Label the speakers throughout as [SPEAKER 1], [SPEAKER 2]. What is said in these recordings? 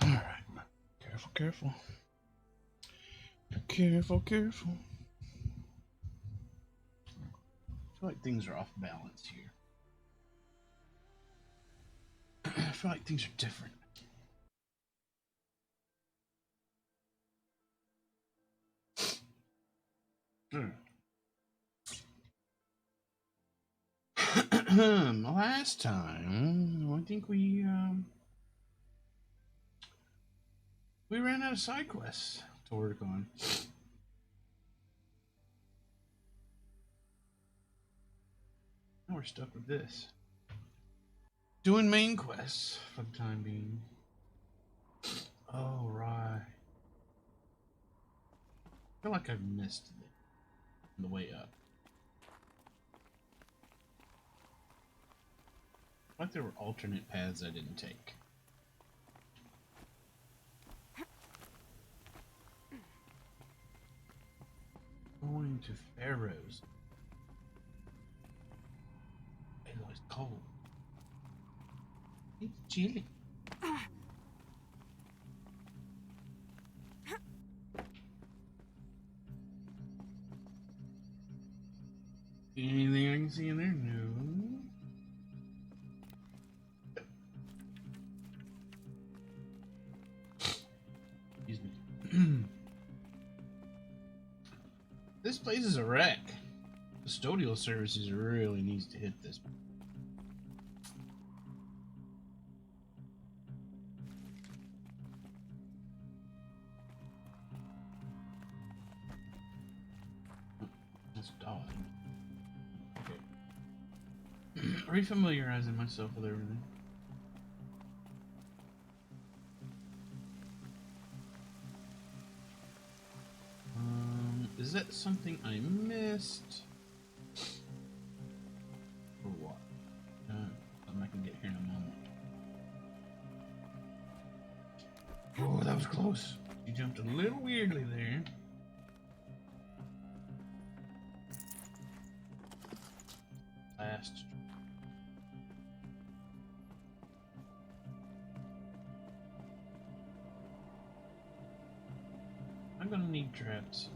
[SPEAKER 1] Alright. Careful, careful. Careful, careful. I feel like things are off balance here. I feel like things are different. Last time, I think we ran out of side quests to work on. Now we're stuck with this. Doing main quests for the time being. Oh, right. I feel like I've missed it on the way up. Like there were alternate paths I didn't take. Going to Pharaoh's. It was cold. It's chilly. Anything I can see in there? No. Excuse me. This place is a wreck. Custodial services really needs to hit this. That's dog. Okay. Refamiliarizing myself with everything. Is that something I missed? Or what? Something I can get here in a moment. Oh, that was close. You jumped a little weirdly there. Last. I'm gonna need traps.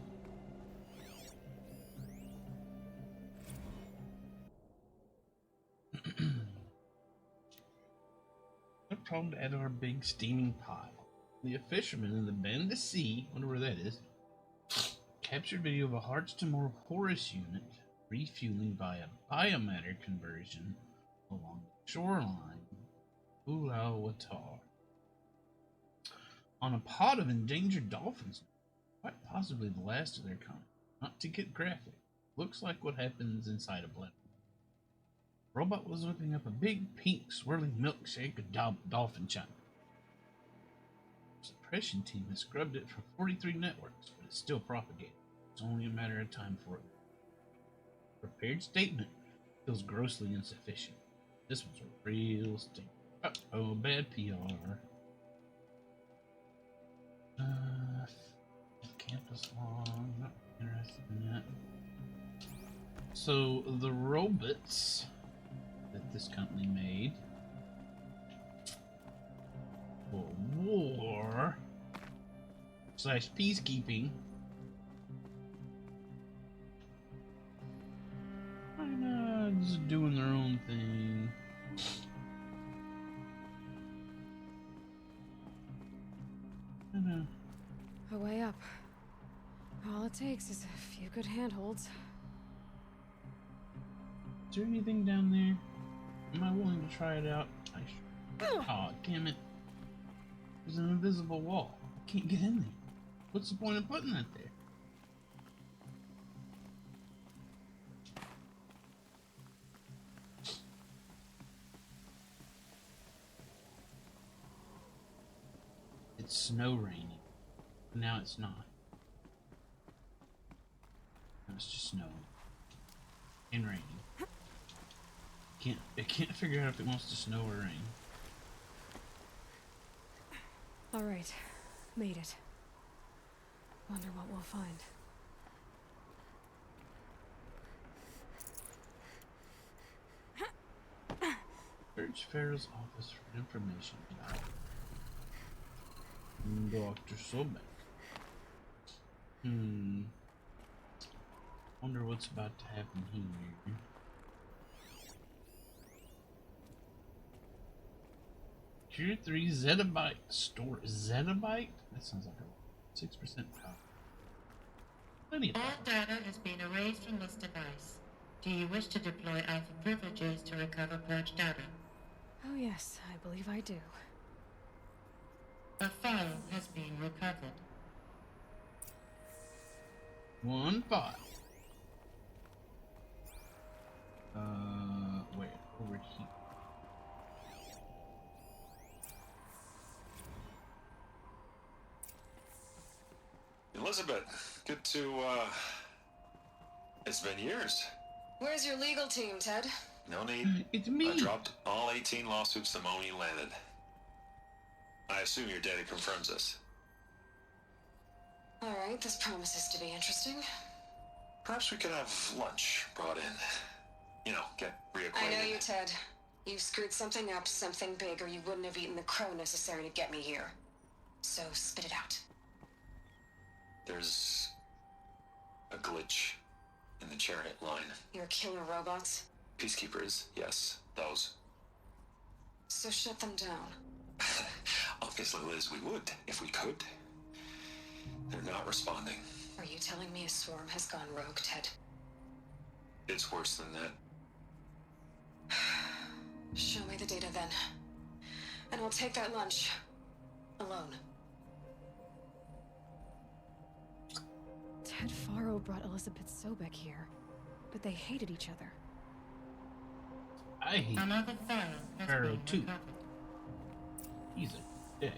[SPEAKER 1] No problem to add to our big steaming pile. The fisherman in the Bend to Sea, wonder where that is, captured video of a Hearts to More Horus unit refueling via biomatter conversion along the shoreline Ulaanbaatar on a pod of endangered dolphins, quite possibly the last of their kind. Not to get graphic, looks like what happens inside a blender. Robot was whipping up a big pink swirling milkshake of dolphin chunk. Suppression team has scrubbed it for 43 networks, but it's still propagating. It's only a matter of time for it. Prepared statement feels grossly insufficient. This one's a real stink. Uh-oh, bad PR. Campus long, not interested in that. So the robots that this company made for war / peacekeeping. Just doing their own thing.
[SPEAKER 2] A way up. All it takes is a few good handholds.
[SPEAKER 1] Is there anything down there? Am I willing to try it out? Oh, damn it. There's an invisible wall. I can't get in there. What's the point of putting that there? It's snow raining. Now it's not. Now it's just snowing. And raining. I can't figure out if it wants to snow or rain.
[SPEAKER 2] Alright. Made it. Wonder what we'll find.
[SPEAKER 1] Search Pharaoh's office for information about Dr. Sobek. Wonder what's about to happen here. Tier 3 Zettabyte store. Zettabyte? That sounds like a 6% power. Plenty of power.
[SPEAKER 3] All data has been erased from this device. Do you wish to deploy Alpha privileges to recover purged data?
[SPEAKER 2] Oh, yes, I believe I do.
[SPEAKER 3] A file has been recovered.
[SPEAKER 1] 1 file. Wait, over here.
[SPEAKER 4] Elizabeth, good to, it's been years.
[SPEAKER 2] Where's your legal team, Ted?
[SPEAKER 4] No need.
[SPEAKER 1] It's me.
[SPEAKER 4] I dropped all 18 lawsuits the moment you landed. I assume your data confirms this.
[SPEAKER 2] All right, this promises to be interesting.
[SPEAKER 4] Perhaps we could have lunch brought in. You know, get reacquainted.
[SPEAKER 2] I know you, Ted. You screwed something up, something big, or you wouldn't have eaten the crow necessary to get me here. So spit it out.
[SPEAKER 4] There's a glitch in the chariot line.
[SPEAKER 2] Your killer robots?
[SPEAKER 4] Peacekeepers, yes, those.
[SPEAKER 2] So shut them down.
[SPEAKER 4] Obviously, Liz, we would, if we could. They're not responding.
[SPEAKER 2] Are you telling me a swarm has gone rogue, Ted?
[SPEAKER 4] It's worse than that.
[SPEAKER 2] Show me the data then. And I'll take that lunch. Alone. Ted Faro brought Elizabeth Sobek here, but they hated each other.
[SPEAKER 1] I hate
[SPEAKER 3] Another file has
[SPEAKER 1] Pharaoh
[SPEAKER 3] been
[SPEAKER 1] too.
[SPEAKER 3] recovered.
[SPEAKER 1] He's a dick.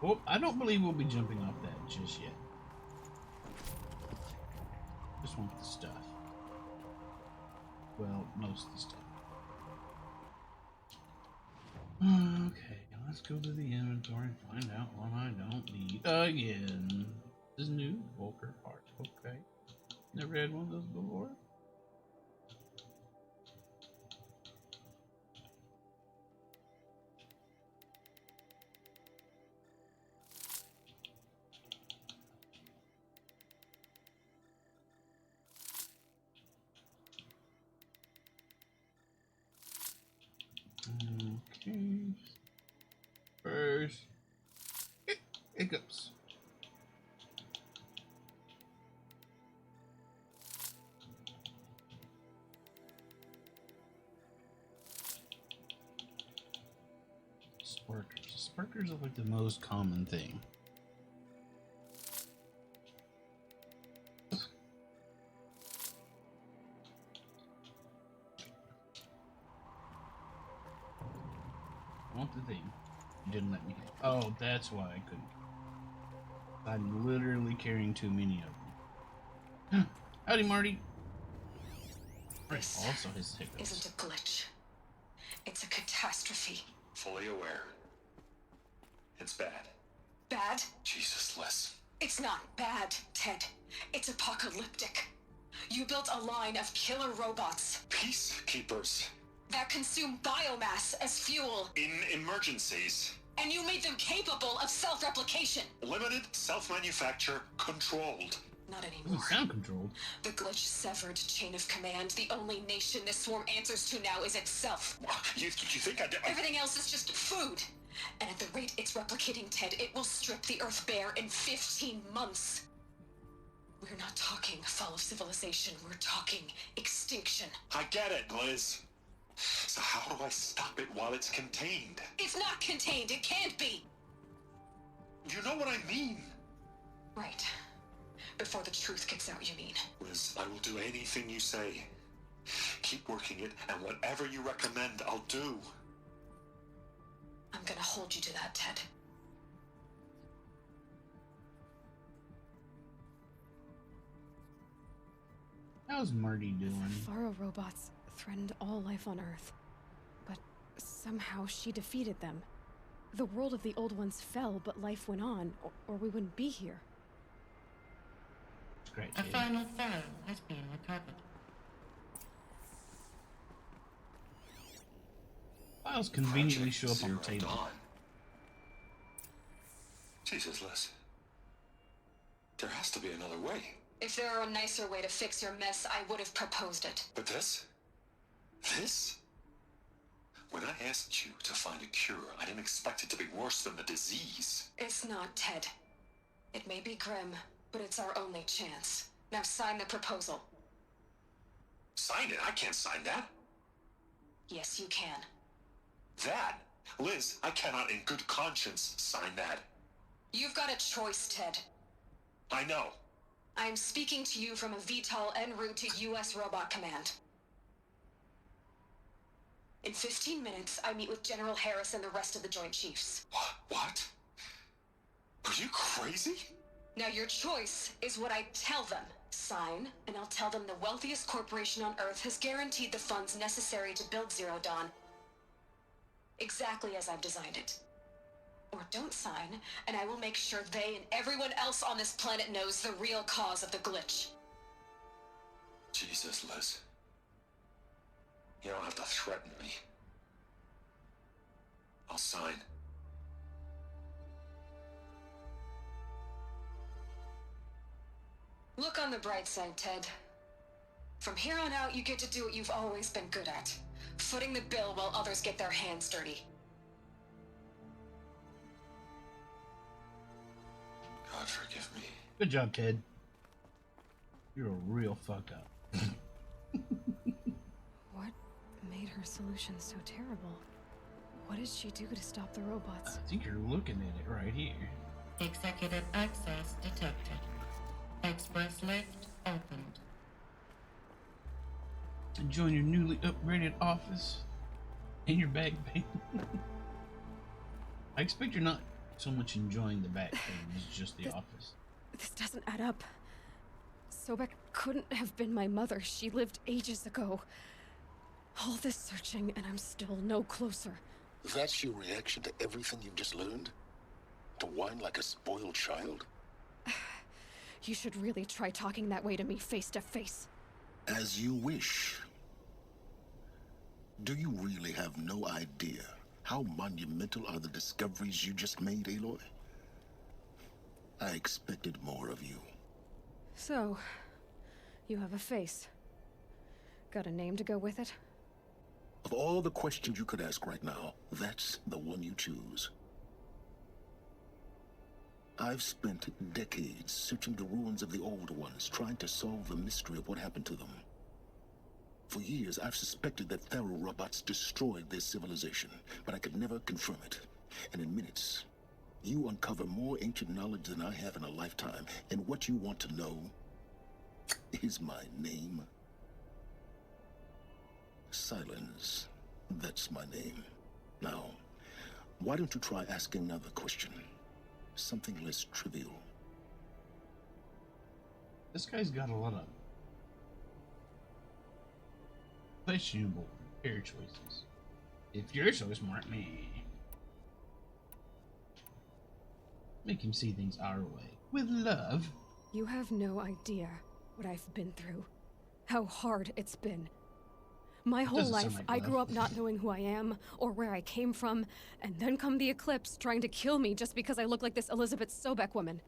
[SPEAKER 1] Well, I don't believe we'll be jumping off that just yet. Just want the stuff. Well, most of the stuff. Okay, let's go to the inventory and find out what I don't need again. This is new Volker parts. Okay. Never had one of those before. Okay. First, hiccups. Sparkers. Sparkers are like the most common thing. I want the thing. You didn't let me. Oh, that's why I couldn't. I'm literally carrying too many of them. Howdy, Marty.
[SPEAKER 2] This
[SPEAKER 1] Also his hiccups.
[SPEAKER 2] isn't a glitch. It's a catastrophe.
[SPEAKER 4] Fully aware. It's bad.
[SPEAKER 2] Bad?
[SPEAKER 4] Jesus, Liz.
[SPEAKER 2] It's not bad, Ted. It's apocalyptic. You built a line of killer robots
[SPEAKER 4] Peacekeepers.
[SPEAKER 2] that consume biomass as fuel,
[SPEAKER 4] In emergencies.
[SPEAKER 2] and you made them capable of self-replication.
[SPEAKER 4] Limited, self-manufacture, controlled.
[SPEAKER 2] Not
[SPEAKER 1] Doesn't
[SPEAKER 2] anymore.
[SPEAKER 1] sound controlled.
[SPEAKER 2] The glitch severed chain of command. The only nation this swarm answers to now is itself.
[SPEAKER 4] You think I did?
[SPEAKER 2] Everything else is just food. And at the rate it's replicating, Ted, it will strip the Earth bare in 15 months. We're not talking fall of civilization. We're talking extinction.
[SPEAKER 4] I get it, Liz. So how do I stop it while it's contained?
[SPEAKER 2] It's not contained. It can't be.
[SPEAKER 4] You know what I mean.
[SPEAKER 2] Right. Before the truth gets out, you mean?
[SPEAKER 4] Liz, I will do anything you say. Keep working it, and whatever you recommend, I'll do.
[SPEAKER 2] I'm gonna hold you to that, Ted.
[SPEAKER 1] How's Marty doing?
[SPEAKER 2] Faro robots threatened all life on Earth. But somehow she defeated them. The world of the old ones fell, but life went on, or we wouldn't be here.
[SPEAKER 1] Great.
[SPEAKER 3] A final file has been recovered.
[SPEAKER 1] files conveniently show up on the
[SPEAKER 4] Project
[SPEAKER 1] table.
[SPEAKER 4] Zero Dawn. Jesus, Liz. There has to be another way.
[SPEAKER 2] If there were a nicer way to fix your mess, I would have proposed it.
[SPEAKER 4] But this? This? When I asked you to find a cure, I didn't expect it to be worse than the disease.
[SPEAKER 2] It's not, Ted. It may be grim, but it's our only chance. Now sign the proposal.
[SPEAKER 4] Sign it? I can't sign that.
[SPEAKER 2] Yes, you can.
[SPEAKER 4] That? Liz, I cannot in good conscience sign that.
[SPEAKER 2] You've got a choice, Ted.
[SPEAKER 4] I know.
[SPEAKER 2] I am speaking to you from a VTOL en route to U.S. Robot Command. In 15 minutes, I meet with General Harris and the rest of the Joint Chiefs.
[SPEAKER 4] What? Are you crazy?
[SPEAKER 2] Now your choice is what I tell them. Sign, and I'll tell them the wealthiest corporation on Earth has guaranteed the funds necessary to build Zero Dawn. Exactly as I've designed it. Or don't sign, and I will make sure they and everyone else on this planet knows the real cause of the glitch.
[SPEAKER 4] Jesus, Liz. You don't have to threaten me. I'll sign.
[SPEAKER 2] Look on the bright side, Ted. From here on out, you get to do what you've always been good at. Footing the bill while others get their hands dirty.
[SPEAKER 4] God forgive me.
[SPEAKER 1] Good job, Ted. You're a real fuck up.
[SPEAKER 5] What made her solution so terrible? What did she do to stop the robots?
[SPEAKER 1] I think you're looking at it right here.
[SPEAKER 3] Executive access detected. Express lift opened.
[SPEAKER 1] Join your newly upgraded office in your back bay. I expect you're not so much enjoying the back thing as just the office.
[SPEAKER 5] This doesn't add up. Sobek couldn't have been my mother. She lived ages ago. All this searching, and I'm still no closer.
[SPEAKER 6] That's your reaction to everything you've just learned? To whine like a spoiled child?
[SPEAKER 5] You should really try talking that way to me face to face.
[SPEAKER 6] As you wish. Do you really have no idea how monumental are the discoveries you just made, Aloy? I expected more of you.
[SPEAKER 5] So, you have a face. Got a name to go with it?
[SPEAKER 6] Of all the questions you could ask right now, that's the one you choose. I've spent decades searching the ruins of the old ones, trying to solve the mystery of what happened to them. For years, I've suspected that Tharo robots destroyed their civilization, but I could never confirm it. And in minutes, you uncover more ancient knowledge than I have in a lifetime, and what you want to know is my name. Silence. That's my name. Now, why don't you try asking another question? Something less trivial.
[SPEAKER 1] This guy's got a lot of questionable career choices. If you're so smart, me. Make him see things our way. With love.
[SPEAKER 5] You have no idea what I've been through. How hard it's been. My whole
[SPEAKER 1] Doesn't sound
[SPEAKER 5] life,
[SPEAKER 1] like
[SPEAKER 5] I
[SPEAKER 1] love.
[SPEAKER 5] grew up not knowing who I am or where I came from, and then come the Eclipse trying to kill me just because I look like this Elizabeth Sobek woman.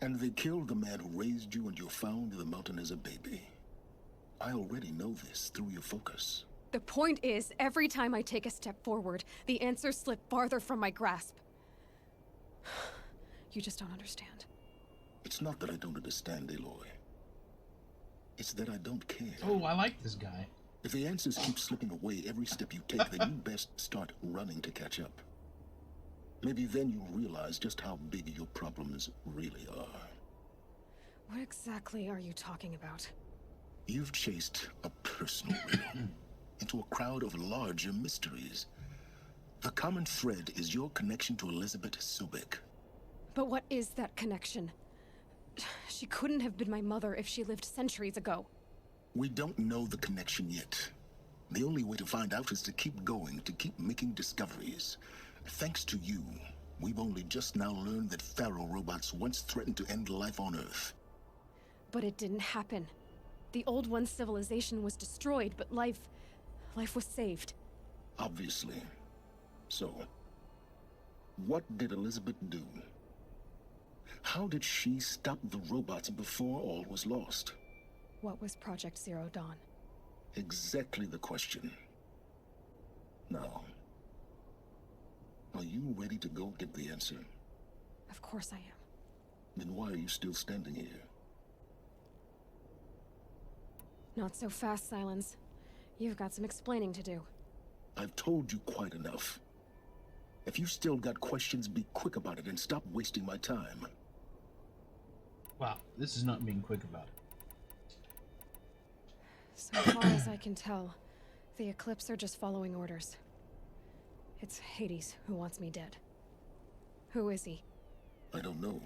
[SPEAKER 6] And they killed the man who raised you and you found in the mountain as a baby. I already know this through your focus.
[SPEAKER 5] The point is, every time I take a step forward, the answers slip farther from my grasp. You just don't understand.
[SPEAKER 6] It's not that I don't understand, Aloy. It's that I don't care.
[SPEAKER 1] Oh, I like this guy.
[SPEAKER 6] If the answers keep slipping away every step you take, then you best start running to catch up. Maybe then you'll realize just how big your problems really are.
[SPEAKER 5] What exactly are you talking about?
[SPEAKER 6] You've chased a personal riddle into a crowd of larger mysteries. The common thread is your connection to Elizabeth Sobek.
[SPEAKER 5] But what is that connection? She couldn't have been my mother if she lived centuries ago.
[SPEAKER 6] We don't know the connection yet. The only way to find out is to keep going, to keep making discoveries. Thanks to you, we've only just now learned that Tharo robots once threatened to end life on Earth.
[SPEAKER 5] But it didn't happen. The Old One's civilization was destroyed, but life was saved.
[SPEAKER 6] Obviously. So, what did Elizabeth do? How did she stop the robots before all was lost?
[SPEAKER 5] What was Project Zero Dawn?
[SPEAKER 6] Exactly the question. Now, are you ready to go get the answer?
[SPEAKER 5] Of course I am.
[SPEAKER 6] Then why are you still standing here?
[SPEAKER 5] Not so fast, Silence. You've got some explaining to do.
[SPEAKER 6] I've told you quite enough. If you still got questions, be quick about it and stop wasting my time.
[SPEAKER 1] Wow, this is not being quick about it.
[SPEAKER 5] So far as I can tell, the Eclipse are just following orders. It's Hades who wants me dead. Who is he?
[SPEAKER 6] I don't know.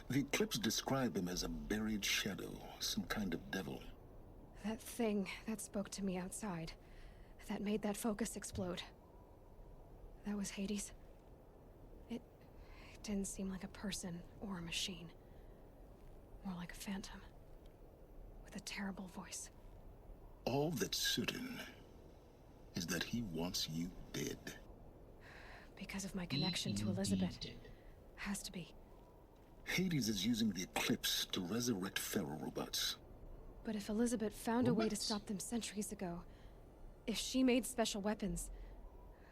[SPEAKER 6] The Eclipse describe him as a buried shadow, some kind of devil.
[SPEAKER 5] That thing that spoke to me outside, that made that focus explode. That was Hades? It didn't seem like a person or a machine. More like a phantom. With a terrible voice.
[SPEAKER 6] All that's certain is that he wants you dead.
[SPEAKER 5] Because of my connection to Elizabeth. Has to be.
[SPEAKER 6] Hades is using the Eclipse to resurrect ferrorobots.
[SPEAKER 5] But if Elizabeth found a way to
[SPEAKER 1] Robots?
[SPEAKER 5] stop them centuries ago, if she made special weapons,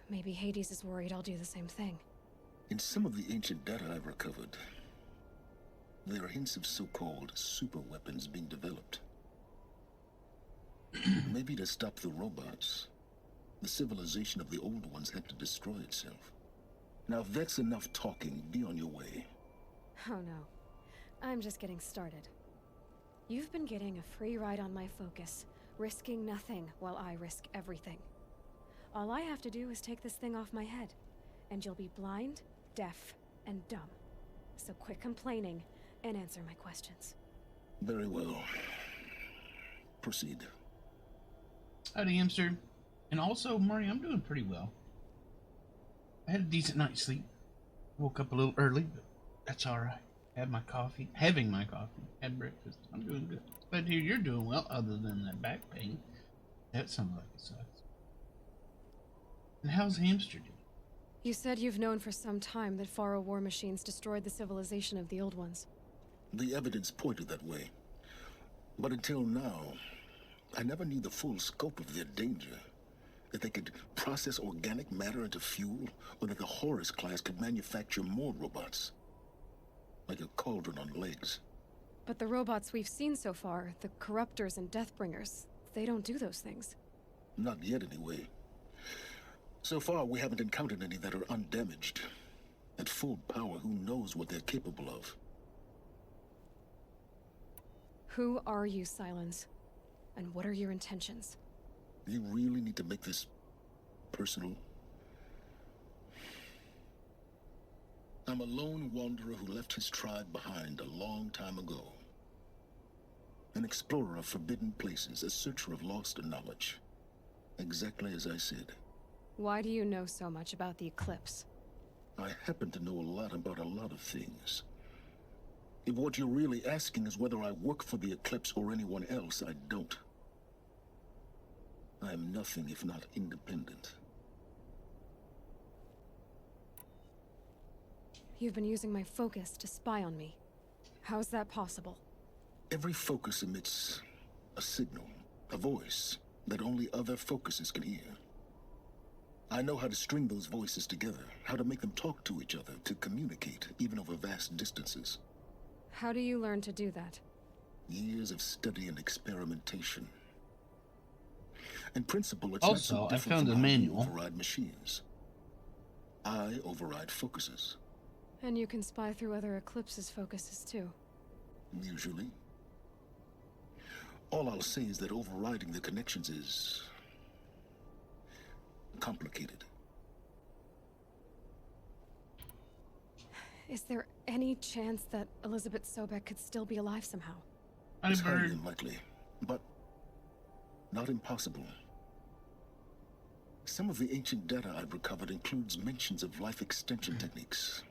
[SPEAKER 5] maybe Hades is worried I'll do the same thing.
[SPEAKER 6] In some of the ancient data I've recovered, there are hints of so-called super weapons being developed. Maybe to stop the robots, the civilization of the old ones had to destroy itself. Now if that's enough talking, be on your way.
[SPEAKER 5] Oh no. I'm just getting started. You've been getting a free ride on my focus, risking nothing while I risk everything. All I have to do is take this thing off my head, and you'll be blind, deaf, and dumb. So quit complaining and answer my questions.
[SPEAKER 6] Very well. Proceed.
[SPEAKER 1] Howdy, hamster. And also, Mari, I'm doing pretty well. I had a decent night's sleep. Woke up a little early, but that's alright. Had my coffee. Having my coffee. Had breakfast. I'm doing good. But here, you're doing well, other than that back pain. That sounds like it sucks. And how's hamster doing?
[SPEAKER 5] You said you've known for some time that Faro war machines destroyed the civilization of the old ones.
[SPEAKER 6] The evidence pointed that way. But until now, I never knew the full scope of their danger. That they could process organic matter into fuel, or that the Horus class could manufacture more robots. Like a cauldron on legs.
[SPEAKER 5] But the robots we've seen so far, the Corruptors and Deathbringers, they don't do those things.
[SPEAKER 6] Not yet, anyway. So far, we haven't encountered any that are undamaged. At full power, who knows what they're capable of?
[SPEAKER 5] Who are you, Silence? And what are your intentions?
[SPEAKER 6] You really need to make this personal? I'm a lone wanderer who left his tribe behind a long time ago. An explorer of forbidden places, a searcher of lost knowledge. Exactly as I said.
[SPEAKER 5] Why do you know so much about the Eclipse?
[SPEAKER 6] I happen to know a lot about a lot of things. If what you're really asking is whether I work for the Eclipse or anyone else, I don't. I am nothing if not independent.
[SPEAKER 5] You've been using my focus to spy on me. How is that possible?
[SPEAKER 6] Every focus emits a signal, a voice, that only other focuses can hear. I know how to string those voices together, how to make them talk to each other, to communicate, even over vast distances.
[SPEAKER 5] How do you learn to do that?
[SPEAKER 6] Years of study and experimentation. In principle, it's
[SPEAKER 1] Also,
[SPEAKER 6] not so
[SPEAKER 1] I
[SPEAKER 6] different
[SPEAKER 1] found
[SPEAKER 6] from
[SPEAKER 1] a
[SPEAKER 6] how you
[SPEAKER 1] manual.
[SPEAKER 6] override machines. I override focuses,
[SPEAKER 5] And you can spy through other Eclipse's focuses too.
[SPEAKER 6] usually. All I'll say is that overriding the connections is complicated.
[SPEAKER 5] Is there any chance that Elizabeth Sobek could still be alive somehow?
[SPEAKER 1] Honey
[SPEAKER 6] It's highly
[SPEAKER 1] bird.
[SPEAKER 6] unlikely, but not impossible. Some of the ancient data I've recovered includes mentions of life extension techniques.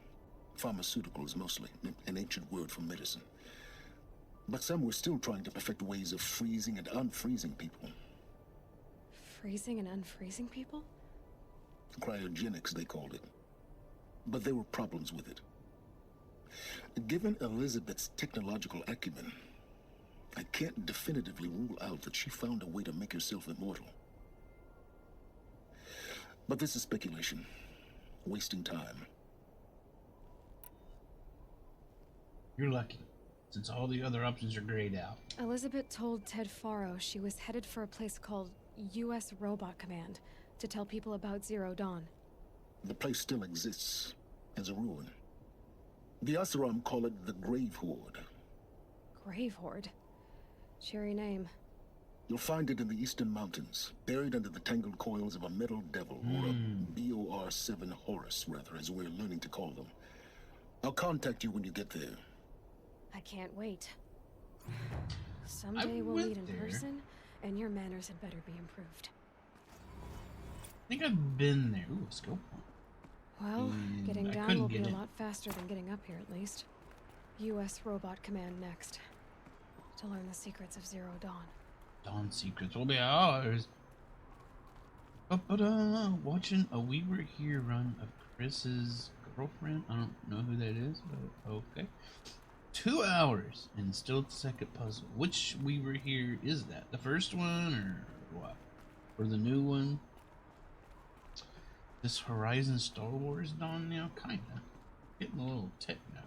[SPEAKER 6] Pharmaceuticals mostly, an ancient word for medicine. But some were still trying to perfect ways of freezing and unfreezing people.
[SPEAKER 5] freezing and unfreezing people?
[SPEAKER 6] Cryogenics, they called it. But there were problems with it. Given Elizabeth's technological acumen, I can't definitively rule out that she found a way to make herself immortal. But this is speculation. Wasting time.
[SPEAKER 1] You're lucky, since all the other options are grayed out.
[SPEAKER 5] Elizabeth told Ted Faro she was headed for a place called U.S. Robot Command to tell people about Zero Dawn.
[SPEAKER 6] The place still exists as a ruin. The Oseram call it the Grave Horde.
[SPEAKER 5] Grave Horde? Cheery name.
[SPEAKER 6] You'll find it in the Eastern Mountains, buried under the tangled coils of a metal devil, or a BOR-7 Horus, rather, as we're learning to call them. I'll contact you when you get there.
[SPEAKER 5] I can't wait. Someday we'll meet in person, and your manners had better be improved.
[SPEAKER 1] I think I've been there. Ooh, a skill point.
[SPEAKER 5] Well, getting
[SPEAKER 1] I
[SPEAKER 5] down
[SPEAKER 1] couldn't
[SPEAKER 5] will be
[SPEAKER 1] get
[SPEAKER 5] a
[SPEAKER 1] it.
[SPEAKER 5] lot faster than getting up here, at least. U.S. Robot Command next. To learn the secrets of Zero Dawn.
[SPEAKER 1] Dawn secrets will be ours. Watching a We Were Here run of Chris's girlfriend. I don't know who that is, but okay. 2 hours and still at the second puzzle. Which We Were Here is that? The first one or what? Or the new one? This Horizon Star Wars Dawn now? Kinda. Getting a little techno.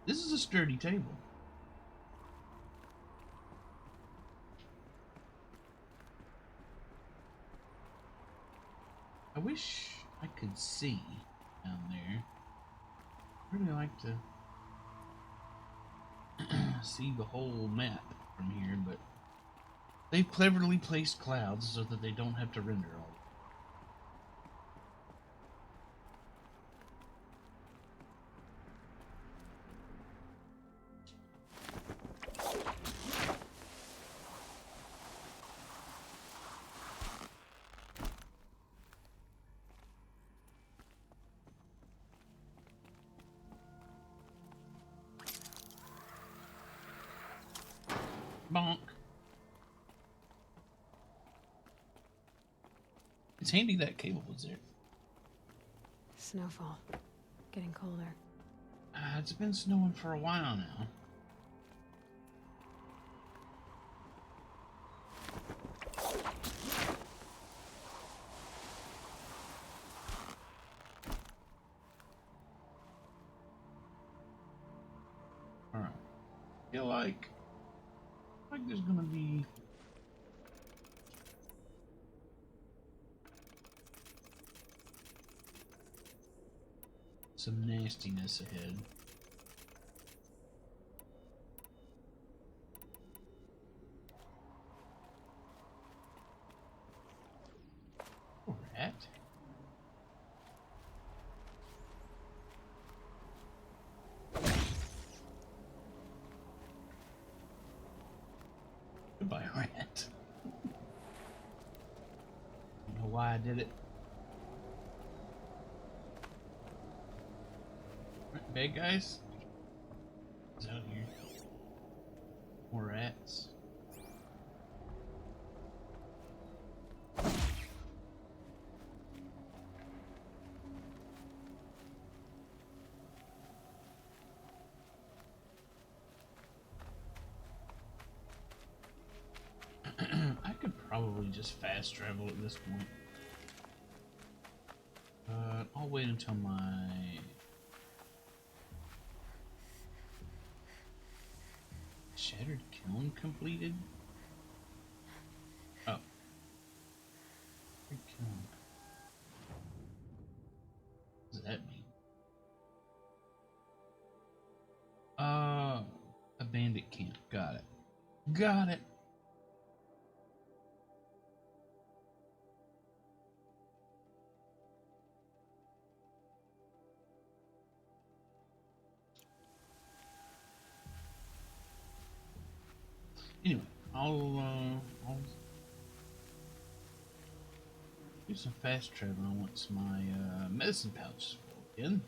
[SPEAKER 1] This is a sturdy table. I wish I could see down there. I'd really like to see the whole map from here, but they've cleverly placed clouds so that they don't have to render all. Bonk. It's handy that cable was there.
[SPEAKER 5] Snowfall. Getting colder.
[SPEAKER 1] It's been snowing for a while now. Alright. Feel like there's gonna be some nastiness ahead. Poor rat. Goodbye, rat. Don't know why I did it. Bad guys? Is out here. More rats. I could probably just fast travel at this point. But I'll wait until my Shattered Kiln completed? Oh. Shattered Kiln. What does that mean? A bandit camp. Got it. Got it. Anyway, I'll do some fast traveling once my medicine pouch is full again.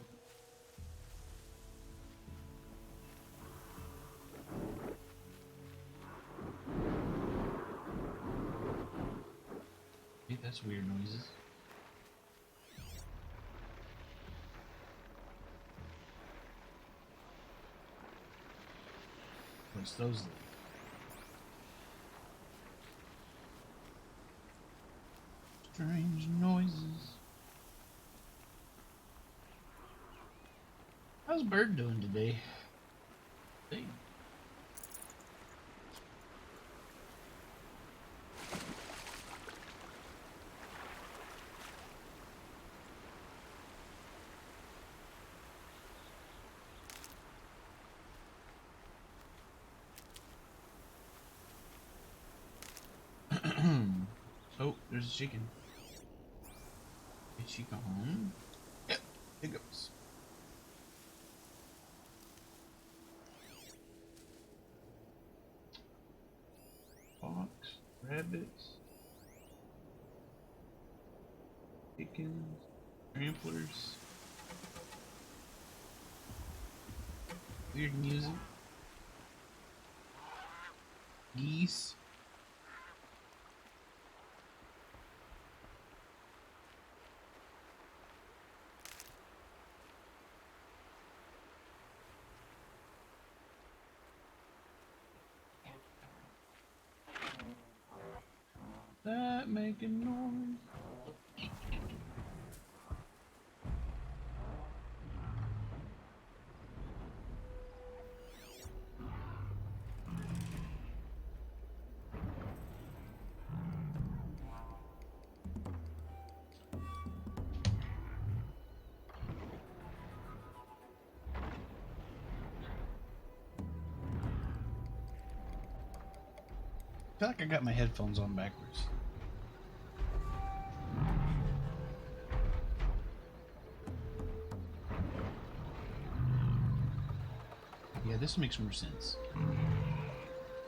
[SPEAKER 1] Okay, that's weird noises. What's those? Strange noises. How's Bird doing today? Hey. Oh, there's a chicken. Is she gone? Yep, here goes. Fox, rabbits, chickens, tramplers. Weird music. Geese. That making noise. I feel like I got my headphones on backwards. Yeah, this makes more sense.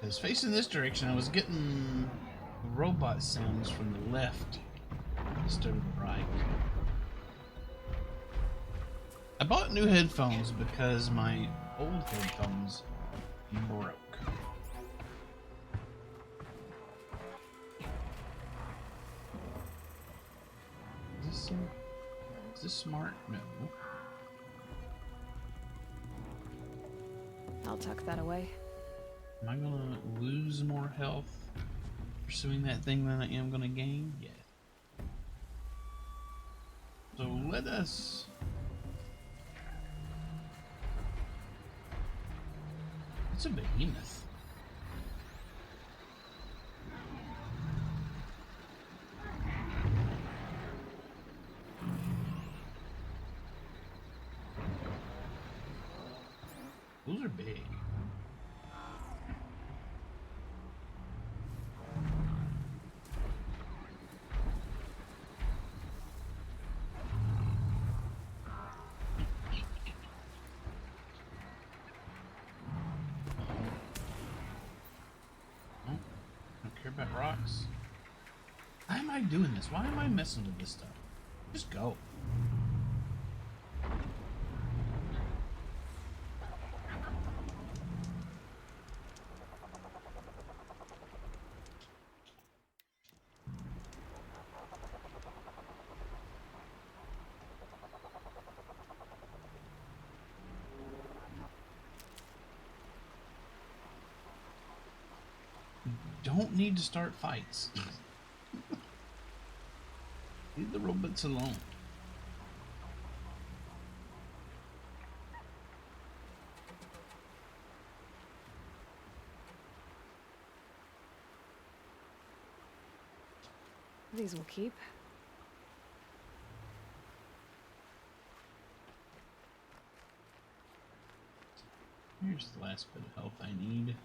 [SPEAKER 1] Because facing this direction, I was getting robot sounds from the left instead of the right. I bought new headphones because my old headphones broke. Is this smart? No.
[SPEAKER 5] I'll tuck that away.
[SPEAKER 1] Am I gonna lose more health pursuing that thing than I am gonna gain? Yeah. So let us... It's a behemoth. Those are big. Don't care about rocks. Why am I doing this? Why am I messing with this stuff? Just go. Don't need to start fights. Leave the robots alone.
[SPEAKER 5] These will keep.
[SPEAKER 1] Here's the last bit of health I need.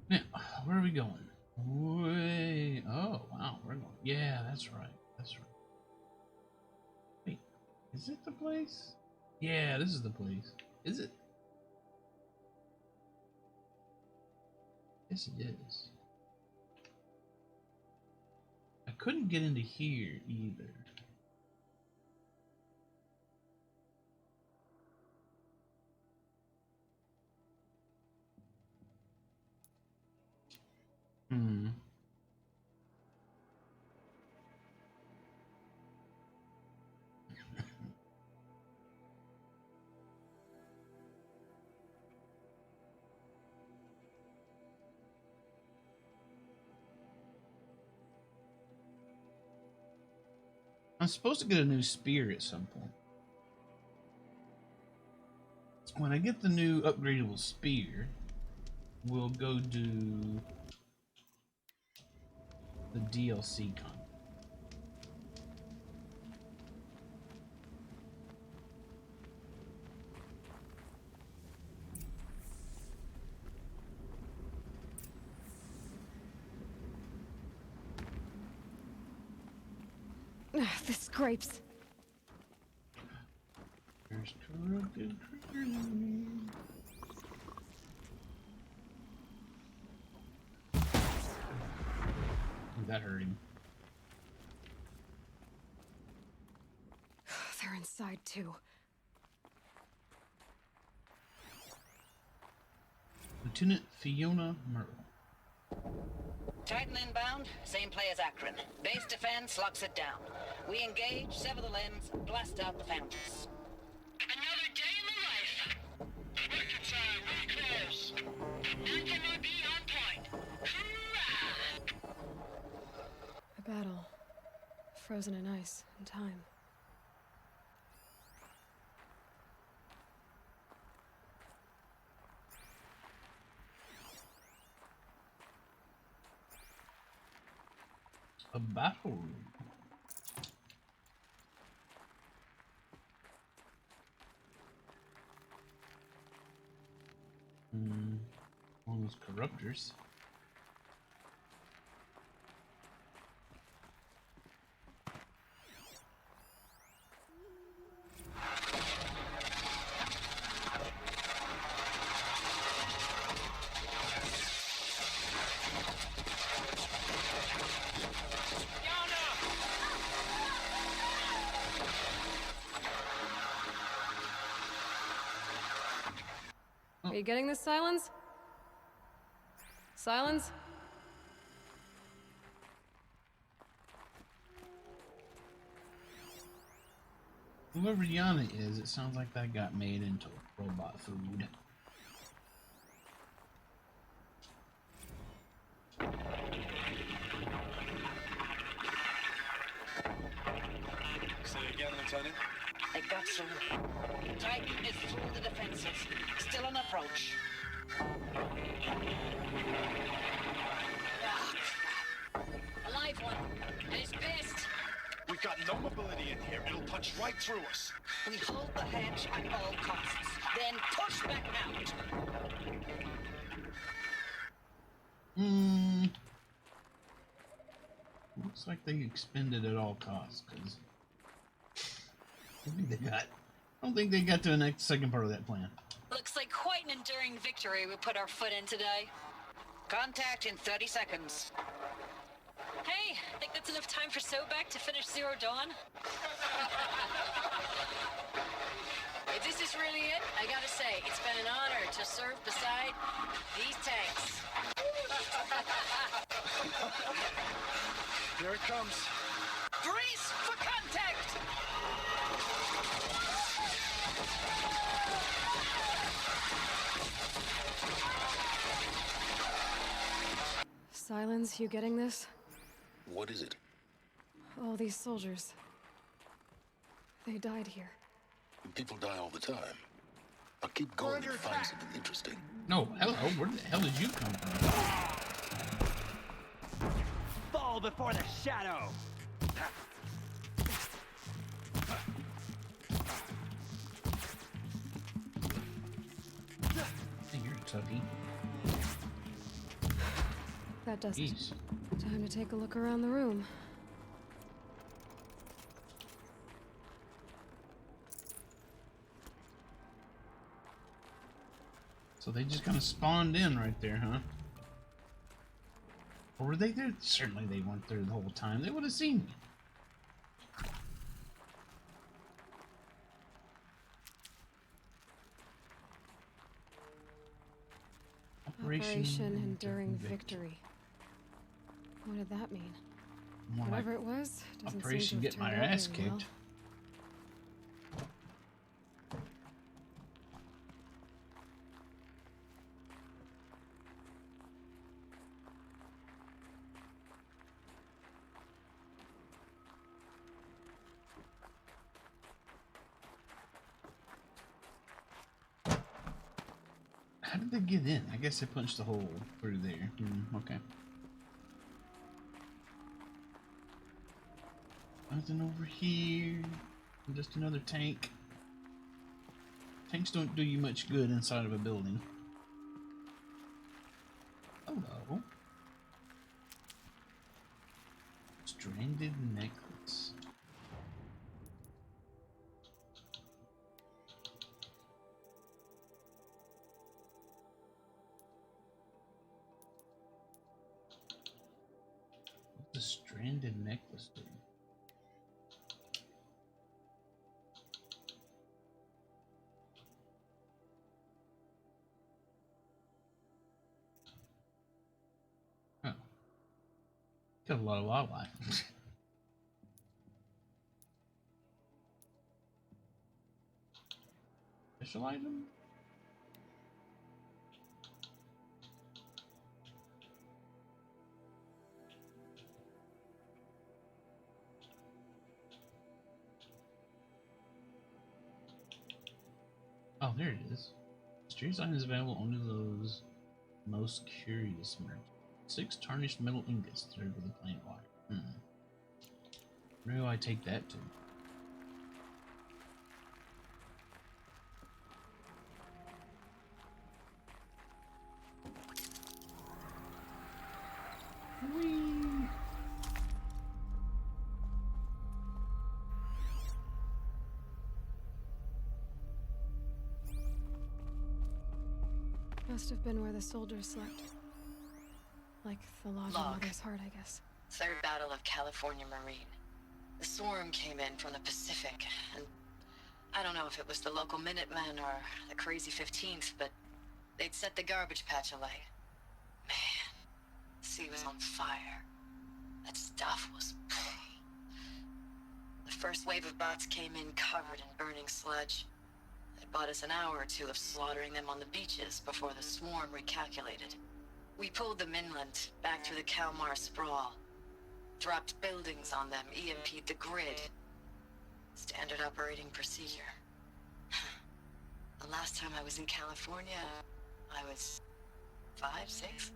[SPEAKER 1] Now, where are we going? Way. Oh, wow. We're going. Yeah, that's right. That's right. Wait, is it the place? Yeah, this is the place. Is it? Yes, it is. I couldn't get into here either. Hmm. I'm supposed to get a new spear at some point. When I get the new upgradable spear, we'll go do the DLC content.
[SPEAKER 5] This scrapes.
[SPEAKER 1] There's corrupted creatures in me. That hurt him.
[SPEAKER 5] They're inside too.
[SPEAKER 1] Lieutenant Fiona Merle.
[SPEAKER 7] Titan inbound, same play as Akron. Base defense locks it down. We engage, sever the limbs, blast out the foundries.
[SPEAKER 8] Another day in the life. Record time, really close. Nothing will be on point. Hoorah!
[SPEAKER 5] A battle. Frozen in ice and time.
[SPEAKER 1] A battle room. All those corruptors.
[SPEAKER 5] Are you getting this, Silence? Silence?
[SPEAKER 1] Whoever Yana is, it sounds like that got made into robot food.
[SPEAKER 4] Say again, Lieutenant.
[SPEAKER 7] They got through. Titan is through the defenses. Still on approach. Ah, crap. A live one. And he's pissed.
[SPEAKER 4] We've got no mobility in here. It'll punch right through us.
[SPEAKER 7] We hold the hedge at all costs. Then push back out.
[SPEAKER 1] Looks like they expended at all costs, because I don't think they got to the next second part of that plan.
[SPEAKER 2] Looks like quite an enduring victory we put our foot in today.
[SPEAKER 7] Contact in 30 seconds.
[SPEAKER 2] Hey, think that's enough time for Sobek to finish Zero Dawn? If this is really it, I gotta say, it's been an honor to serve beside these tanks.
[SPEAKER 4] Here it comes.
[SPEAKER 7] Brace for contact!
[SPEAKER 5] Silence, you getting this?
[SPEAKER 6] What is it?
[SPEAKER 5] All these soldiers. They died here.
[SPEAKER 6] People die all the time. I'll keep going and find something interesting.
[SPEAKER 1] No, hello, where the hell did you come from?
[SPEAKER 9] Fall before the shadow!
[SPEAKER 1] Hey, you're a toughie.
[SPEAKER 5] That does it.
[SPEAKER 1] Jeez.
[SPEAKER 5] Time to take a look around the room.
[SPEAKER 1] So they just kind of spawned in right there, huh? Or were they there? Certainly they weren't there the whole time. They would have seen me.
[SPEAKER 5] Operation Enduring Victory. What did that mean?
[SPEAKER 1] More
[SPEAKER 5] Whatever
[SPEAKER 1] like
[SPEAKER 5] it was, doesn't seem
[SPEAKER 1] Operation
[SPEAKER 5] to have
[SPEAKER 1] Get My
[SPEAKER 5] turned out
[SPEAKER 1] Ass
[SPEAKER 5] very well.
[SPEAKER 1] Kicked. How did they get in? I guess they punched a hole through there. Okay. Nothing over here. Just another tank. Tanks don't do you much good inside of a building. Hello. Stranded necklace. What's the stranded necklace do? Oh. Got a lot of wildlife. Special item? Oh, there it is. Mysterious items available only to those most curious merchants. 6 tarnished metal ingots threaded with a plain wire. Where do I take that to? Whee!
[SPEAKER 5] Must have been where the soldiers slept. Like the lodge of
[SPEAKER 7] Log.
[SPEAKER 5] Mother's Heart, I guess.
[SPEAKER 7] Third Battle of California Marine. The swarm came in from the Pacific, and I don't know if it was the local Minutemen or the crazy 15th, but they'd set the garbage patch alight. Man, the sea was on fire. That stuff was... The first wave of bots came in covered in burning sludge. It bought us an hour or two of slaughtering them on the beaches before the swarm recalculated. We pulled them inland, back through the Kalmar sprawl. Dropped buildings on them, EMP'd the grid. Standard operating procedure. The last time I was in California, I was 5, 6?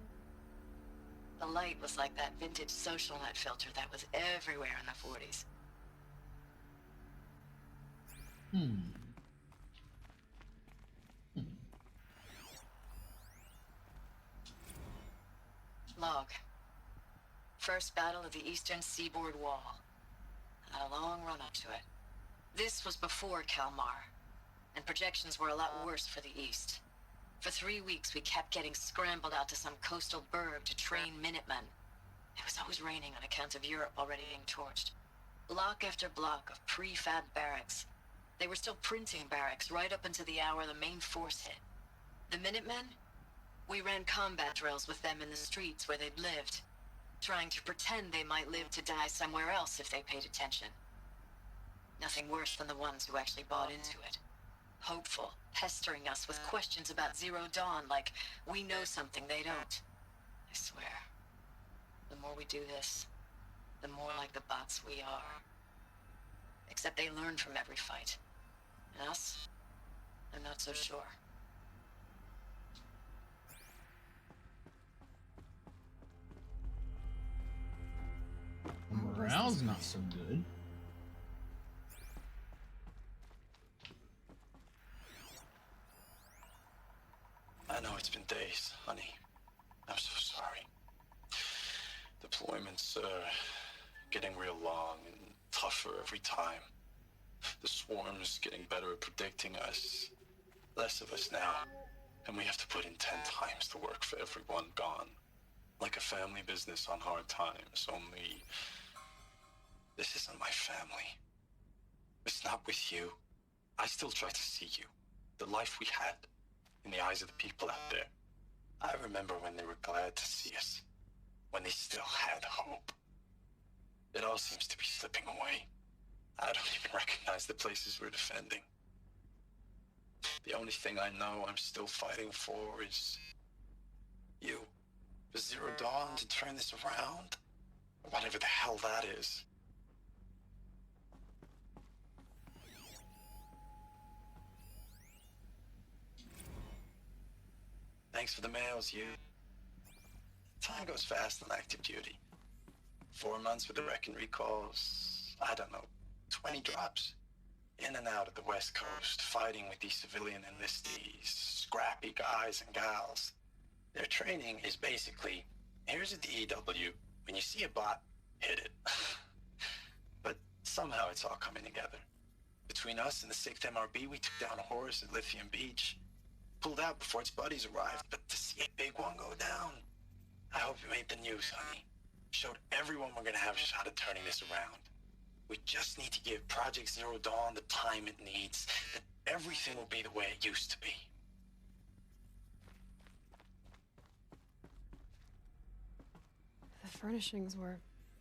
[SPEAKER 7] The light was like that vintage social net filter that was everywhere in the 40s. Log. First battle of the Eastern Seaboard Wall. Had a long run up to it. This was before Kalmar, and projections were a lot worse for the East. For 3 weeks, we kept getting scrambled out to some coastal burg to train Minutemen. It was always raining on account of Europe already being torched. Block after block of prefab barracks. They were still printing barracks right up until the hour the main force hit. The Minutemen? We ran combat drills with them in the streets where they'd lived, trying to pretend they might live to die somewhere else if they paid attention. Nothing worse than the ones who actually bought into it. Hopeful, pestering us with questions about Zero Dawn like we know something they don't. I swear, the more we do this, the more like the bots we are. Except they learn from every fight. And us? I'm not so sure.
[SPEAKER 1] Morale's not so good.
[SPEAKER 4] I know it's been days, honey. I'm so sorry. Deployments are getting real long and tougher every time. The swarm's getting better at predicting us. Less of us now. And we have to put in 10 times the work for everyone gone. Like a family business on hard times, only... This isn't my family. It's not with you. I still try to see you. The life we had. In the eyes of the people out there. I remember when they were glad to see us. when they still had hope. It all seems to be slipping away. I don't even recognize the places we're defending. The only thing I know I'm still fighting for is you. For Zero Dawn to turn this around. Whatever the hell that is. Thanks for the mails, you. Time goes fast on active duty. 4 months with the Reckon recalls, I don't know, 20 drops. In and out of the West Coast, fighting with these civilian enlistees, scrappy guys and gals. Their training is basically, here's a DEW, when you see a bot, hit it. But somehow it's all coming together. Between us and the 6th MRB, we took down a Horus at Lithium Beach. Pulled out before its buddies arrived, but to see a big one go down, I hope you made the news, honey. Showed everyone we're gonna have a shot at turning this around. We just need to give Project Zero Dawn the time it needs, then everything will be the way it used to be.
[SPEAKER 5] The furnishings were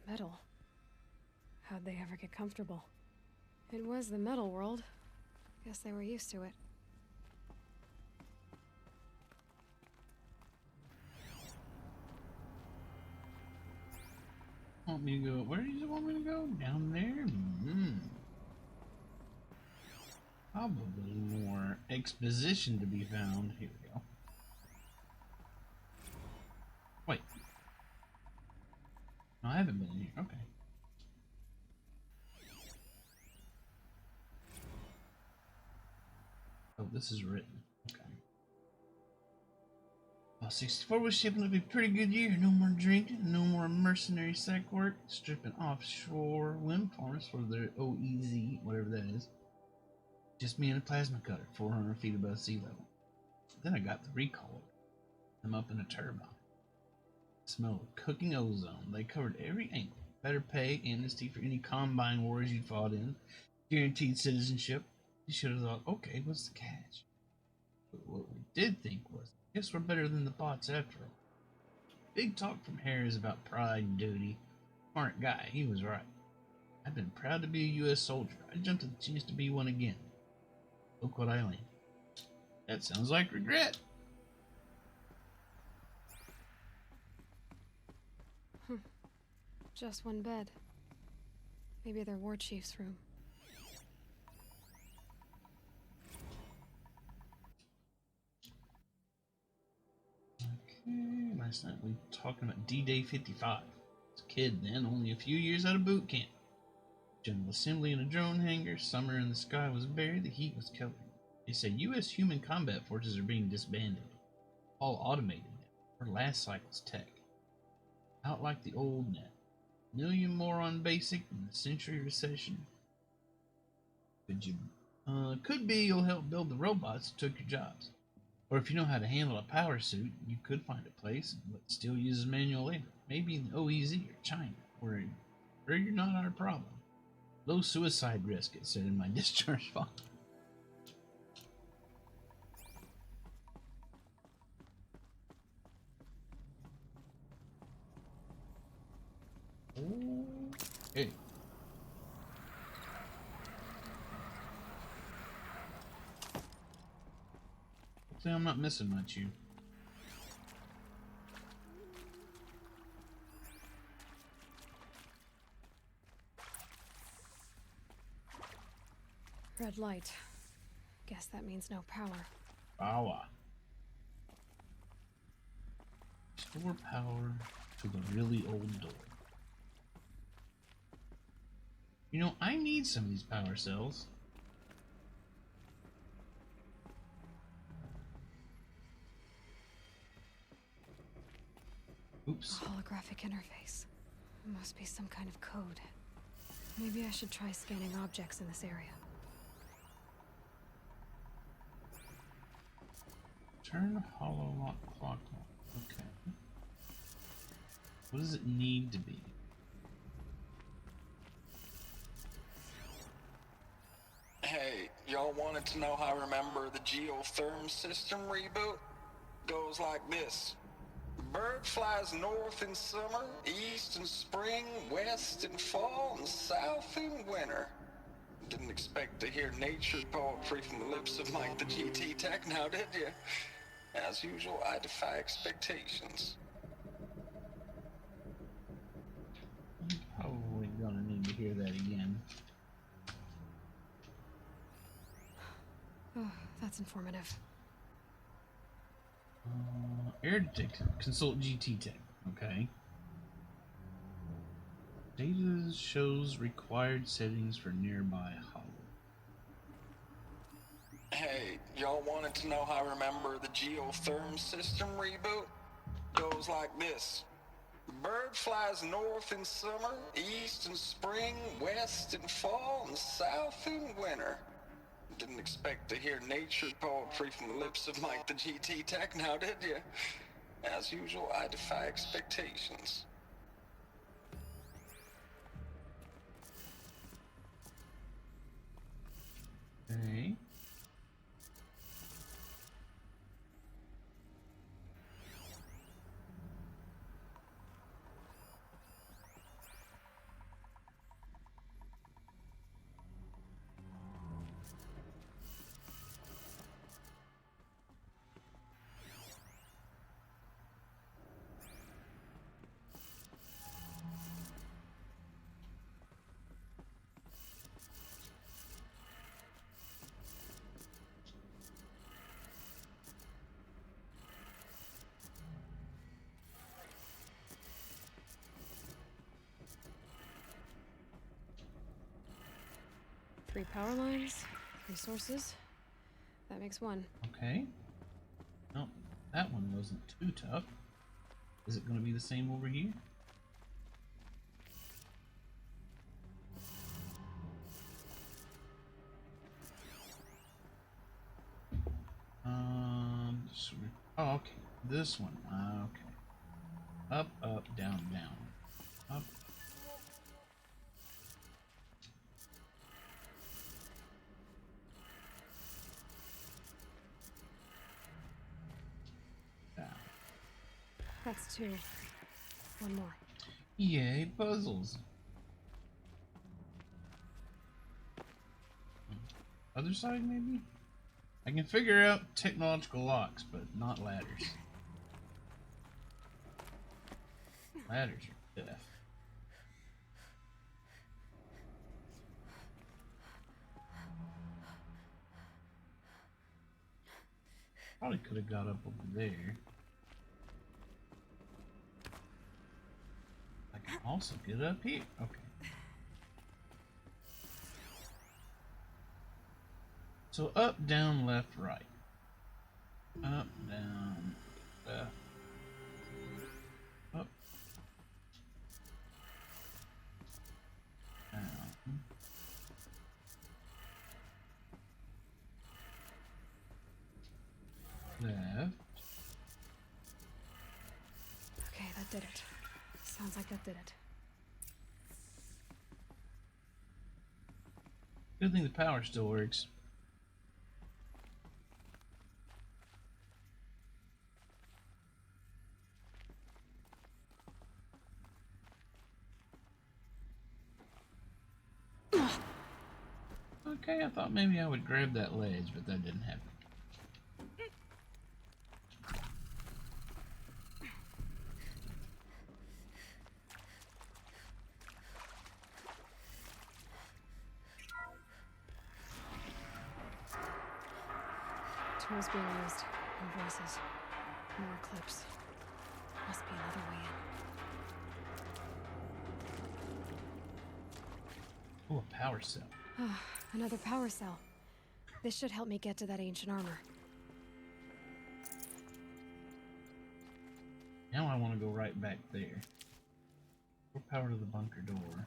[SPEAKER 5] metal. How'd they ever get comfortable? It was the metal world. Guess they were used to it.
[SPEAKER 1] Want me to go? Where do you want me to go? Down there? Probably more exposition to be found. Here we go. Wait. No, I haven't been in here. Okay. Oh, this is written. Okay. 64 was shaping to be a pretty good year. No more drinking, no more mercenary sack work, stripping offshore wind farms for their OEZ, whatever that is. Just me and a plasma cutter, 400 feet above sea level. Then I got the recall. I'm up in a turbine. Smell of cooking ozone. They covered every angle. Better pay, amnesty for any combine wars you fought in, guaranteed citizenship. You should have thought, okay, what's the catch? But what we did think was, guess we're better than the bots after all. Big talk from Harris about pride and duty. Smart guy, he was right. I've been proud to be a U.S. soldier. I jumped at the chance to be one again. Look what I landed. That sounds like regret.
[SPEAKER 5] Just one bed. Maybe their war chief's room.
[SPEAKER 1] Okay, last night we were talking about D-Day 55. As a kid then, only a few years out of boot camp. General assembly in a drone hangar, summer in the sky was bare, the heat was killing. They say U.S. human combat forces are being disbanded. All automated now, or last cycle's tech. Out like the old net. Million more on basic in the century recession. Could be you'll help build the robots that took your jobs. Or if you know how to handle a power suit, you could find a place that still uses manual labor. Maybe in the OEZ or China, where you're not our problem. Low suicide risk, it said in my discharge file. Hey. Hopefully I'm not missing much here.
[SPEAKER 5] Red light. Guess that means no power.
[SPEAKER 1] Power. Restore power to the really old door. You know, I need some of these power cells. Oops.
[SPEAKER 5] A holographic interface. Must be some kind of code. Maybe I should try scanning objects in this area.
[SPEAKER 1] Turn hollow lock clock on. Okay. What does it need to be?
[SPEAKER 10] Hey, y'all wanted to know how I remember the geotherm system reboot? Goes like this. Bird flies north in summer, east in spring, west in fall, and south in winter. Didn't expect to hear nature poetry from the lips of Mike the GT Tech now, did you? As usual, I defy expectations.
[SPEAKER 1] I'm probably gonna need to hear that again.
[SPEAKER 5] Oh, that's informative.
[SPEAKER 1] Air detector. Consult GT Tech. Okay. Data shows required settings for nearby hollow.
[SPEAKER 10] Hey, y'all wanted to know how I remember the geotherm system reboot? Goes like this. Bird flies north in summer, east in spring, west in fall, and south in winter. Didn't expect to hear nature poetry from the lips of Mike the GT Tech now, did you? As usual, I defy expectations.
[SPEAKER 1] Okay.
[SPEAKER 5] Three power lines, 3 sources. That makes 1.
[SPEAKER 1] Okay. No, that one wasn't too tough. Is it going to be the same over here? Oh, okay. This one. Okay. Up, up, down, down. Up. Down.
[SPEAKER 5] That's 2. 1 more.
[SPEAKER 1] Yay, puzzles. Other side, maybe? I can figure out technological locks, but not ladders. Ladders are death. Probably could have got up over there. I can also get up here. Okay. So up, down, left, right. Up, down, left. Up. Down. Left.
[SPEAKER 5] Okay, that did it. Sounds like that did it.
[SPEAKER 1] Good thing the power still works. Okay, I thought maybe I would grab that ledge, but that didn't happen.
[SPEAKER 5] Tools being used. And voices. More clips. Must be another way in.
[SPEAKER 1] Oh, a power cell.
[SPEAKER 5] Another power cell. This should help me get to that ancient armor.
[SPEAKER 1] Now I want to go right back there. More power to the bunker door.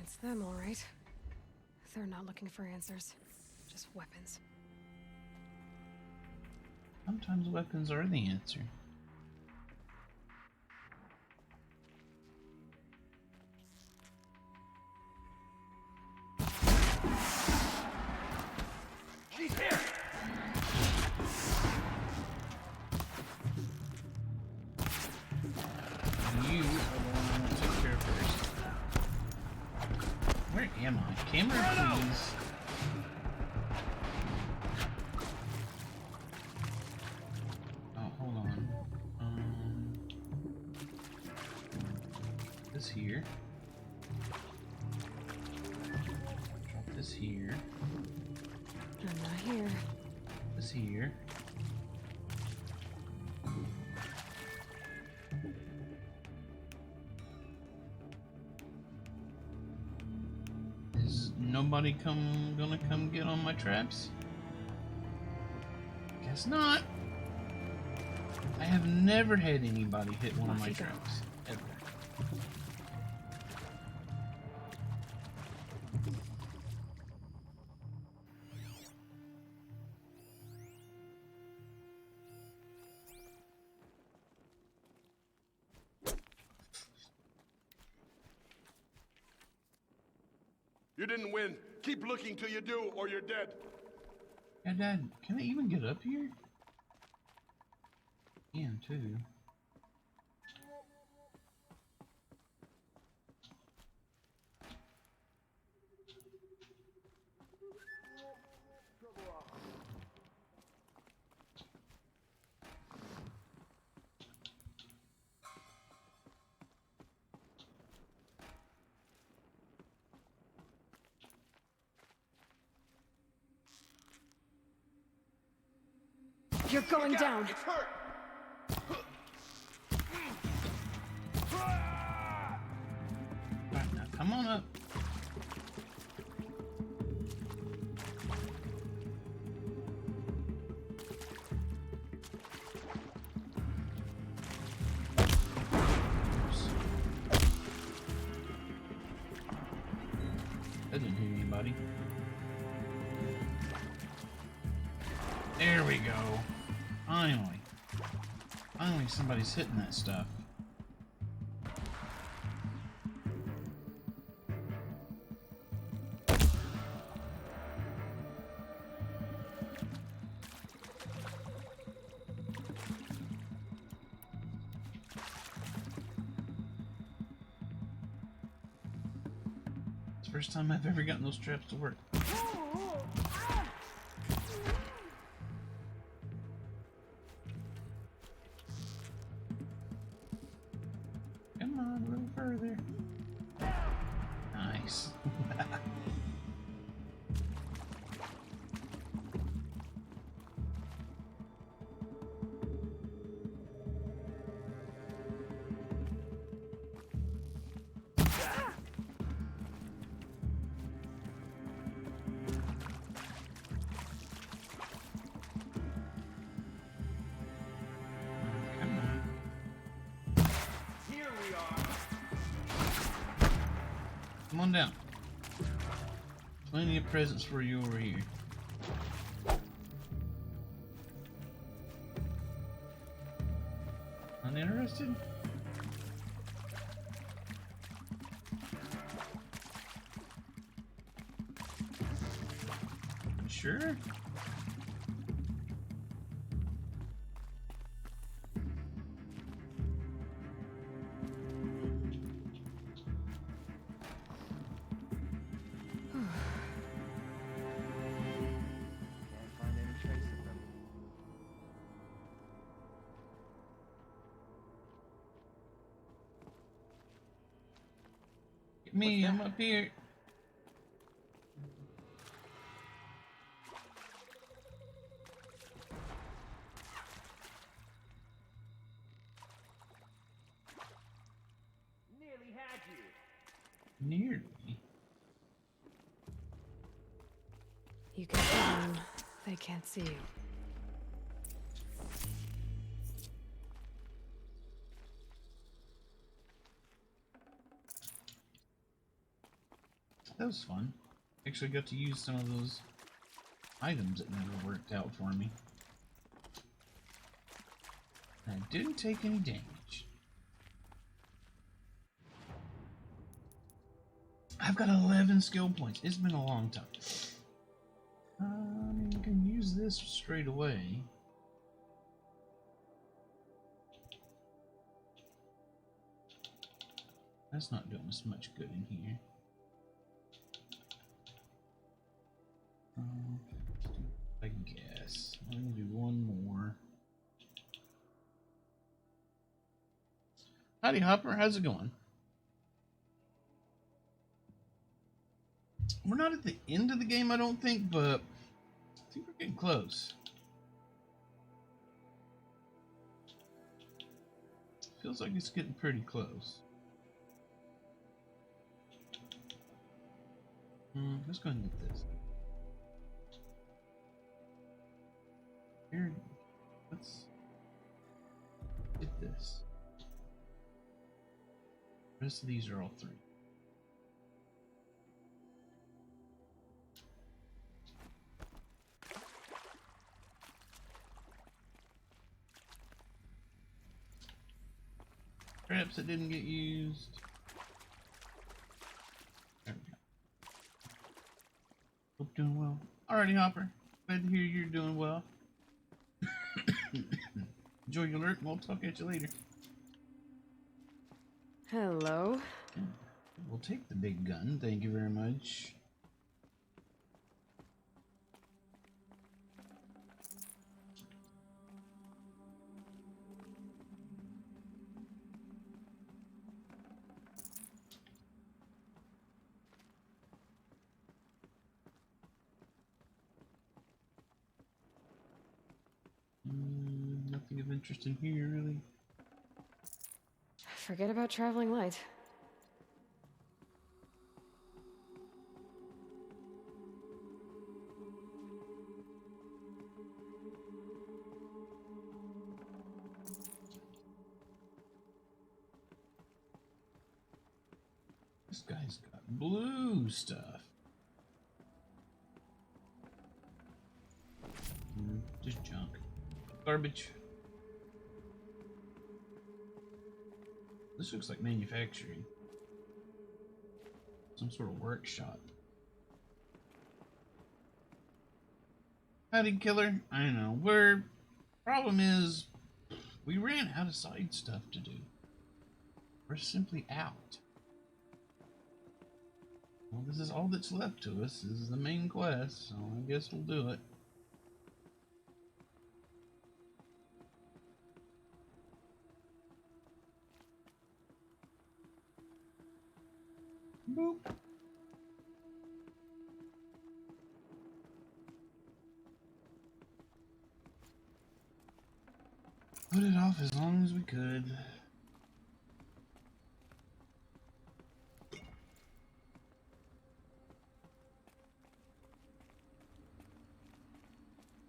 [SPEAKER 5] It's them, all right. They're not looking for answers. Just weapons.
[SPEAKER 1] Sometimes weapons are the answer. My camera, please. Oh, hold on. This here. Drop this here.
[SPEAKER 5] I'm not here.
[SPEAKER 1] This here. Is nobody gonna come get on my traps? Guess not. I have never had anybody hit one of my traps. Ever.
[SPEAKER 11] You didn't win. Keep looking till you do, or you're dead.
[SPEAKER 1] Yeah, Dad, can I even get up here? Can too.
[SPEAKER 5] You're going down.
[SPEAKER 11] It's hurt.
[SPEAKER 1] Right, now come on up. That didn't hit anybody. There we go. Finally. Finally somebody's hitting that stuff. It's the first time I've ever gotten those traps to work. Come on, a little further. Nice. Come on.
[SPEAKER 11] Here we are.
[SPEAKER 1] Come on down. Plenty of presents for you over here. Uninterested? You sure?
[SPEAKER 9] Can't find any trace of them.
[SPEAKER 1] Get me, I'm up here.
[SPEAKER 9] Nearly had you.
[SPEAKER 1] Nearly.
[SPEAKER 5] You can run. They can't see you.
[SPEAKER 1] That was fun. Actually got to use some of those items that never worked out for me. And I didn't take any damage. I've got 11 skill points. It's been a long time. I mean, you can use this straight away. That's not doing us much good in here. I guess. I'm gonna do one more. Howdy, Hopper. How's it going? We're not at the end of the game, I don't think, but I think we're getting close. Feels like it's getting pretty close. Let's go ahead and get this. Here, let's get this. The rest of these are all 3. Traps that didn't get used. There we go. Hope doing well. Alrighty, Hopper. Glad to hear you're doing well. Enjoy your lurk, and we'll talk at you later.
[SPEAKER 5] Hello.
[SPEAKER 1] Yeah. We'll take the big gun, thank you very much. Nothing of interest in here, really.
[SPEAKER 5] Forget about traveling light.
[SPEAKER 1] This guy's got blue stuff. Just junk. Garbage. This looks like manufacturing. Some sort of workshop. Howdy, killer. I know. Problem is, we ran out of side stuff to do. We're simply out. Well, this is all that's left to us. This is the main quest, so I guess we'll do it. Boop. Put it off as long as we could.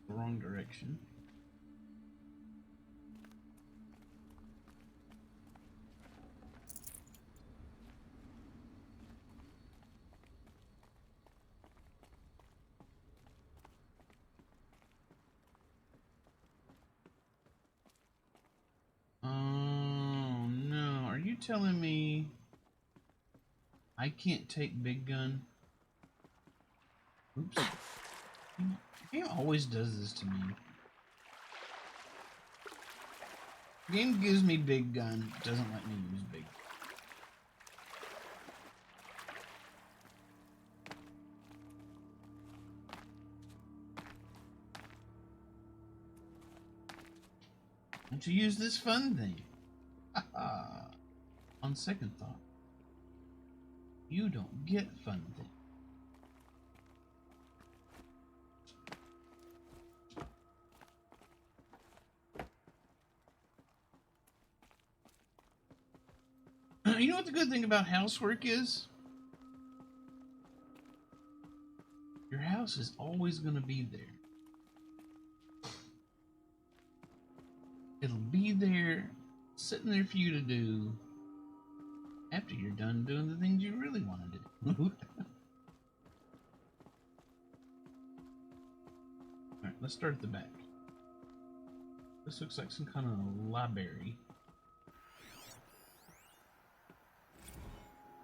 [SPEAKER 1] Wrong direction. Oh no, are you telling me I can't take big gun? Oops. The game always does this to me. The game gives me big gun, doesn't let me use big gun. Don't you use this fun thing? Haha. On second thought, you don't get fun thing. You know what the good thing about housework is? Your house is always going to be there. It'll be there, sitting there for you to do after you're done doing the things you really want to do. Alright, let's start at the back. This looks like some kind of library.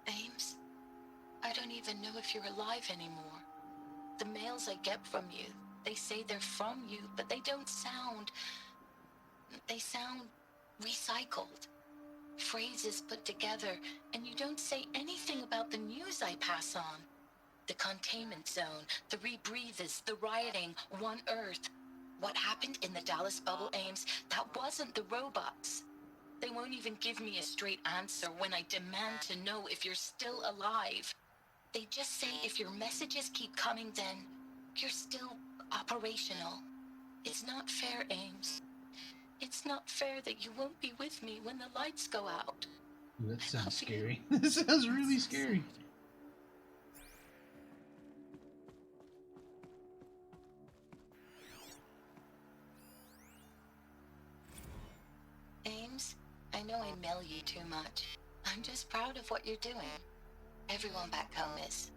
[SPEAKER 7] Ames, I don't even know if you're alive anymore. The mails I get from you, they say they're from you, but they don't sound... They sound recycled. Phrases put together, and you don't say anything about the news I pass on. The containment zone, the rebreathers, the rioting, One Earth. What happened in the Dallas bubble, Ames, that wasn't the robots. They won't even give me a straight answer when I demand to know if you're still alive. They just say if your messages keep coming, then you're still operational. It's not fair, Ames. It's not fair that you won't be with me when the lights go out.
[SPEAKER 1] Ooh, that sounds scary. That sounds really scary.
[SPEAKER 7] Ames, I know I mail you too much. I'm just proud of what you're doing. Everyone back home is.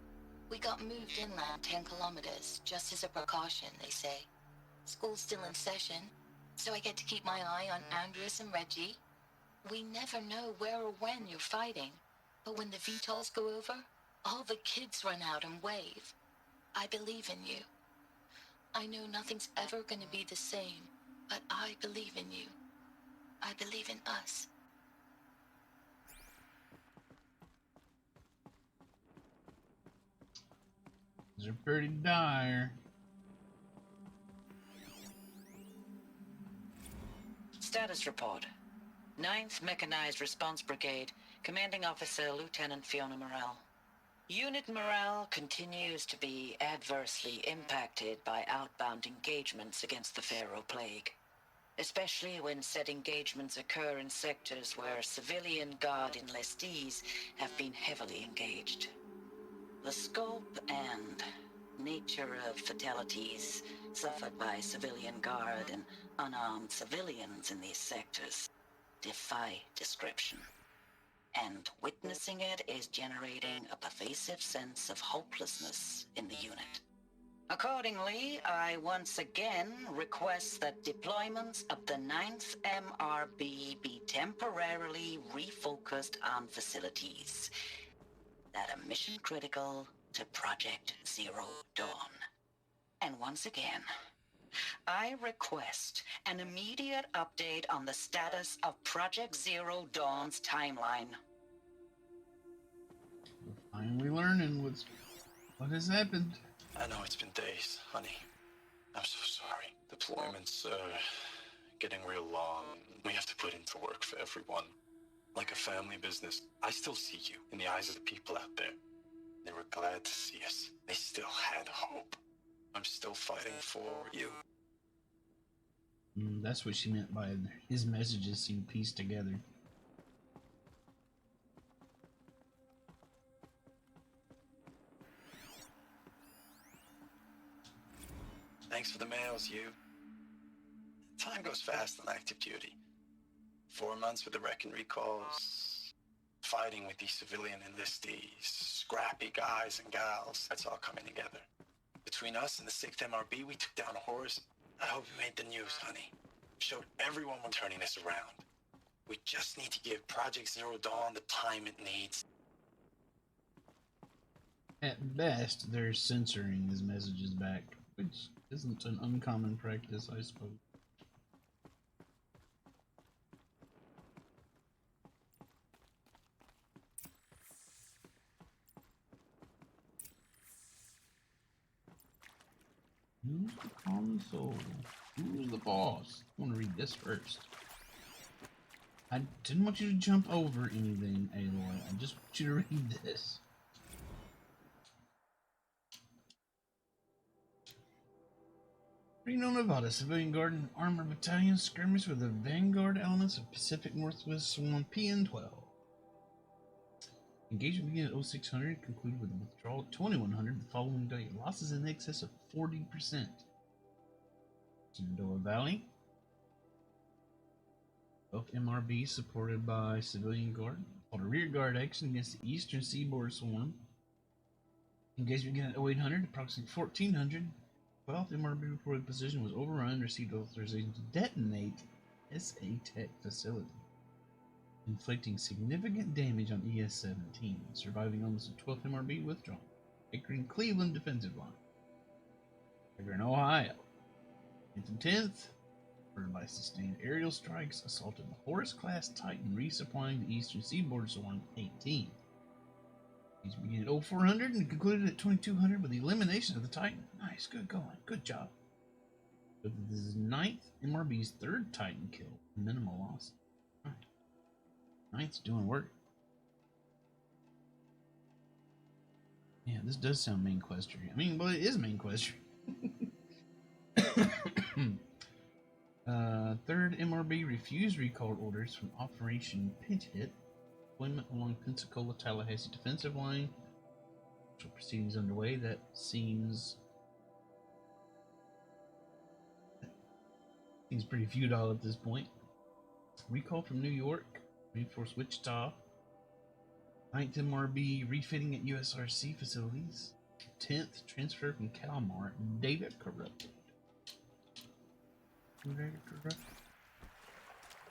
[SPEAKER 7] We got moved inland 10 kilometers, just as a precaution, they say. School's still in session, so I get to keep my eye on Andres and Reggie. We never know where or when you're fighting, but when the VTOLs go over, all the kids run out and wave. I believe in you. I know nothing's ever gonna be the same, but I believe in you. I believe in us.
[SPEAKER 1] These are pretty dire.
[SPEAKER 12] Status report. 9th Mechanized Response Brigade, Commanding Officer Lieutenant Fiona Morrell. Unit morale continues to be adversely impacted by outbound engagements against the Pharaoh Plague, especially when said engagements occur in sectors where civilian guard enlistees have been heavily engaged. The scope and nature of fatalities suffered by civilian guard and unarmed civilians in these sectors defy description. And witnessing it is generating a pervasive sense of hopelessness in the unit. Accordingly, I once again request that deployments of the 9th MRB be temporarily refocused on facilities that are mission critical to Project Zero Dawn. And once again, I request an immediate update on the status of Project Zero Dawn's timeline.
[SPEAKER 1] We're finally learning what has happened.
[SPEAKER 4] I know it's been days, honey. I'm so sorry. Deployments are getting real long. We have to put into work for everyone. Like a family business. I still see you in the eyes of the people out there. They were glad to see us. They still had hope. I'm still fighting for you.
[SPEAKER 1] That's what she meant by his messages seem pieced together.
[SPEAKER 4] Thanks for the mails, you. Time goes fast on active duty. 4 months with the wreck and recalls. Fighting with these civilian enlistees. Scrappy guys and gals. That's all coming together. Between us and the 6th MRB, we took down a horse. I hope it made the news, honey. Showed everyone we're turning this around. We just need to give Project Zero Dawn the time it needs.
[SPEAKER 1] At best, they're censoring his messages back, which isn't an uncommon practice, I suppose. Who's the console? Who's the boss? I want to read this first. I didn't want you to jump over anything, Aloy. I just want you to read this. Reno, Nevada, Civilian Guard and Armored Battalion skirmish with the Vanguard elements of Pacific Northwest Swarm PN-12. Engagement began at 0600, concluded with a withdrawal at 2100 the following day. Losses in excess of 40%. Shenandoah Valley. Both MRB supported by Civilian Guard fought a rear guard action against the Eastern Seaboard Swarm. Engagement began at 0800, approximately 1400. 12th MRB reported position was overrun and received authorization to detonate SA Tech facility, inflicting significant damage on ES-17, surviving almost a 12th MRB withdrawal. Akron Cleveland defensive line. Akron, Ohio. 9th and 10th, ordered by sustained aerial strikes, assaulted the Horus-class Titan, resupplying the Eastern Seaboard Swarm 18. He's beginning at 0400 and concluded at 2200 with the elimination of the Titan. Nice, good going, good job. But this is 9th MRB's 3rd Titan kill, minimal loss. Right. 9th's doing work. Yeah, this does sound main questery. I mean, well, it is main questery. 3rd MRB refused recall orders from Operation Pinch Hit. Deployment along Pensacola-Tallahassee defensive line. Actual proceedings underway. That seems pretty futile at this point. Recall from New York. Reinforce Wichita. 9th MRB refitting at USRC facilities. 10th transfer from Kalmar. Data corrupted.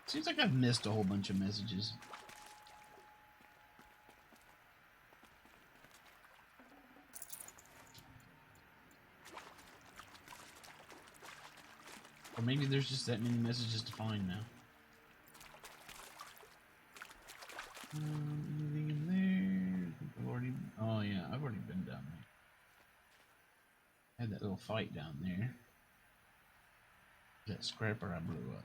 [SPEAKER 1] Seems like I've missed a whole bunch of messages. Or maybe there's just that many messages to find now. Anything in there? I've already, oh yeah, I've already been down there. Had that little fight down there. That scrapper I blew up.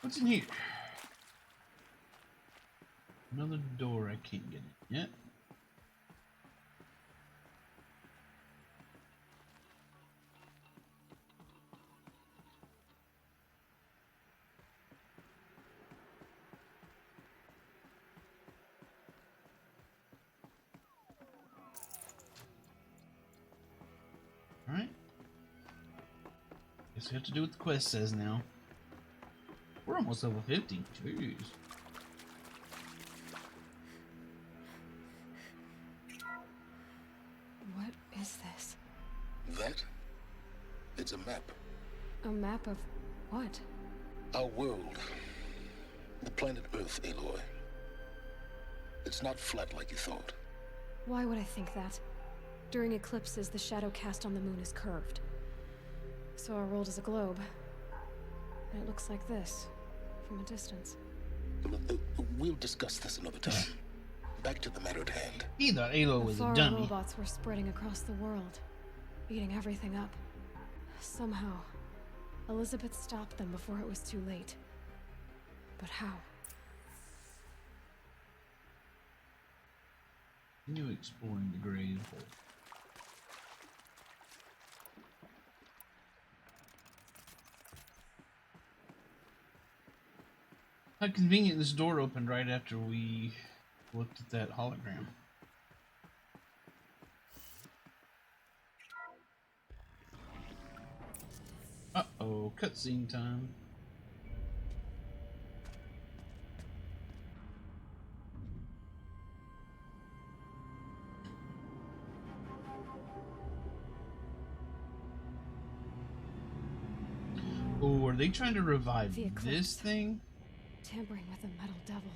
[SPEAKER 1] What's in here? Another door I can't get in yet. Alright. Guess we have to do what the quest says now. We're almost level 50. Jeez.
[SPEAKER 5] What is this?
[SPEAKER 6] That? It's a map.
[SPEAKER 5] A map of what?
[SPEAKER 6] Our world. The planet Earth, Aloy. It's not flat like you thought.
[SPEAKER 5] Why would I think that? During eclipses, the shadow cast on the moon is curved. So our world is a globe. And it looks like this, from a distance.
[SPEAKER 6] We'll discuss this another time. Back to the matter at hand.
[SPEAKER 1] He thought Aloy was a dummy.
[SPEAKER 5] Robots were spreading across the world, eating everything up. Somehow, Elizabeth stopped them before it was too late. But how?
[SPEAKER 1] Continue exploring the grave hole. How convenient this door opened right after we looked at that hologram. Uh-oh, cutscene time. Oh, are they trying to revive this thing?
[SPEAKER 5] Tampering with the metal devil.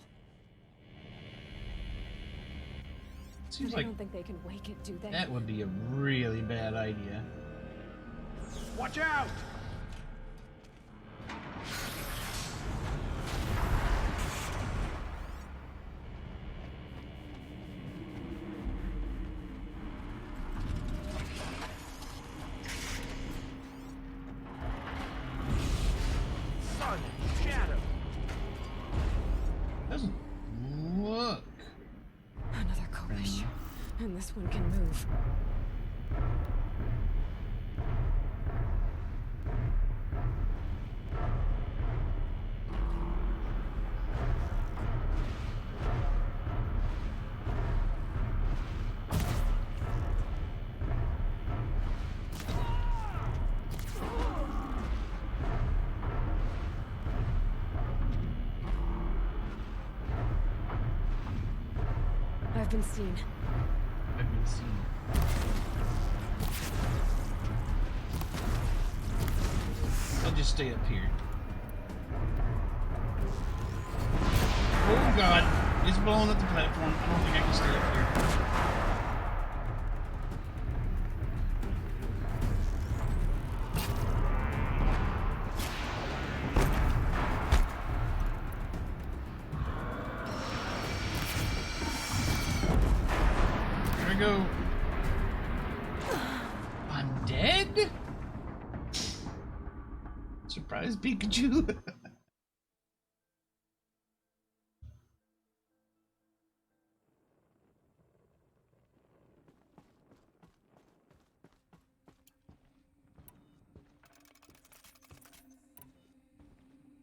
[SPEAKER 1] Seems
[SPEAKER 5] But
[SPEAKER 1] like
[SPEAKER 5] I don't think they can wake it, do they?
[SPEAKER 1] that would be a really bad idea.
[SPEAKER 9] Watch out! Sun, shadow.
[SPEAKER 1] Doesn't look.
[SPEAKER 5] Another Koresh. And this one can move. I've been seen.
[SPEAKER 1] I've been seen. I'll just stay up here. Oh god, it's blowing up the platform. I don't think I can stay up here. I go. I'm dead? Surprise, Pikachu.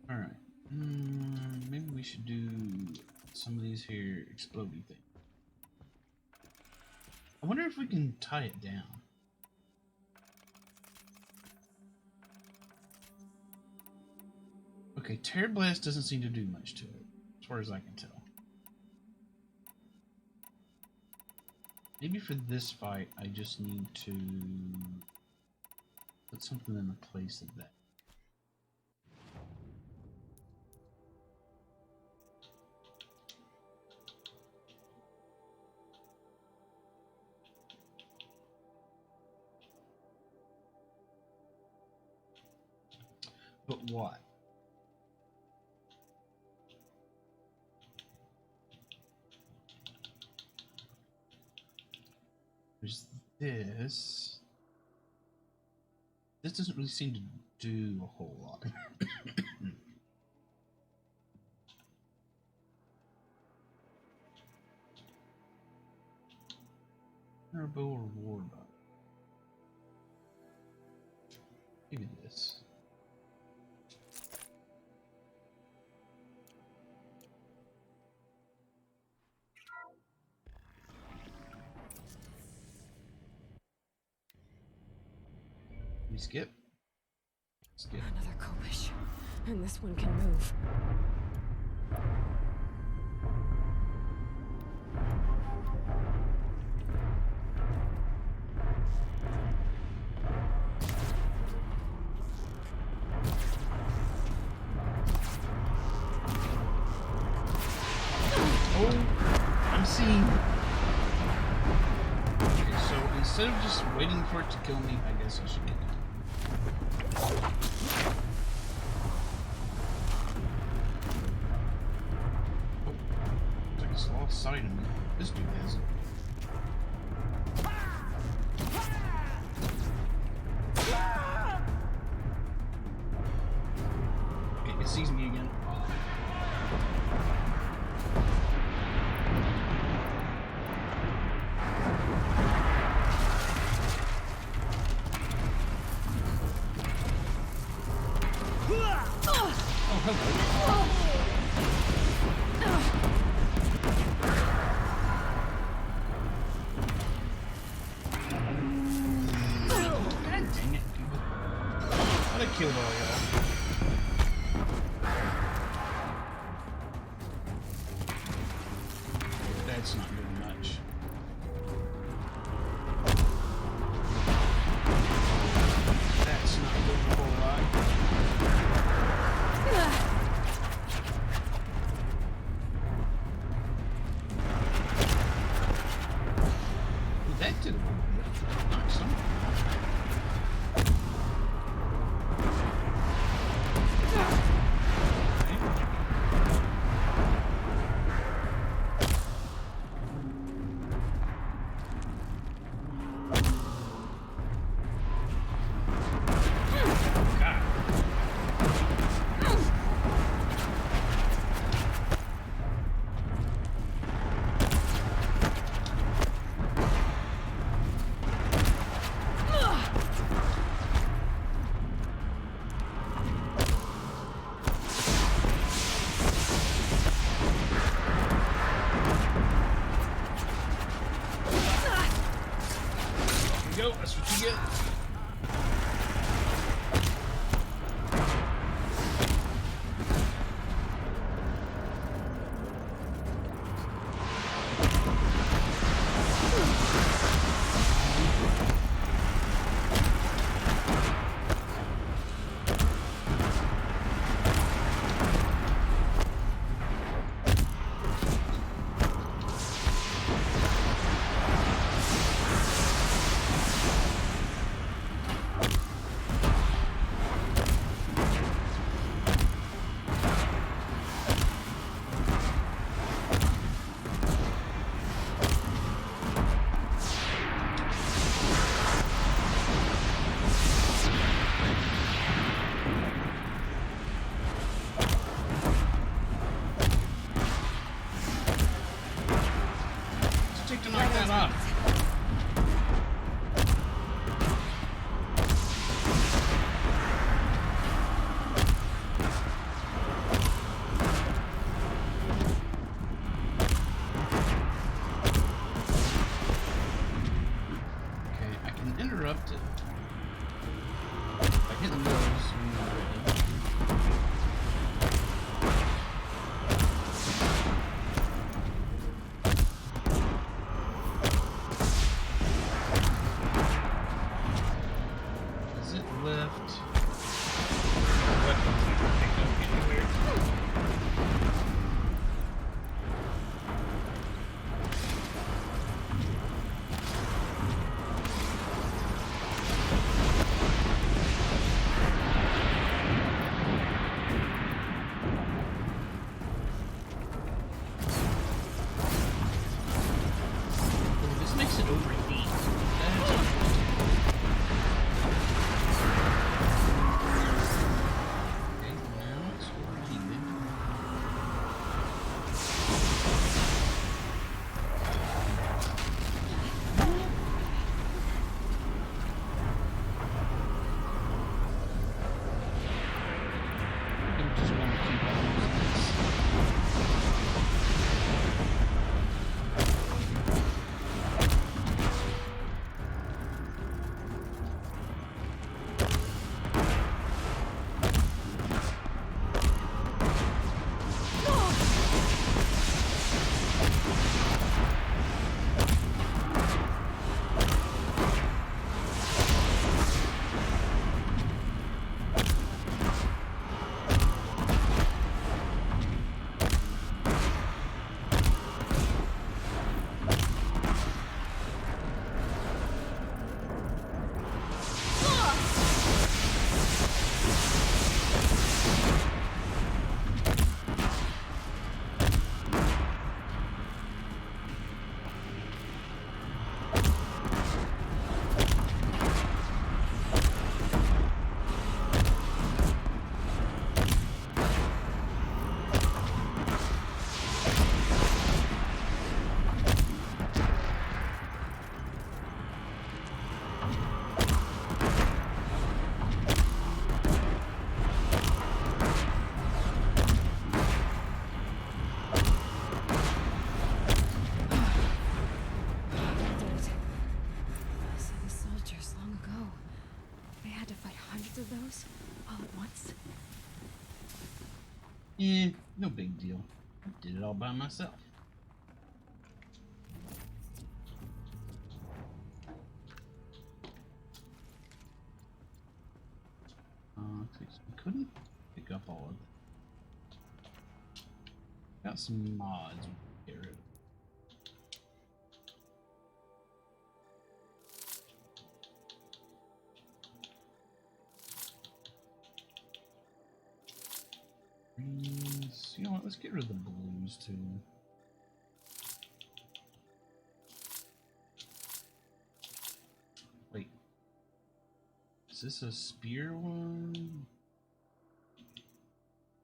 [SPEAKER 1] Alright. Maybe we should do some of these here explodey things. I wonder if we can tie it down. Okay, Tear Blast doesn't seem to do much to it, as far as I can tell. Maybe for this fight, I just need to put something in the place of that. But what? There's this. This doesn't really seem to do a whole lot. Turbo or Warbot? Maybe this. We skip. Skip.
[SPEAKER 5] Another Kopish. And this one can move.
[SPEAKER 1] Instead of just waiting for it to kill me, I guess I should get it. Oh, it's like it's lost sight of me. This dude hasn't. Okay, it sees me again. Killed all y'all. That's not doing much. That's not doing a whole lot. Well, that did a little bit. Nice, huh? That's what you get. to knock that off. Okay, I can interrupt it. By hitting those when you're ready. Is it left? Weapons never pick up anywhere. Oh, this makes it overheat. That is okay, now it's overheated. I think just want to keep on using this.
[SPEAKER 5] Did it. I saw the soldiers long ago. They had to fight hundreds of those all at once.
[SPEAKER 1] No big deal. I did it all by myself. Okay, so we couldn't pick up all of them. Got some mods we can get rid of. Greens. You know what? Let's get rid of the blues too. Wait. Is this a spear one?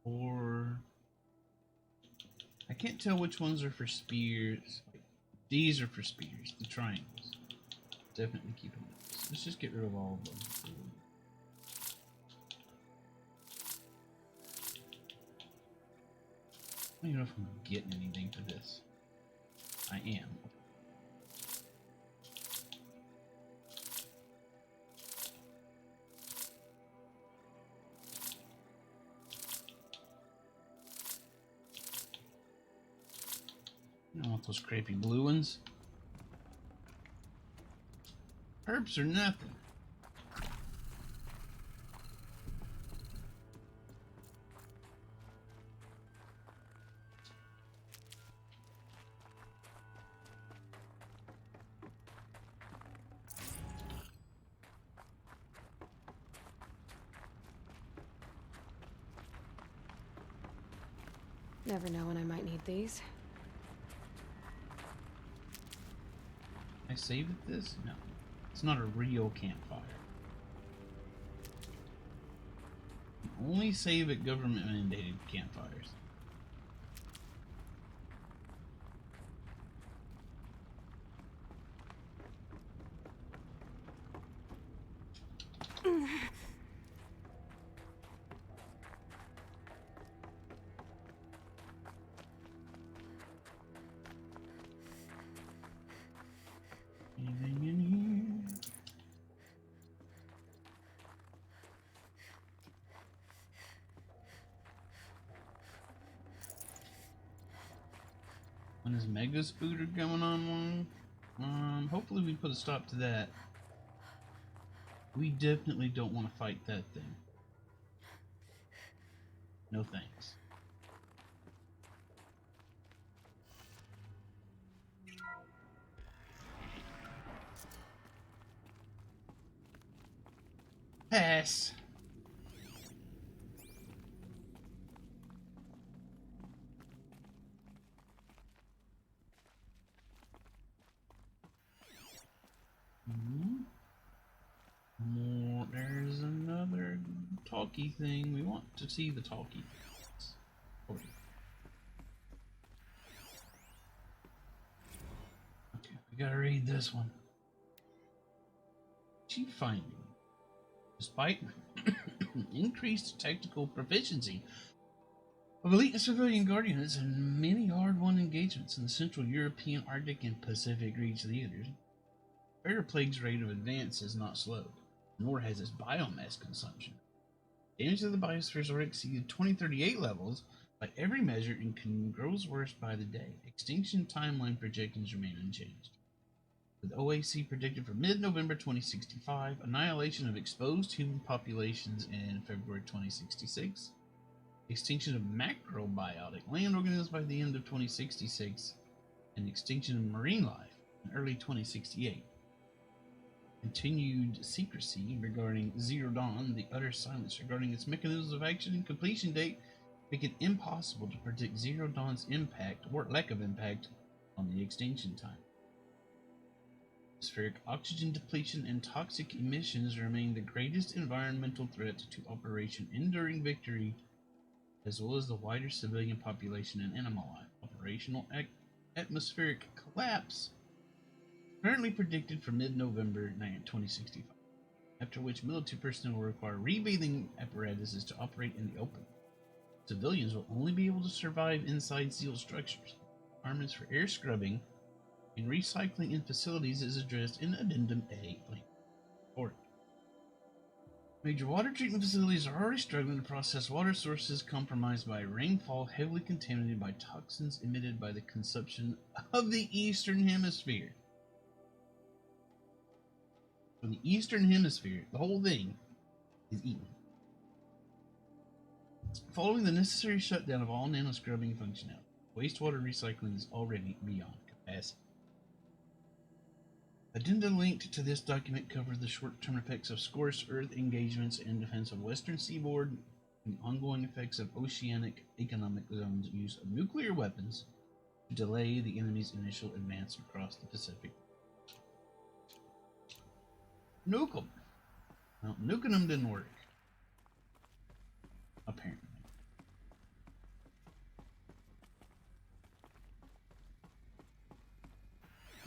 [SPEAKER 1] Or I can't tell which ones are for spears. Wait, these are for spears, the triangles. Definitely keep them. Let's just get rid of all of them. I don't even know if I'm getting anything for this. I am. I don't want those crapey blue ones. Herbs are nothing.
[SPEAKER 5] Never know when I might need these.
[SPEAKER 1] I save at this? No. It's not a real campfire. You only save at government mandated campfires. this mega spooter going on. Hopefully we put a stop to that. We definitely don't want to fight that thing. No thanks. Pass. More. There's another talkie thing. We want to see the talkie. Okay, we gotta read this one. Chief finding. Despite increased tactical proficiency of elite and civilian guardians and many hard-won engagements in the Central European, Arctic, and Pacific theaters, Fair Plague's rate of advance has not slowed, nor has its biomass consumption. Damage to the biosphere's already exceeded 2038 levels by every measure and grows worse by the day. Extinction timeline projections remain unchanged, with OAC predicted for mid-November 2065, annihilation of exposed human populations in February 2066, extinction of macrobiotic land organisms by the end of 2066, and extinction of marine life in early 2068. Continued secrecy regarding Zero Dawn, the utter silence regarding its mechanisms of action and completion date, make it impossible to predict Zero Dawn's impact or lack of impact on the extinction time. Atmospheric oxygen depletion and toxic emissions remain the greatest environmental threat to Operation Enduring Victory, as well as the wider civilian population and animal life. Operational atmospheric collapse currently predicted for mid-November 2065, after which military personnel will require rebreathing apparatuses to operate in the open. Civilians will only be able to survive inside sealed structures. Requirements for air scrubbing and recycling in facilities is addressed in Addendum A. Report. Major water treatment facilities are already struggling to process water sources compromised by rainfall heavily contaminated by toxins emitted by the consumption of the Eastern Hemisphere. From the Eastern Hemisphere, the whole thing is eaten. Following the necessary shutdown of all nanoscrubbing functionality, wastewater recycling is already beyond capacity. Addenda linked to this document covers the short-term effects of scorched Earth engagements in defense of Western seaboard and the ongoing effects of oceanic economic zones' use of nuclear weapons to delay the enemy's initial advance across the Pacific. Nuke them. Well, nuking them didn't work. Apparently.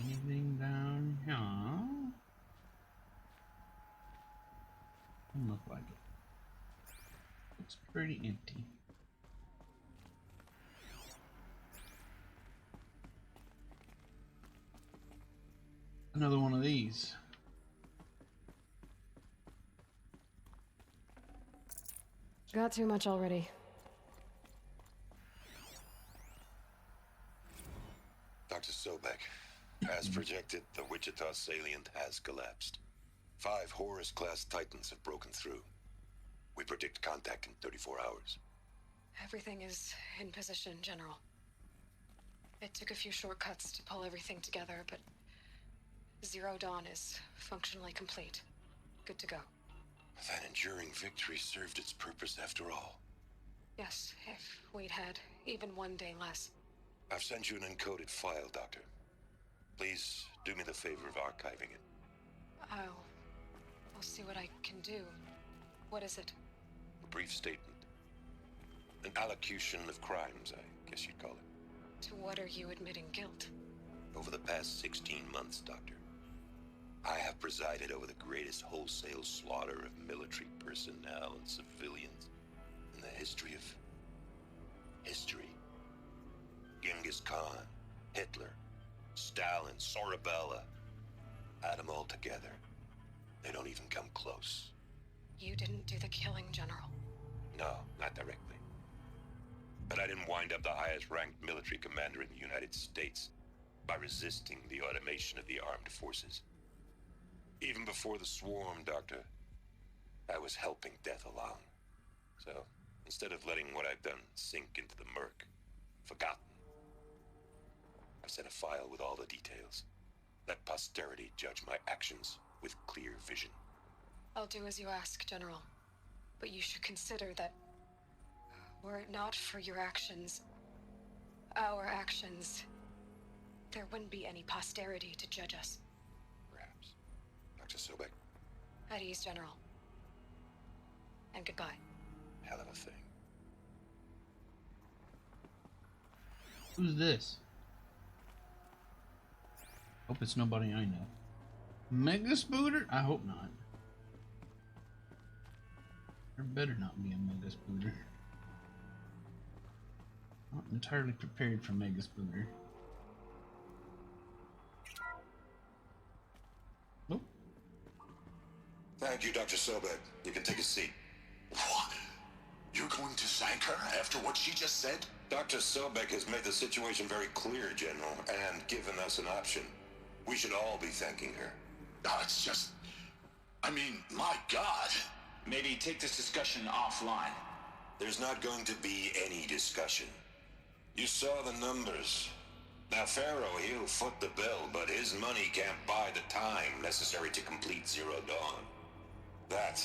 [SPEAKER 1] Anything down here? Doesn't look like it. It's pretty empty. Another one of these.
[SPEAKER 5] Got too much already.
[SPEAKER 13] Dr. Sobek, as projected, the Wichita salient has collapsed. 5 Horus-class Titans have broken through. We predict contact in 34 hours.
[SPEAKER 2] Everything is in position, General. It took a few shortcuts to pull everything together, but Zero Dawn is functionally complete. Good to go.
[SPEAKER 13] That enduring victory served its purpose after all.
[SPEAKER 2] Yes, if we'd had even one day less.
[SPEAKER 13] I've sent you an encoded file, Doctor. Please do me the favor of archiving it.
[SPEAKER 2] I'll see what I can do. What is it?
[SPEAKER 13] A brief statement. An allocution of crimes, I guess you'd call it.
[SPEAKER 2] To what are you admitting guilt?
[SPEAKER 13] Over the past 16 months, Doctor, I have presided over the greatest wholesale slaughter of military personnel and civilians in the history of history. Genghis Khan, Hitler, Stalin, Sorabella, add them all together. They don't even come close.
[SPEAKER 2] You didn't do the killing, General.
[SPEAKER 13] No, not directly. But I didn't wind up the highest-ranked military commander in the United States by resisting the automation of the armed forces. Even before the swarm, Doctor, I was helping death along. So, instead of letting what I've done sink into the murk, forgotten, I've sent a file with all the details. Let posterity judge my actions with clear vision.
[SPEAKER 2] I'll do as you ask, General. But you should consider that were it not for your actions, our actions, there wouldn't be any posterity to judge us.
[SPEAKER 13] Perhaps. Dr. Sobek?
[SPEAKER 2] At ease, General. And goodbye.
[SPEAKER 13] Hell of a thing.
[SPEAKER 1] Who's this? Hope it's nobody I know. Mega Spooter? I hope not. There better not be a Mega Spooter. Not entirely prepared for Mega Spooter. Nope.
[SPEAKER 6] Thank you, Dr. Sobek. You can take a seat.
[SPEAKER 14] What? You're going to thank her after what she just said?
[SPEAKER 13] Dr. Sobek has made the situation very clear, General, and given us an option. We should all be thanking her.
[SPEAKER 14] No, it's just... I mean, my God.
[SPEAKER 15] Maybe take this discussion offline.
[SPEAKER 13] There's not going to be any discussion. You saw the numbers. Now, Pharaoh, he'll foot the bill, but his money can't buy the time necessary to complete Zero Dawn. That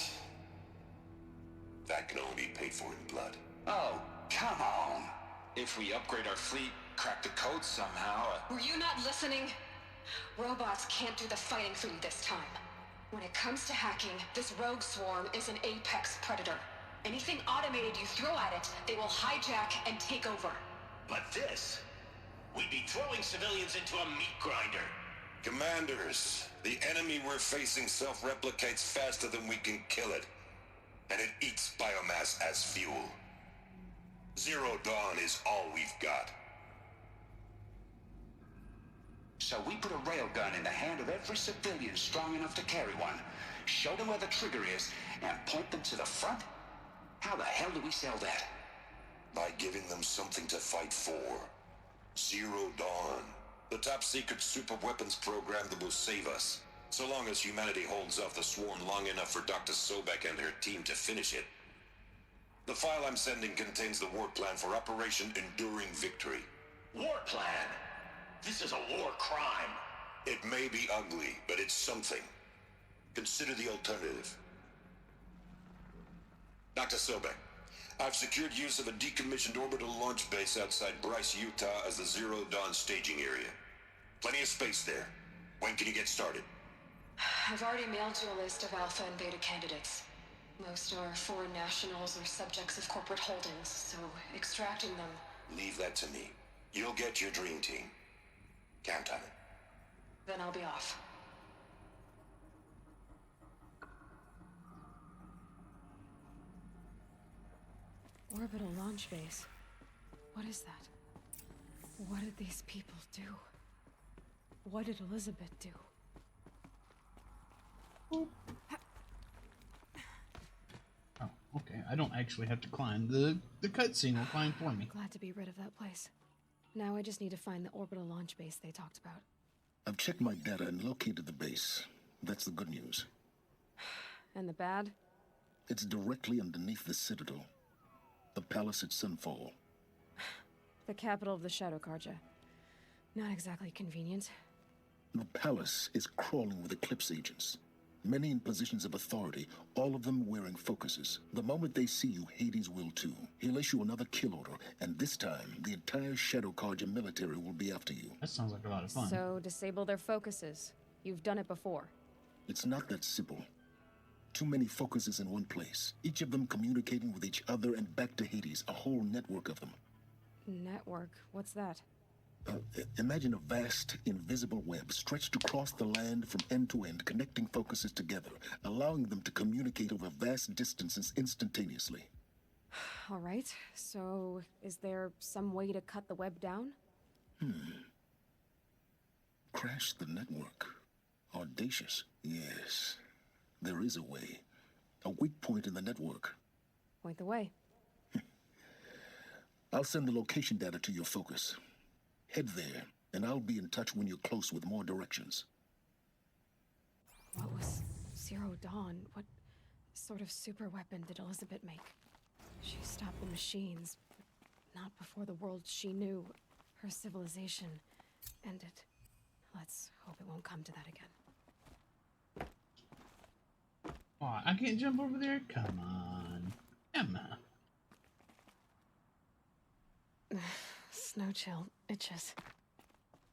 [SPEAKER 13] can only be paid for in blood.
[SPEAKER 15] Oh, come on. If we upgrade our fleet, crack the code somehow...
[SPEAKER 2] Were you not listening? Robots can't do the fighting for you this time. When it comes to hacking, this rogue swarm is an apex predator. Anything automated you throw at it, they will hijack and take over.
[SPEAKER 15] But this... we'd be throwing civilians into a meat grinder.
[SPEAKER 13] Commanders, the enemy we're facing self-replicates faster than we can kill it. And it eats biomass as fuel. Zero Dawn is all we've got.
[SPEAKER 15] So we put a railgun in the hand of every civilian strong enough to carry one, show them where the trigger is, and point them to the front? How the hell do we sell that?
[SPEAKER 13] By giving them something to fight for. Zero Dawn. The top-secret super-weapons program that will save us. So long as humanity holds off the swarm long enough for Dr. Sobek and her team to finish it. The file I'm sending contains the war plan for Operation Enduring Victory.
[SPEAKER 15] War plan? This is a war crime.
[SPEAKER 13] It may be ugly, but it's something. Consider the alternative. Dr. Sobek, I've secured use of a decommissioned orbital launch base outside Bryce, Utah as the Zero Dawn staging area. Plenty of space there. When can you get started?
[SPEAKER 2] I've already mailed you a list of Alpha and Beta candidates. Most are foreign nationals or subjects of corporate holdings, so extracting them...
[SPEAKER 13] Leave that to me. You'll get your dream team. Count on it.
[SPEAKER 2] Then I'll be off.
[SPEAKER 5] Orbital launch base. What is that? What did these people do? What did Elizabeth do?
[SPEAKER 1] Oh, okay. I don't actually have to climb. The cutscene will climb for me.
[SPEAKER 5] Glad to be rid of that place. Now I just need to find the orbital launch base they talked about.
[SPEAKER 6] I've checked my data and located the base. That's the good news.
[SPEAKER 5] And the bad?
[SPEAKER 6] It's directly underneath the Citadel. The palace at Sunfall.
[SPEAKER 5] The capital of the Shadow Carja. Not exactly convenient.
[SPEAKER 6] The palace is crawling with Eclipse agents. Many in positions of authority, all of them wearing focuses. The moment they see you, Hades will too. He'll issue another kill order, and this time, the entire Shadow Carja military will be after you.
[SPEAKER 1] That sounds like a lot of fun.
[SPEAKER 5] So, disable their focuses. You've done it before.
[SPEAKER 6] It's not that simple. Too many focuses in one place, each of them communicating with each other and back to Hades, a whole network of them.
[SPEAKER 5] Network? What's that?
[SPEAKER 6] Imagine a vast, invisible web stretched across the land from end to end, connecting focuses together, allowing them to communicate over vast distances instantaneously.
[SPEAKER 5] All right, so is there some way to cut the web down?
[SPEAKER 6] Crash the network. Audacious. Yes, there is a way. A weak point in the network.
[SPEAKER 5] Point the way.
[SPEAKER 6] I'll send the location data to your focus. Head there, and I'll be in touch when you're close with more directions.
[SPEAKER 5] What was Zero Dawn? What sort of super weapon did Elizabeth make? She stopped the machines, but not before the world she knew, her civilization, ended. Let's hope it won't come to that again.
[SPEAKER 1] Oh, I can't jump over there? Come on. Emma.
[SPEAKER 5] Snow chill itches.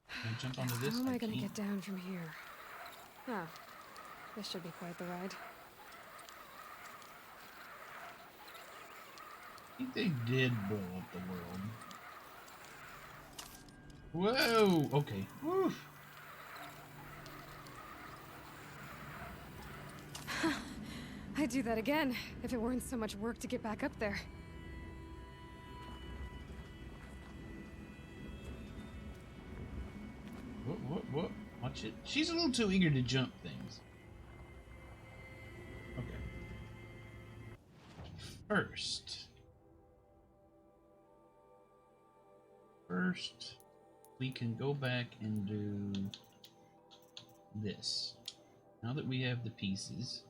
[SPEAKER 1] Can I jump onto this?
[SPEAKER 5] How am I gonna
[SPEAKER 1] can't.
[SPEAKER 5] get down from here? Ah, this should be quite the ride.
[SPEAKER 1] I think they did blow up the world. Whoa! Okay. Woof.
[SPEAKER 5] I'd do that again, if it weren't so much work to get back up there.
[SPEAKER 1] What? Watch it. She's a little too eager to jump things. Okay. First, we can go back and do this. Now that we have the pieces.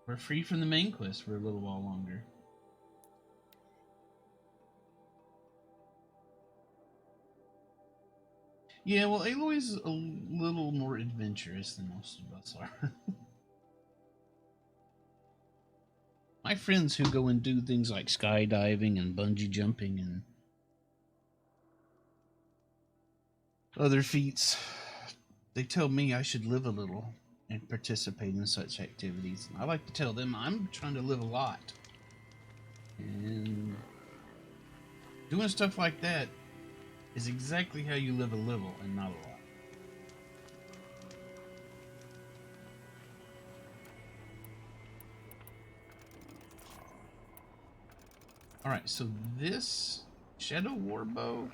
[SPEAKER 1] We're free from the main quest for a little while longer. Yeah, well, Aloy's a little more adventurous than most of us are. My friends who go and do things like skydiving and bungee jumping and other feats, they tell me I should live a little and participate in such activities. I like to tell them I'm trying to live a lot. And doing stuff like that is exactly how you live a little and not a lot. Alright, so this Shadow Warbow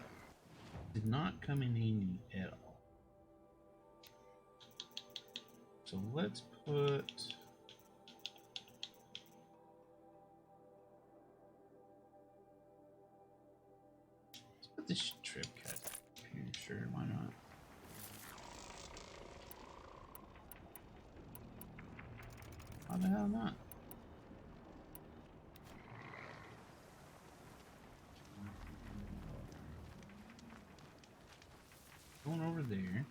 [SPEAKER 1] did not come in handy at all. So let's put this trip cat here. Sure, why not? Why the hell not? Going over there.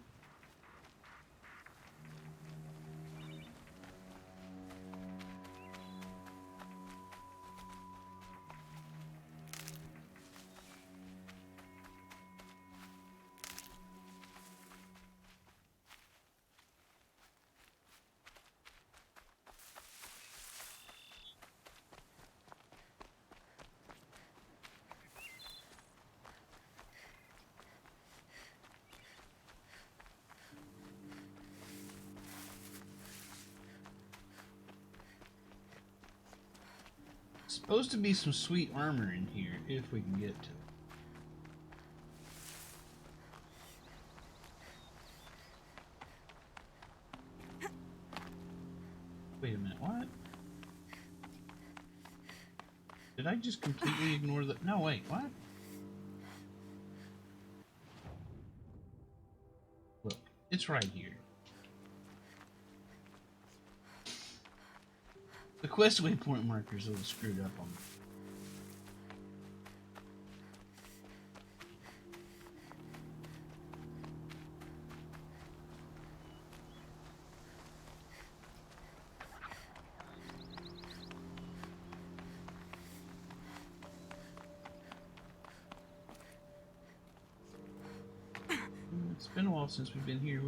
[SPEAKER 1] Supposed to be some sweet armor in here if we can get to it. Wait a minute, what? Did I just completely ignore the... No, wait, what? Look, it's right here. The quest waypoint marker's a little screwed up on me. It's been a while since we've been here.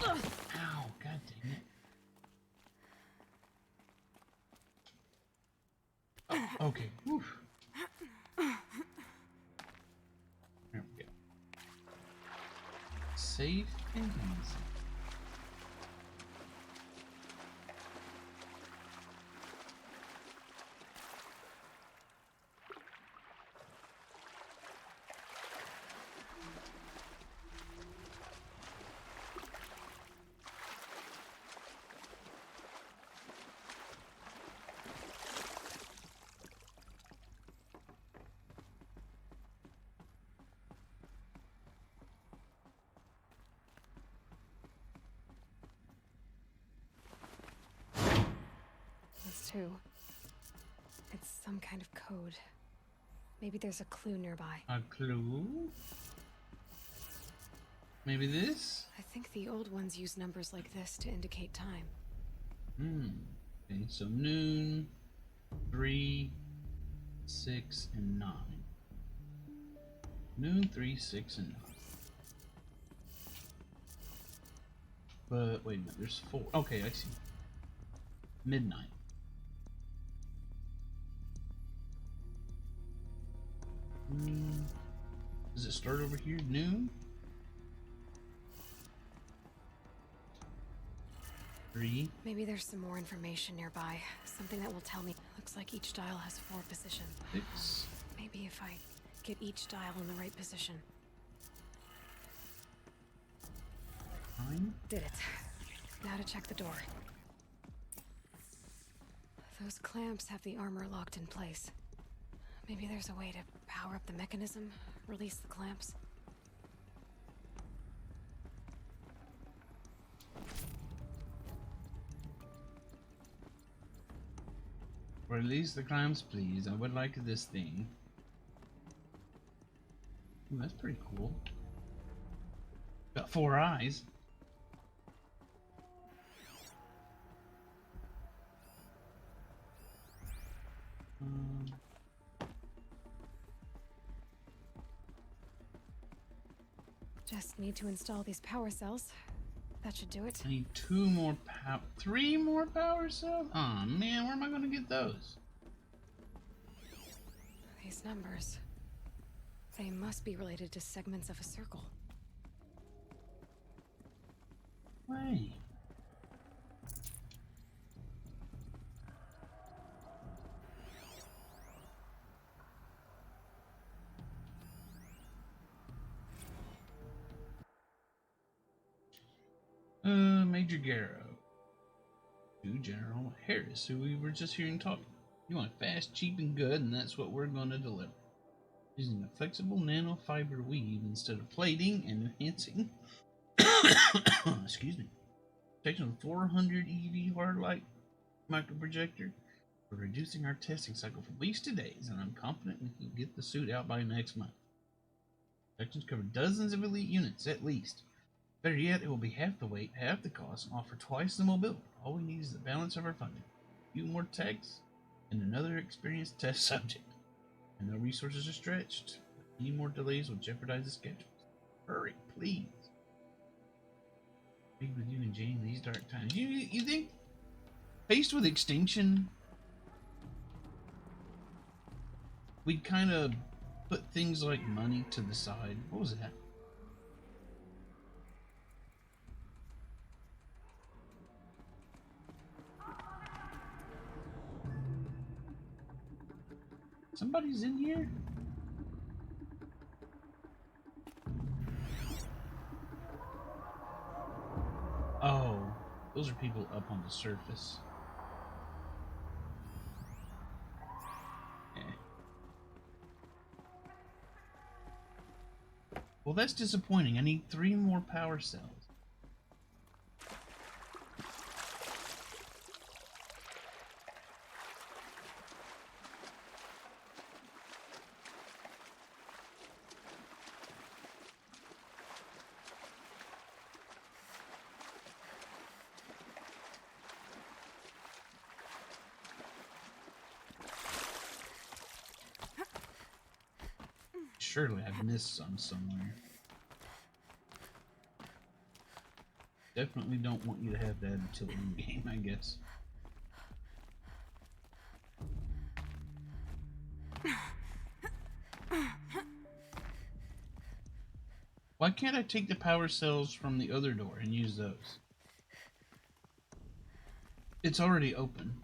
[SPEAKER 1] Ow, god dang it. Oh, okay. Oof. There we go. Safe and easy.
[SPEAKER 5] too. It's some kind of code. Maybe there's a clue nearby.
[SPEAKER 1] A clue? Maybe this?
[SPEAKER 5] I think the old ones use numbers like this to indicate time.
[SPEAKER 1] Okay, so noon, 3, 6, and 9. Noon, 3, 6, and 9. But wait a minute, there's 4. Okay, I see. Midnight. Does it start over here? Noon? 3.
[SPEAKER 5] Maybe there's some more information nearby. Something that will tell me. Looks like each dial has 4 positions.
[SPEAKER 1] 6.
[SPEAKER 5] Maybe if I get each dial in the right position.
[SPEAKER 1] 9.
[SPEAKER 5] Did it. Now to check the door. Those clamps have the armor locked in place. Maybe there's a way to power up the mechanism, release the clamps.
[SPEAKER 1] Release the clamps, please. I would like this thing. Ooh, that's pretty cool. Got 4 eyes.
[SPEAKER 5] Just need to install these power cells. That should do it.
[SPEAKER 1] I need 2 more power, 3 more power cells? Oh man, where am I gonna get those?
[SPEAKER 5] These numbers. They must be related to segments of a circle.
[SPEAKER 1] Wait. Major Garrow to General Harris, who we were just hearing talking. You want fast, cheap, and good, and that's what we're going to deliver. Using a flexible nanofiber weave instead of plating and enhancing. Excuse me. Taking a 400 EV hard light microprojector. We're reducing our testing cycle from weeks to days, and I'm confident we can get the suit out by next month. Sections cover dozens of elite units at least. Better yet, it will be half the weight, half the cost, and offer twice the mobility. All we need is the balance of our funding. A few more techs, and another experienced test subject. And no resources are stretched. Any more delays will jeopardize the schedules. Hurry, please. Be with you and Jane these dark times. You think, faced with extinction, we'd kind of put things like money to the side? What was that? Somebody's in here? Oh, those are people up on the surface. Well, that's disappointing. I need 3 more power cells. Surely I've missed some somewhere. Definitely don't want you to have that until in game, I guess. Why can't I take the power cells from the other door and use those? It's already open.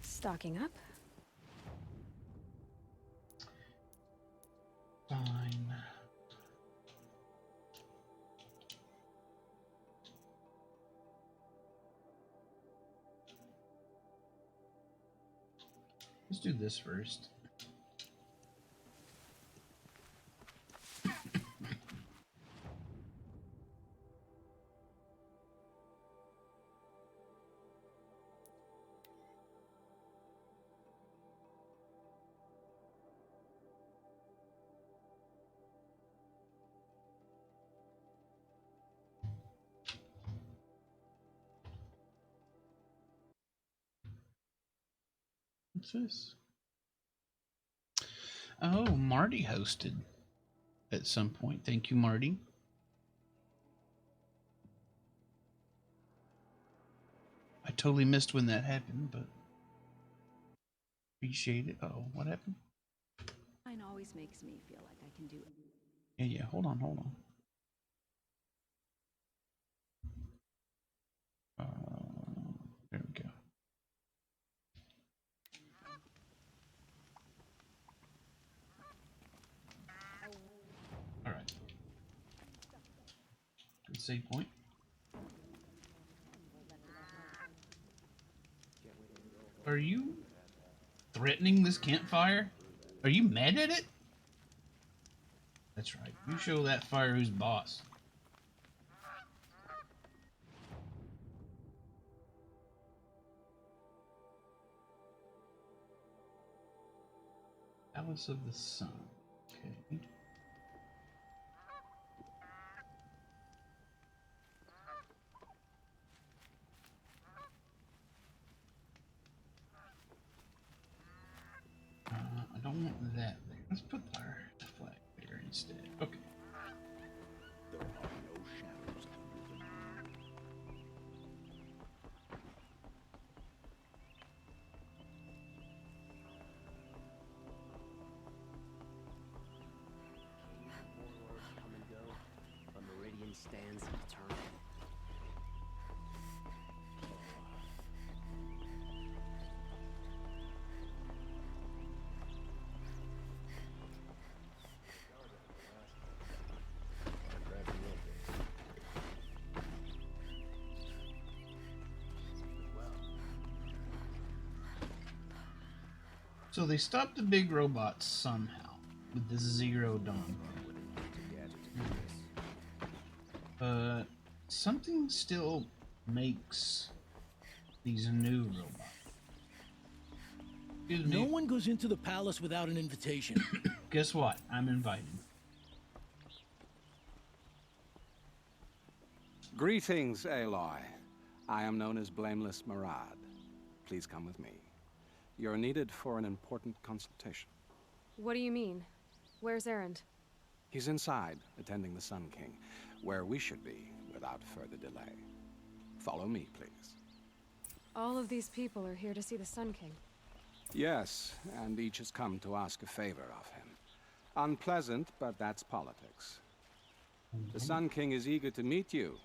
[SPEAKER 5] Stocking up.
[SPEAKER 1] Fine. Let's do this first. What's this? Oh, Marty hosted at some point. Thank you, Marty. I totally missed when that happened, but appreciate it. Oh, what happened?
[SPEAKER 16] Mine always makes me feel like I can do it.
[SPEAKER 1] Yeah, hold on. There we go. All right. Good save point. Are you threatening this campfire? Are you mad at it? That's right. You show that fire who's boss. Palace of the Sun. Okay. I don't want that there. Let's put our flag there instead. Okay.
[SPEAKER 14] There are no shadows under the moon.
[SPEAKER 17] Warlords come and go, but Meridian stands eternal.
[SPEAKER 1] So they stopped the big robots somehow with the Zero Dawn. Something still makes these new robots. Excuse me.
[SPEAKER 18] No one goes into the palace without an invitation.
[SPEAKER 1] Guess what? I'm invited.
[SPEAKER 19] Greetings, Aloy. I am known as Blameless Murad. Please come with me. You're needed for an important consultation.
[SPEAKER 5] What do you mean? Where's Erend?
[SPEAKER 19] He's inside, attending the Sun King, where we should be without further delay. Follow me, please.
[SPEAKER 5] All of these people are here to see the Sun King.
[SPEAKER 19] Yes, and each has come to ask a favor of him. Unpleasant, but that's politics. The Sun King is eager to meet you,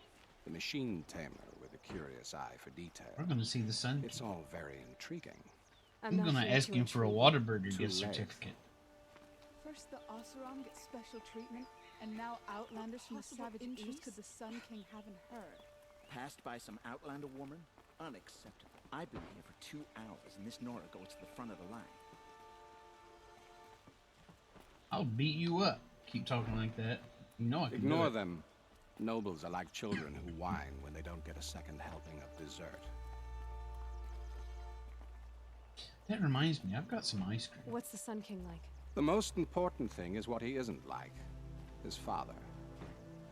[SPEAKER 19] the machine tamer with a curious eye for detail.
[SPEAKER 1] We're going to see the Sun King.
[SPEAKER 19] It's all very intriguing.
[SPEAKER 1] I'm going to ask him for a Whataburger gift certificate.
[SPEAKER 20] First the Oseram gets special treatment, and now Outlanders from the Savage East could the Sun King haven't heard.
[SPEAKER 9] Passed by some Outlander woman? Unacceptable. I've been here for 2 hours, and this Nora goes to the front of the line.
[SPEAKER 1] I'll beat you up. Keep talking like that. You know I can
[SPEAKER 19] Ignore
[SPEAKER 1] do it.
[SPEAKER 19] them. Nobles are like children who whine when they don't get a second helping of dessert.
[SPEAKER 1] That reminds me, I've got some ice cream.
[SPEAKER 5] What's the Sun King like?
[SPEAKER 19] The most important thing is what he isn't like. His father.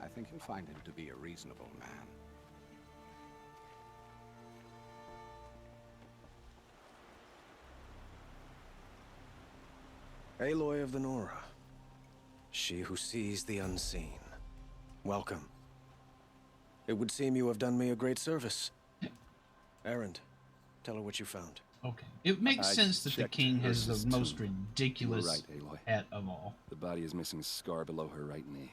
[SPEAKER 19] I think you'll find him to be a reasonable man.
[SPEAKER 21] Aloy of the Nora. She who sees the unseen. Welcome. It would seem you have done me a great service. Erend, tell her what you found.
[SPEAKER 1] Okay. It makes sense that the king has
[SPEAKER 22] Ursa's
[SPEAKER 1] the most
[SPEAKER 22] tomb.
[SPEAKER 1] ridiculous
[SPEAKER 22] You were right, Aloy.
[SPEAKER 1] hat of all.
[SPEAKER 22] The body is missing a scar below her right knee.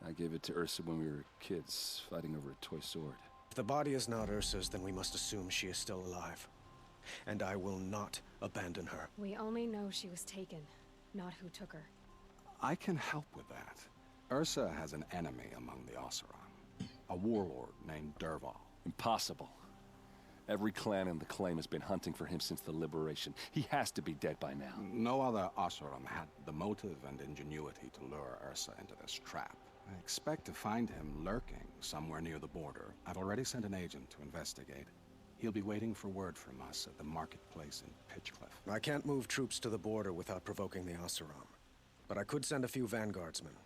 [SPEAKER 22] I gave it to Ursa when we were kids, fighting over a toy sword.
[SPEAKER 21] If the body is not Ursa's, then we must assume she is still alive. And I will not abandon her.
[SPEAKER 5] We only know she was taken, not who took her.
[SPEAKER 19] I can help with that. Ursa has an enemy among the Oseram. A warlord named Dervahl.
[SPEAKER 22] Impossible. Every clan in the claim has been hunting for him since the liberation. He has to be dead by now.
[SPEAKER 19] No other Oseram had the motive and ingenuity to lure Ursa into this trap. I expect to find him lurking somewhere near the border. I've already sent an agent to investigate. He'll be waiting for word from us at the marketplace in Pitchcliff.
[SPEAKER 21] I can't move troops to the border without provoking the Oseram. But I could send a few vanguardsmen.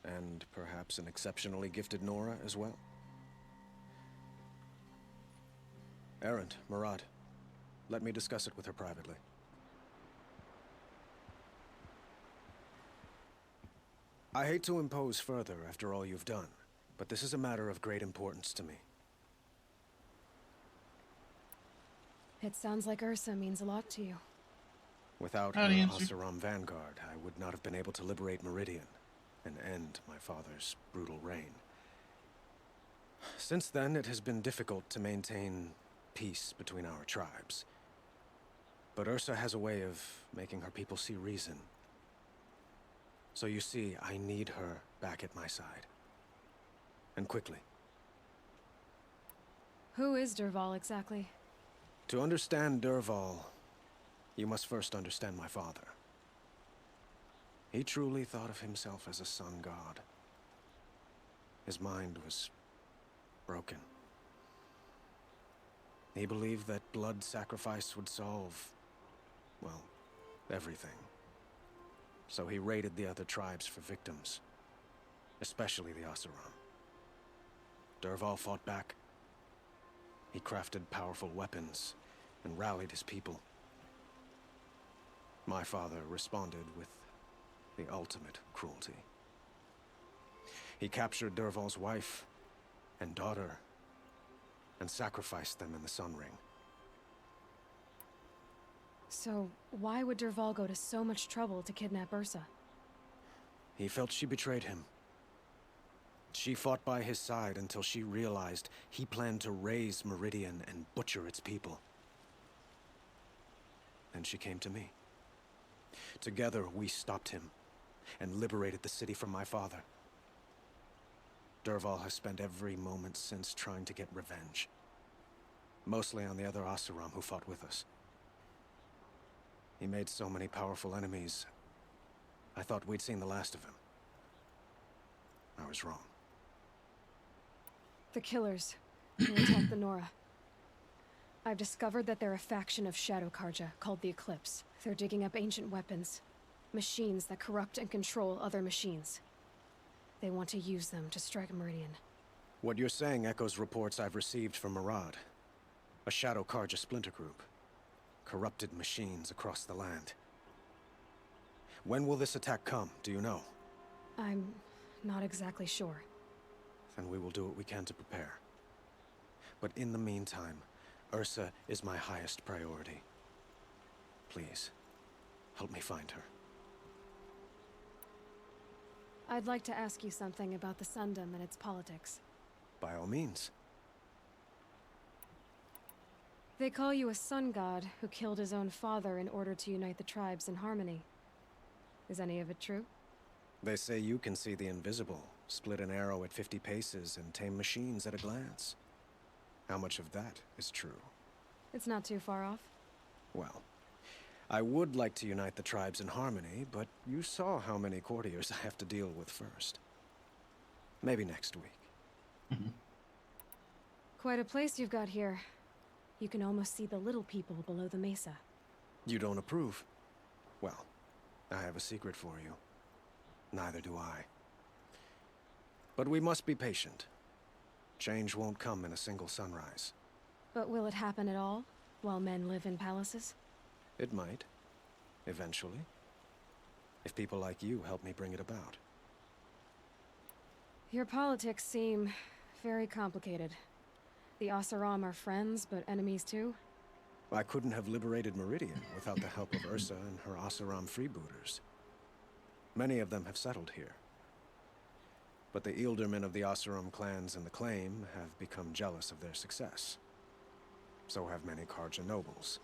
[SPEAKER 21] And perhaps an exceptionally gifted Nora as well. Erend, Murad, Let me discuss it with her privately. I hate to impose further after all you've done, but this is a matter of great importance to me.
[SPEAKER 5] It sounds like Ursa means a lot to you.
[SPEAKER 21] Without her Oseram vanguard, I would not have been able to liberate Meridian and end my father's brutal reign. Since then, it has been difficult to maintain peace between our tribes. But Ursa has a way of making her people see reason. So you see, I need her back at my side. And quickly.
[SPEAKER 5] Who is Dervahl exactly?
[SPEAKER 21] To understand Dervahl, you must first understand my father. He truly thought of himself as a sun god. His mind was broken. He believed that blood sacrifice would solve, well, everything. So he raided the other tribes for victims, especially the Oseram. Dervahl fought back. He crafted powerful weapons and rallied his people. My father responded with the ultimate cruelty. He captured Dervahl's wife and daughter and sacrificed them in the Sun Ring.
[SPEAKER 5] So, why would Dervahl go to so much trouble to kidnap Ursa?
[SPEAKER 21] He felt she betrayed him. She fought by his side until she realized he planned to raise Meridian and butcher its people. Then she came to me. Together, we stopped him and liberated the city from my father. Dervahl has spent every moment since trying to get revenge. Mostly on the other Oseram who fought with us. He made so many powerful enemies, I thought we'd seen the last of him. I was wrong.
[SPEAKER 5] The Killers, who attacked the Nora. I've discovered that they're a faction of Shadow Karja, called the Eclipse. They're digging up ancient weapons. Machines that corrupt and control other machines. They want to use them to strike Meridian.
[SPEAKER 21] What you're saying echoes reports I've received from Murad, a Shadow Karja splinter group. Corrupted machines across the land. When will this attack come, do you know?
[SPEAKER 5] I'm not exactly sure.
[SPEAKER 21] Then we will do what we can to prepare. But in the meantime, Ursa is my highest priority. Please, help me find her.
[SPEAKER 5] I'd like to ask you something about the Sundom and its politics.
[SPEAKER 21] By all means.
[SPEAKER 5] They call you a sun god who killed his own father in order to unite the tribes in harmony. Is any of it true?
[SPEAKER 21] They say you can see the invisible, split an arrow at 50 paces, and tame machines at a glance. How much of that is true?
[SPEAKER 5] It's not too far off.
[SPEAKER 21] Well, I would like to unite the tribes in harmony, but you saw how many courtiers I have to deal with first. Maybe next week.
[SPEAKER 5] Quite a place you've got here. You can almost see the little people below the mesa.
[SPEAKER 21] You don't approve? Well, I have a secret for you. Neither do I. But we must be patient. Change won't come in a single sunrise.
[SPEAKER 5] But will it happen at all, while men live in palaces?
[SPEAKER 21] It might. Eventually. If people like you help me bring it about.
[SPEAKER 5] Your politics seem very complicated. The Oseram are friends, but enemies too?
[SPEAKER 21] I couldn't have liberated Meridian without the help of Ursa and her Oseram freebooters. Many of them have settled here. But the Ealdormen of the Oseram clans and the Claim have become jealous of their success. So have many Karja nobles.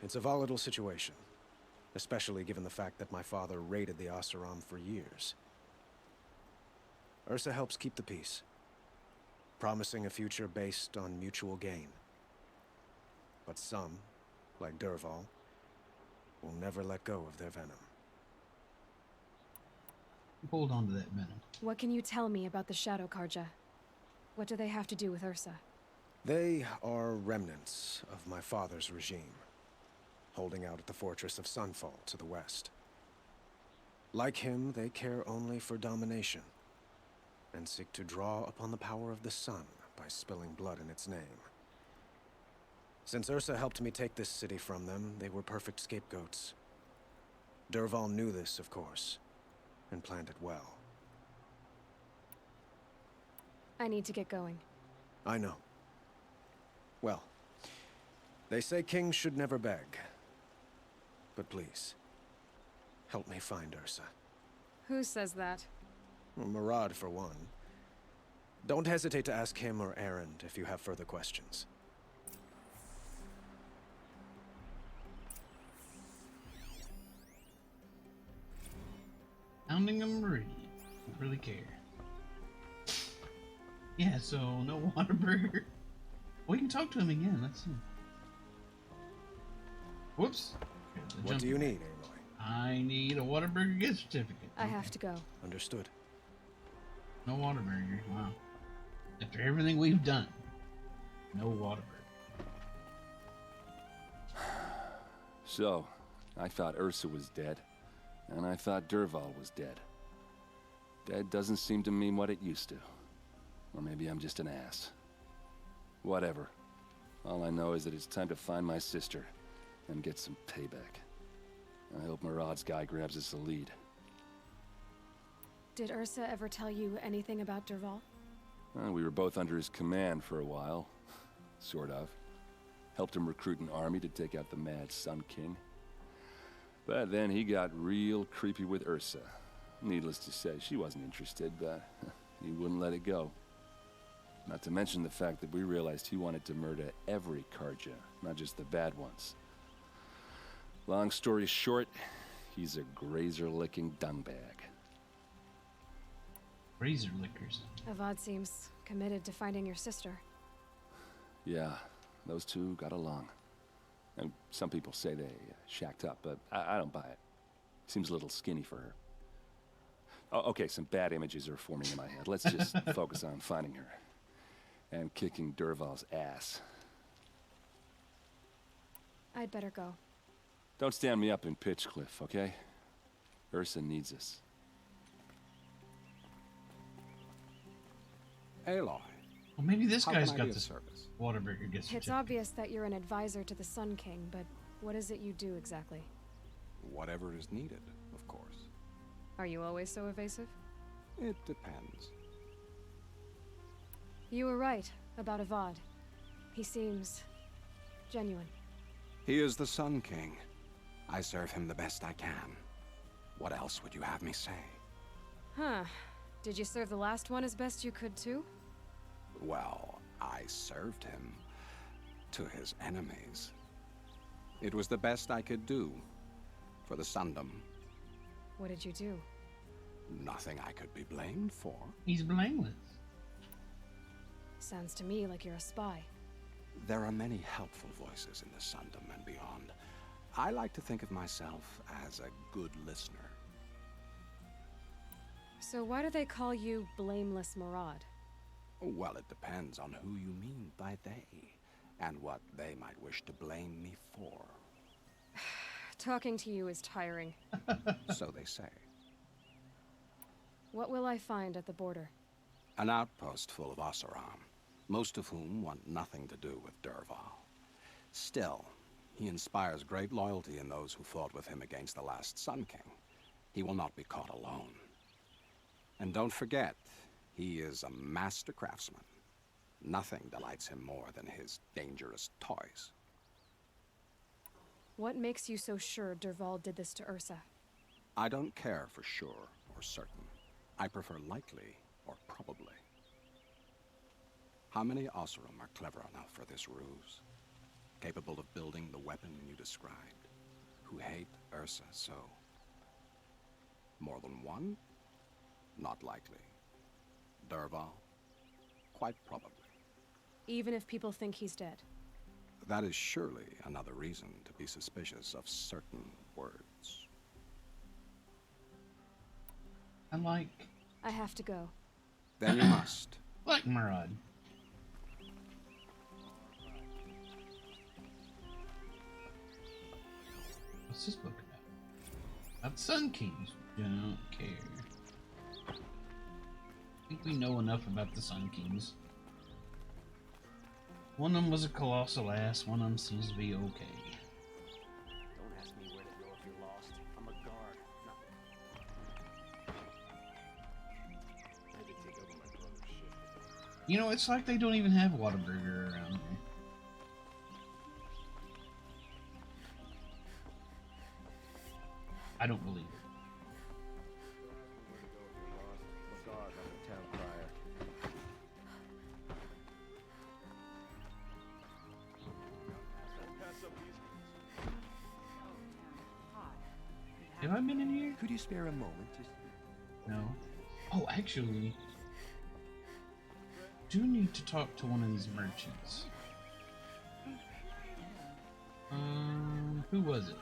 [SPEAKER 21] It's a volatile situation, especially given the fact that my father raided the Oseram for years. Ursa helps keep the peace, promising a future based on mutual gain. But some, like Dervahl, will never let go of their venom.
[SPEAKER 1] Hold on to that venom.
[SPEAKER 5] What can you tell me about the Shadow Karja? What do they have to do with Ursa?
[SPEAKER 21] They are remnants of my father's regime, holding out at the fortress of Sunfall to the west. Like him, they care only for domination, and seek to draw upon the power of the sun by spilling blood in its name. Since Ursa helped me take this city from them, they were perfect scapegoats. Dervahl knew this, of course, and planned it well.
[SPEAKER 5] I need to get going.
[SPEAKER 21] I know. Well, they say kings should never beg. But please, help me find Ursa.
[SPEAKER 5] Who says that?
[SPEAKER 21] Well, Murad, for one. Don't hesitate to ask him or Erend if you have further questions.
[SPEAKER 1] Founding a meridian. Don't really care. Yeah, so no Whataburger. We can talk to him again. Let's see. Whoops.
[SPEAKER 21] What do you need, Aloy?
[SPEAKER 1] I need a Whataburger gift certificate.
[SPEAKER 5] I have to go.
[SPEAKER 21] Understood.
[SPEAKER 1] No Whataburger. Wow. After everything we've done, no Whataburger.
[SPEAKER 22] So, I thought Ursa was dead, and I thought Dervahl was dead. Dead doesn't seem to mean what it used to. Or maybe I'm just an ass. Whatever. All I know is that it's time to find my sister and get some payback. I hope Murad's guy grabs us a lead.
[SPEAKER 5] Did Ursa ever tell you anything about Dervahl?
[SPEAKER 22] We were both under his command for a while. Sort of. Helped him recruit an army to take out the mad Sun King. But then he got real creepy with Ursa. Needless to say, she wasn't interested, but he wouldn't let it go. Not to mention the fact that we realized he wanted to murder every Carja, not just the bad ones. Long story short, he's a grazer-licking dungbag.
[SPEAKER 1] Razor lickers.
[SPEAKER 5] Avad seems committed to finding your sister.
[SPEAKER 22] Yeah, those two got along. And some people say they shacked up, but I don't buy it. Seems a little skinny for her. Oh, okay, some bad images are forming in my head. Let's just focus on finding her. And kicking Dervahl's ass.
[SPEAKER 5] I'd better go.
[SPEAKER 22] Don't stand me up in Pitchcliff, okay? Ursa needs us.
[SPEAKER 19] Aloy.
[SPEAKER 1] Well, maybe this
[SPEAKER 19] How
[SPEAKER 1] guy's
[SPEAKER 19] can I
[SPEAKER 1] got
[SPEAKER 19] be of
[SPEAKER 1] this
[SPEAKER 19] service?
[SPEAKER 1] Whataburger gift certificate.
[SPEAKER 5] It's obvious that you're an advisor to the Sun King, but what is it you do exactly?
[SPEAKER 19] Whatever is needed, of course.
[SPEAKER 5] Are you always so evasive?
[SPEAKER 19] It depends.
[SPEAKER 5] You were right about Avad. He seems genuine.
[SPEAKER 19] He is the Sun King. I serve him the best I can. What else would you have me say?
[SPEAKER 5] Huh. Did you serve the last one as best you could too?
[SPEAKER 19] Well, I served him to his enemies. It was the best I could do for the Sundom.
[SPEAKER 5] What did you do?
[SPEAKER 19] Nothing I could be blamed for.
[SPEAKER 1] He's blameless.
[SPEAKER 5] Sounds to me like you're a spy.
[SPEAKER 19] There are many helpful voices in the Sundom and beyond. I like to think of myself as a good listener.
[SPEAKER 5] So why do they call you Blameless Murad?
[SPEAKER 19] Well, it depends on who you mean by they, and what they might wish to blame me for.
[SPEAKER 5] Talking to you is tiring.
[SPEAKER 19] So they say.
[SPEAKER 5] What will I find at the border?
[SPEAKER 19] An outpost full of Oseram, most of whom want nothing to do with Dervahl. Still, he inspires great loyalty in those who fought with him against the last Sun King. He will not be caught alone. And don't forget, he is a master craftsman. Nothing delights him more than his dangerous toys.
[SPEAKER 5] What makes you so sure Dervahl did this to Ursa?
[SPEAKER 19] I don't care for sure or certain. I prefer likely or probably. How many Oseram are clever enough for this ruse? Capable of building the weapon you described? Who hate Ursa so? More than one? Not likely. Dervahl? Quite probably.
[SPEAKER 5] Even if people think he's dead?
[SPEAKER 19] That is surely another reason to be suspicious of certain words.
[SPEAKER 5] I have to go.
[SPEAKER 19] Then you must.
[SPEAKER 1] Like Murad. What's this book about? About Sun Kings. Don't care. I think we know enough about the Sun Kings. One of them was a colossal ass, one of them seems to be okay.
[SPEAKER 17] Don't ask me where to go if you're lost. I'm a guard. I could take over my brother's shift.
[SPEAKER 1] You know, it's like they don't even have Whataburger around here. I don't believe it. Have I been in here?
[SPEAKER 17] Could you spare a moment?
[SPEAKER 1] No. Oh, actually, do need to talk to one of these merchants. Who was it?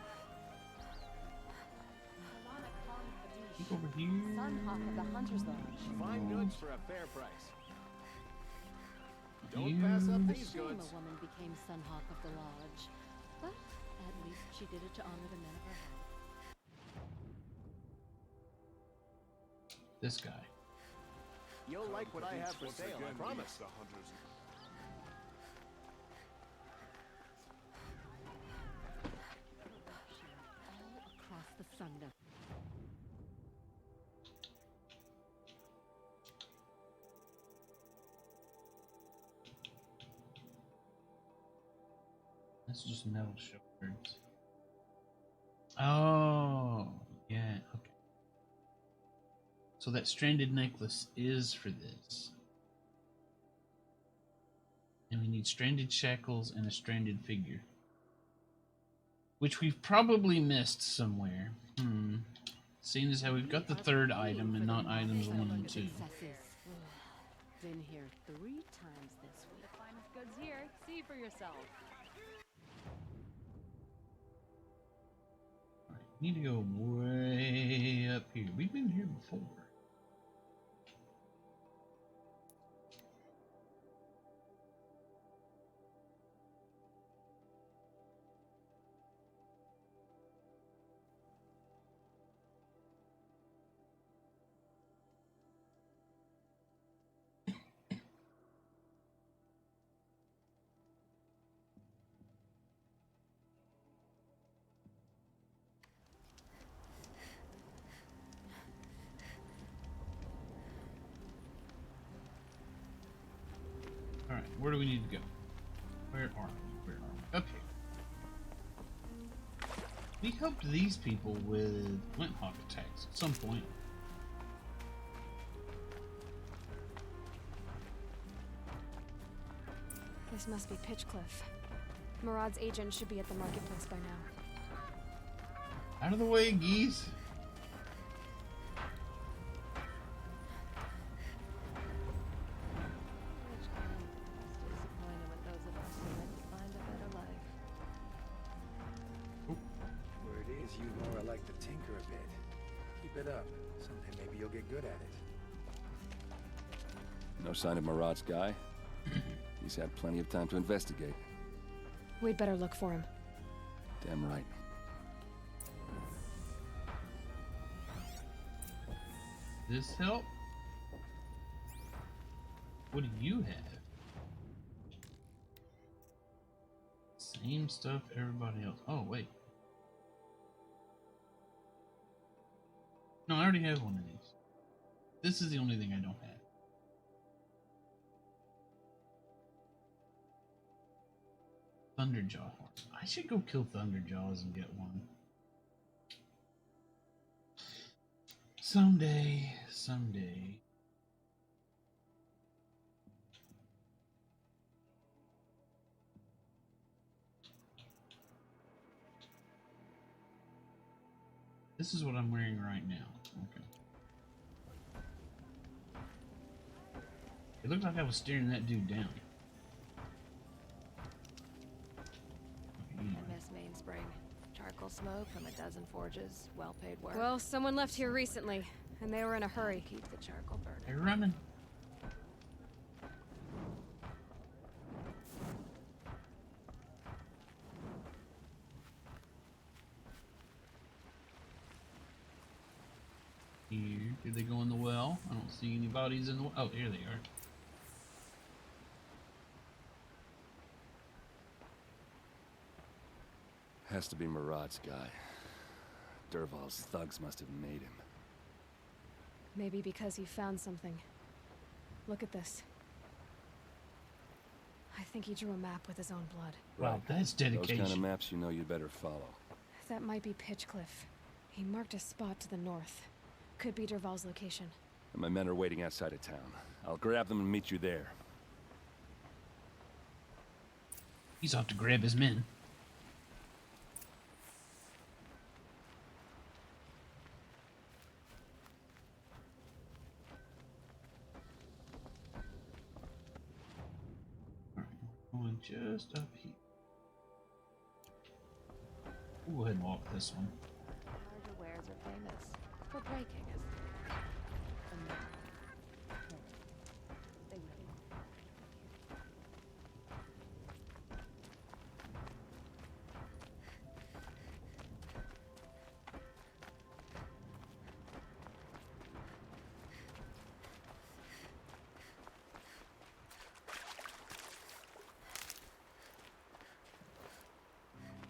[SPEAKER 1] Look over here.
[SPEAKER 3] Sunhawk of the Hunter's Lodge.
[SPEAKER 17] Fine goods for a fair price. Don't pass up these goods.
[SPEAKER 3] A woman became Sunhawk of the Lodge, but at least she did it to honor the men of her house.
[SPEAKER 1] This guy.
[SPEAKER 17] You'll like what I have for sale, I promise.
[SPEAKER 3] All across the Sunda.
[SPEAKER 1] That's just metal shoulders. Oh, yeah, okay. So that stranded necklace is for this. And we need stranded shackles and a stranded figure. Which we've probably missed somewhere. Seeing as how we've got the third item and not items 1 and 2.
[SPEAKER 3] Been here 3 times this week.
[SPEAKER 20] The finest goods here. See for yourself.
[SPEAKER 1] Alright, need to go way up here. We've been here before. Alright, where do we need to go? Where are we? Where are we? Okay. We helped these people with Windhawk attacks at some point.
[SPEAKER 5] This must be Pitchcliff. Marad's agent should be at the marketplace by now.
[SPEAKER 1] Out of the way, geese!
[SPEAKER 8] Word is you more like to tinker a bit. Keep it up. Someday maybe you'll get good at it.
[SPEAKER 22] No sign of Marad's guy? He's had plenty of time to investigate.
[SPEAKER 5] We'd better look for him.
[SPEAKER 22] Damn right.
[SPEAKER 1] This help? What do you have? Same stuff everybody else. Oh, wait. No, I already have one of these. This is the only thing I don't have. Thunderjaw horse. I should go kill Thunderjaws and get one. Someday, someday. This is what I'm wearing right now. Okay. It looked like I was staring that dude down.
[SPEAKER 3] Miss Mainspring. Charcoal smoke from a dozen forges. Well-paid work.
[SPEAKER 5] Well, someone left here recently, and they were in a hurry.
[SPEAKER 3] Keep the charcoal burning.
[SPEAKER 1] They're running. Here, did they go in the well? I don't see any bodies in the well. Oh, here they are.
[SPEAKER 22] Has to be Murad's guy. Dervahl's thugs must have made him.
[SPEAKER 5] Maybe because he found something. Look at this. I think he drew a map with his own blood.
[SPEAKER 1] Wow, that's dedication.
[SPEAKER 22] Those kind of maps you know you better follow.
[SPEAKER 5] That might be Pitchcliff. He marked a spot to the north. Could be Dervahl's location.
[SPEAKER 22] And my men are waiting outside of town. I'll grab them and meet you there.
[SPEAKER 1] He's off to grab his men. Going just up here. We'll go ahead and walk this one.
[SPEAKER 3] Larger wares are famous for breaking,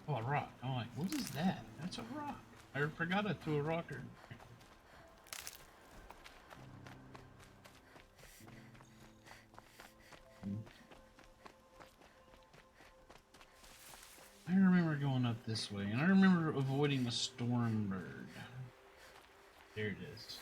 [SPEAKER 1] Oh, a rock. I'm like, what is that? That's a rock. I forgot I threw a rocker. I remember going up this way, and I remember avoiding the storm bird. There it is.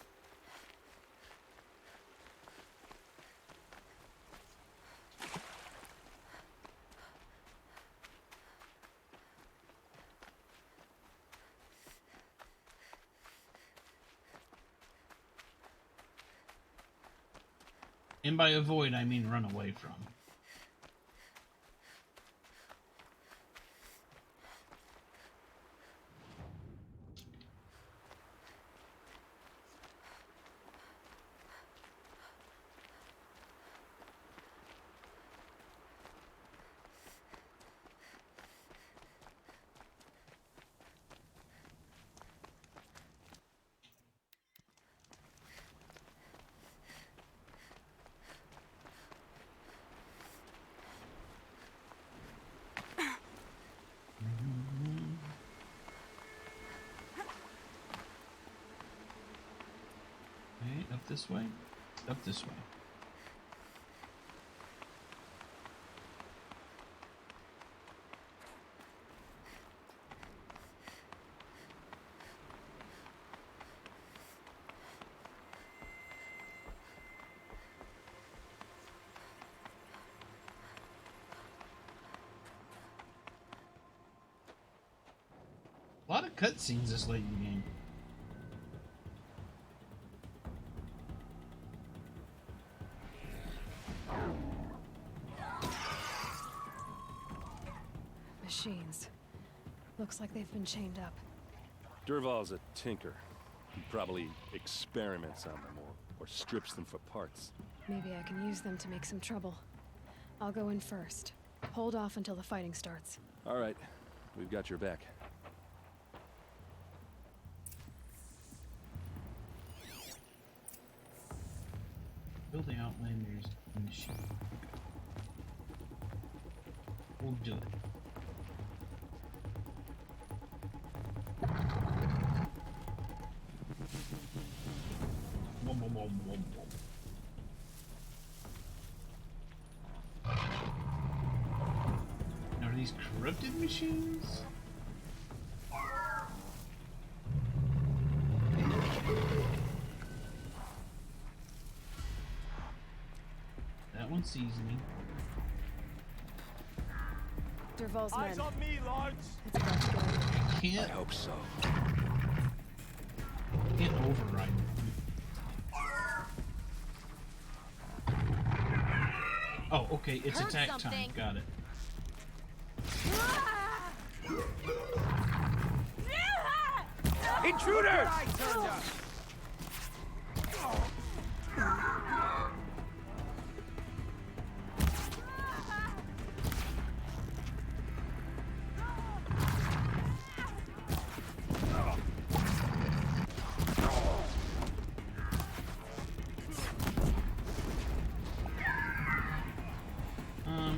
[SPEAKER 1] And by avoid, I mean run away from. Up this way? Up this way. A lot of cutscenes this late in the game.
[SPEAKER 5] Machines. Looks like they've been chained up.
[SPEAKER 22] Dervahl's a tinker. He probably experiments on them or strips them for parts.
[SPEAKER 5] Maybe I can use them to make some trouble. I'll go in first. Hold off until the fighting starts.
[SPEAKER 22] All right. We've got your back.
[SPEAKER 1] Building Outlander's machine. We'll do it. Now, are these corrupted machines? That one sees me.
[SPEAKER 5] Dervahl's men.
[SPEAKER 10] Eyes on me, Lords.
[SPEAKER 5] It's about to go.
[SPEAKER 1] Can't.
[SPEAKER 22] I hope so.
[SPEAKER 1] Can't override it. Oh, okay, it's
[SPEAKER 10] Heard
[SPEAKER 1] attack
[SPEAKER 10] something.
[SPEAKER 1] time. Got it.
[SPEAKER 10] Intruder!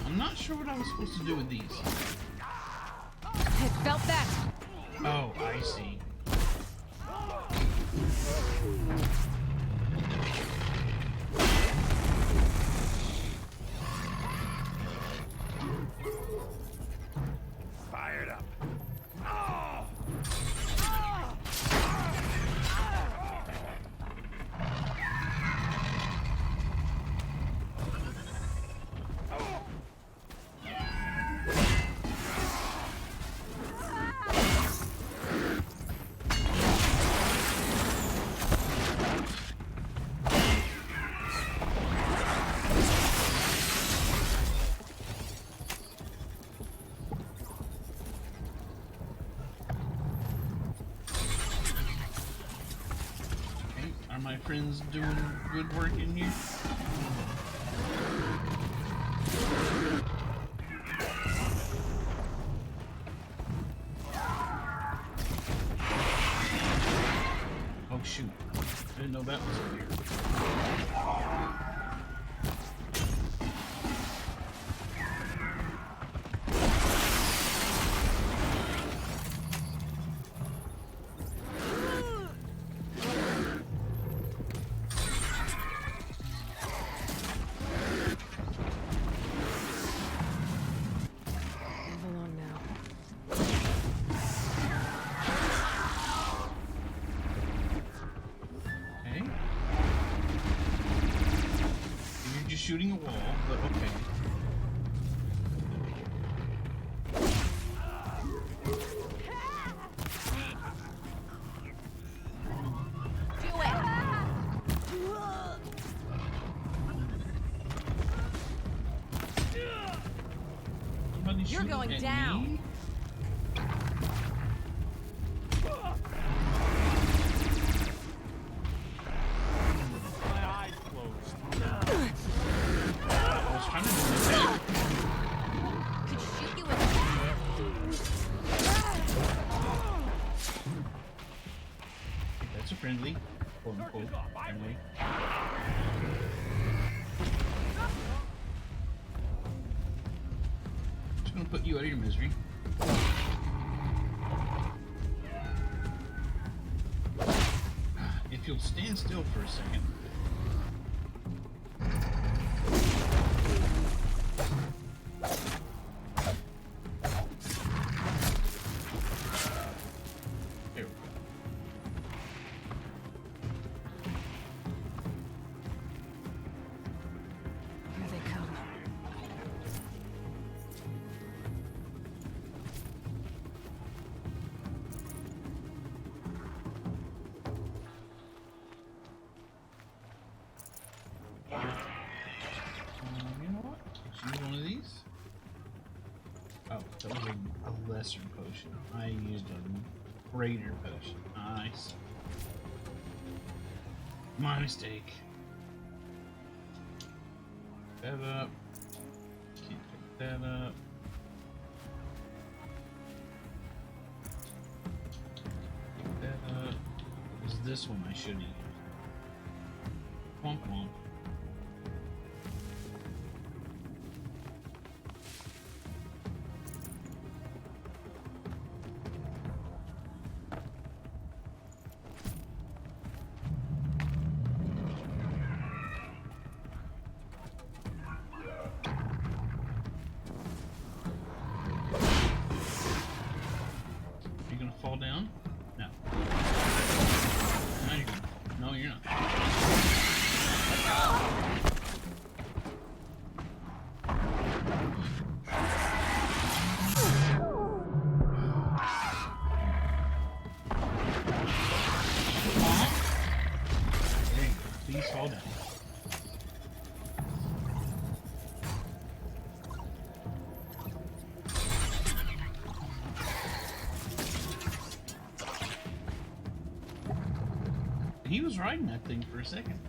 [SPEAKER 1] I'm not sure what I was supposed to do with these.
[SPEAKER 5] It felt that.
[SPEAKER 1] friends doing good work in here? Oh shoot. I didn't know that was over here. Shooting a wall, but okay.
[SPEAKER 5] You're going down.
[SPEAKER 1] Me? Friendly, quote unquote, friendly. Just gonna put you out of your misery. If you'll stand still for a second. Lesser potion. I used a greater potion. Nice. My mistake. That up. Keep that up. Keep that up. It was this one I should have used. Womp womp. Fall down? No. No, you're not. There you go. Please fall down. He was riding that thing for a second.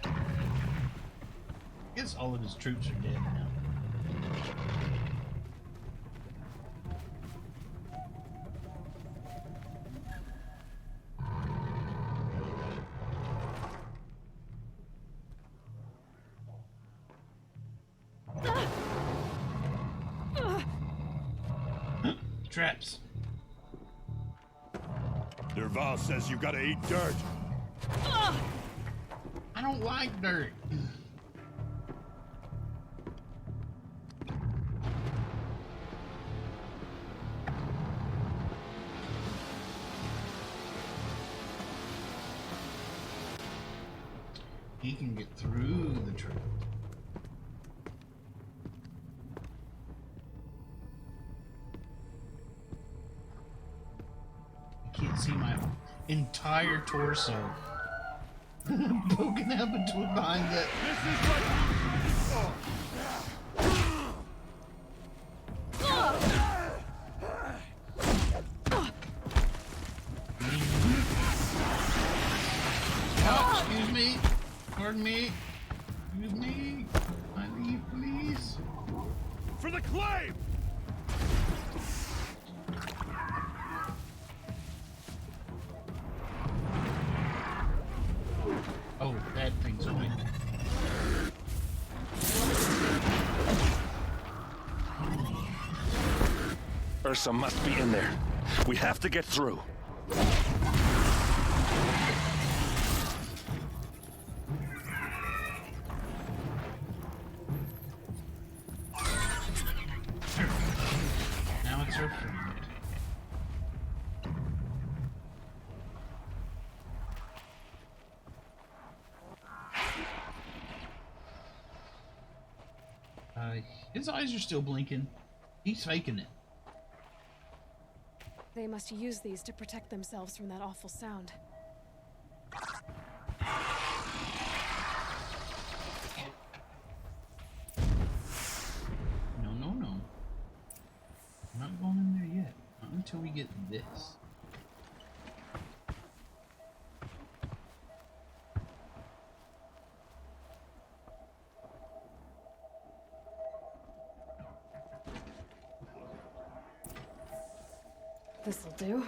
[SPEAKER 1] I guess all of his troops are dead now. Traps.
[SPEAKER 10] Dervahl says you gotta eat dirt.
[SPEAKER 1] I don't like dirt. He can get through the trap. Can't see my entire torso poking out between behind that. Oh, excuse me. Pardon me. Excuse me. I leave, please.
[SPEAKER 10] For the claim!
[SPEAKER 1] Oh, that thing's on me.
[SPEAKER 22] Ursa must be in there. We have to get through.
[SPEAKER 1] Now it's her friend. His eyes are still blinking. He's faking it.
[SPEAKER 5] They must use these to protect themselves from that awful sound.
[SPEAKER 1] No, no, no. I'm not going in there yet. Not until we get this.
[SPEAKER 5] This'll do.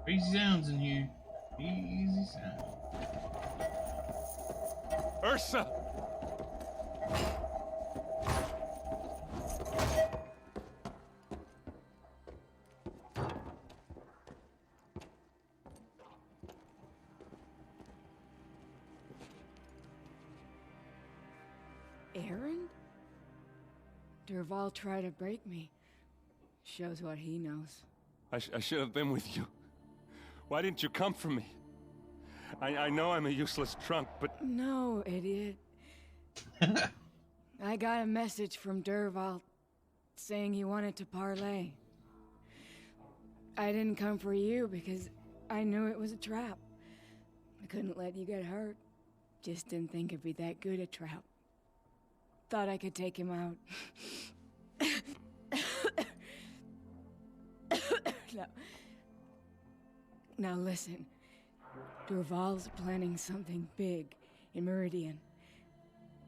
[SPEAKER 1] Crazy sounds in here. Easy sound.
[SPEAKER 22] Ursa!
[SPEAKER 7] Erend? Dervahl tried to break me. Shows what he knows.
[SPEAKER 22] I should have been with you. Why didn't you come for me? I know I'm a useless trunk, but...
[SPEAKER 7] No, idiot. I got a message from Dervahl saying he wanted to parlay. I didn't come for you because I knew it was a trap. I couldn't let you get hurt. Just didn't think it'd be that good a trap. Thought I could take him out. Now listen. Dervahl's planning something big in Meridian.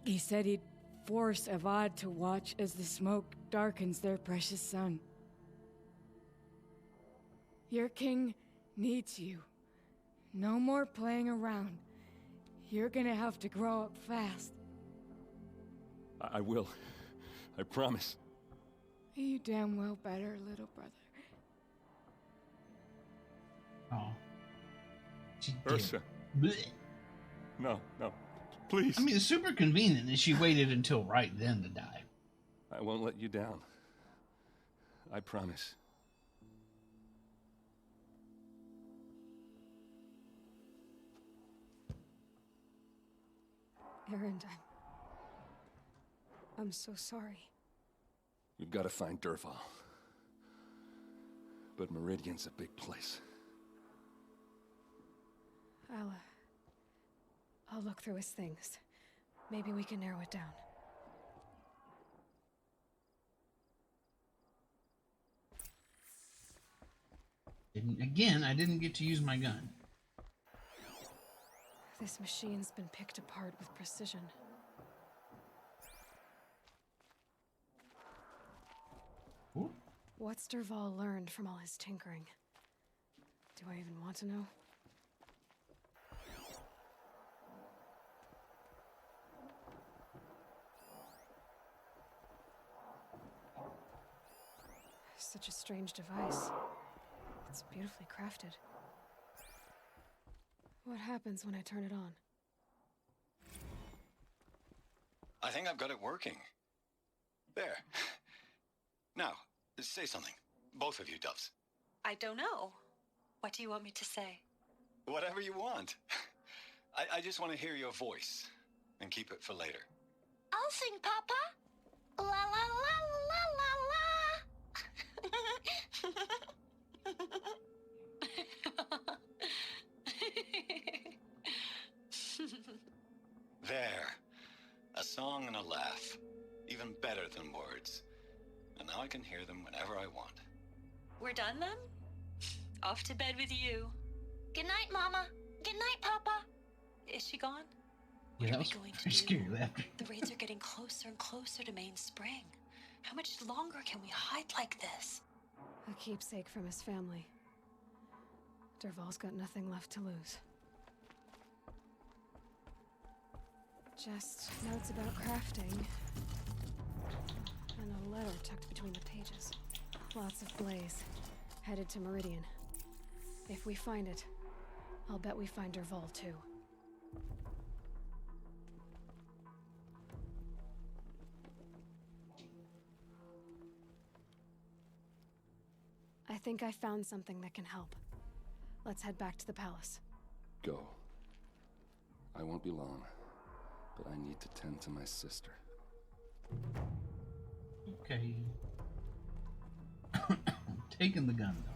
[SPEAKER 7] He said he'd force Avad to watch as the smoke darkens their precious sun. Your king needs you. No more playing around. You're gonna have to grow up fast.
[SPEAKER 22] I will. I promise.
[SPEAKER 7] You damn well better, little brother.
[SPEAKER 1] Oh.
[SPEAKER 22] Ursa. No, no. Please.
[SPEAKER 1] I mean, it's super convenient that she waited until right then to die.
[SPEAKER 22] I won't let you down. I promise.
[SPEAKER 5] Erend, I'm so sorry.
[SPEAKER 22] We've got to find Dervahl. But Meridian's a big place.
[SPEAKER 5] I'll look through his things. Maybe we can narrow it down.
[SPEAKER 1] Again, I didn't get to use my gun.
[SPEAKER 5] This machine's been picked apart with precision.
[SPEAKER 1] Ooh.
[SPEAKER 5] What's Dervahl learned from all his tinkering? Do I even want to know? Such a strange device. It's beautifully crafted. What happens when I turn it on?
[SPEAKER 11] I think I've got it working. There. Now, say something. Both of you, Doves.
[SPEAKER 2] I don't know. What do you want me to say?
[SPEAKER 11] Whatever you want. I just want to hear your voice. And keep it for later.
[SPEAKER 2] I'll sing, Papa. La la la la la la.
[SPEAKER 11] There. A song and a laugh. Even better than words. And now I can hear them whenever I want.
[SPEAKER 2] We're done then? Off to bed with you.
[SPEAKER 4] Good night, Mama. Good night, Papa.
[SPEAKER 2] Is she gone?
[SPEAKER 1] Yeah, that was pretty scary laughter.
[SPEAKER 2] The raids are getting closer and closer to Main Spring. How much longer can we hide like this?
[SPEAKER 5] A keepsake from his family. Dervahl's got nothing left to lose. Just notes about crafting. And a letter tucked between the pages. Lots of blaze. Headed to Meridian. If we find it, I'll bet we find Dervahl too. I think I found something that can help. Let's head back to the palace.
[SPEAKER 22] Go. I won't be long, but I need to tend to my sister.
[SPEAKER 1] Okay. Taking the gun, though.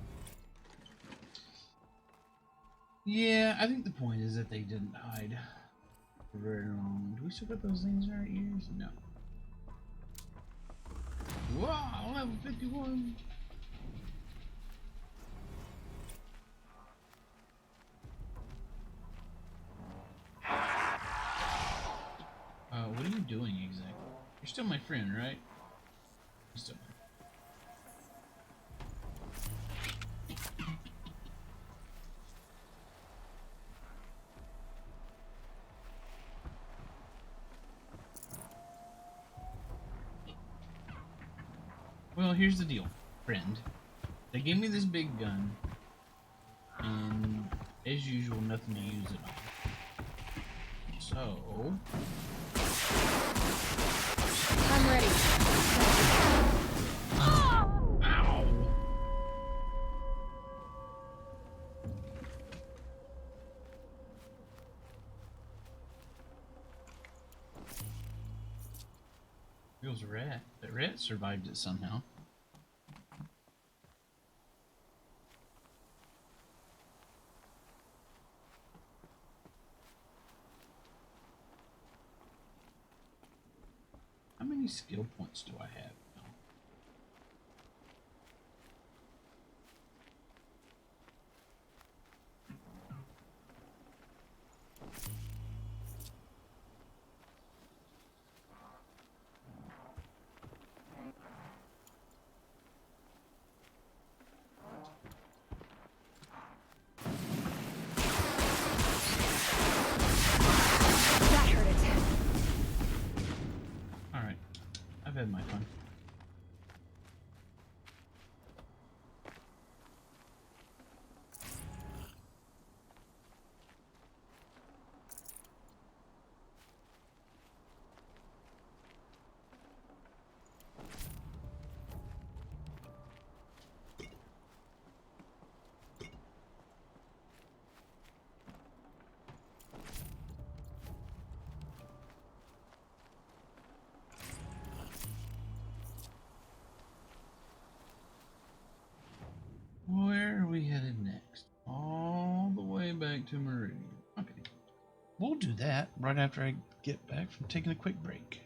[SPEAKER 1] Yeah, I think the point is that they didn't hide for very long. Do we still got those things in our ears? No. Wow, level 51. What are you doing exactly? You're still my friend, right? You're still my Well, here's the deal, friend. They gave me this big gun, and as usual, nothing to use it on. So...
[SPEAKER 5] I'm ready.
[SPEAKER 1] Ow! It was a rat. That rat survived it somehow. How many skill points do I have now?
[SPEAKER 5] That hurt it.
[SPEAKER 1] Alright. I've had my fun. Where are we headed next? All the way back to Meridian. Okay. We'll do that right after I get back from taking a quick break.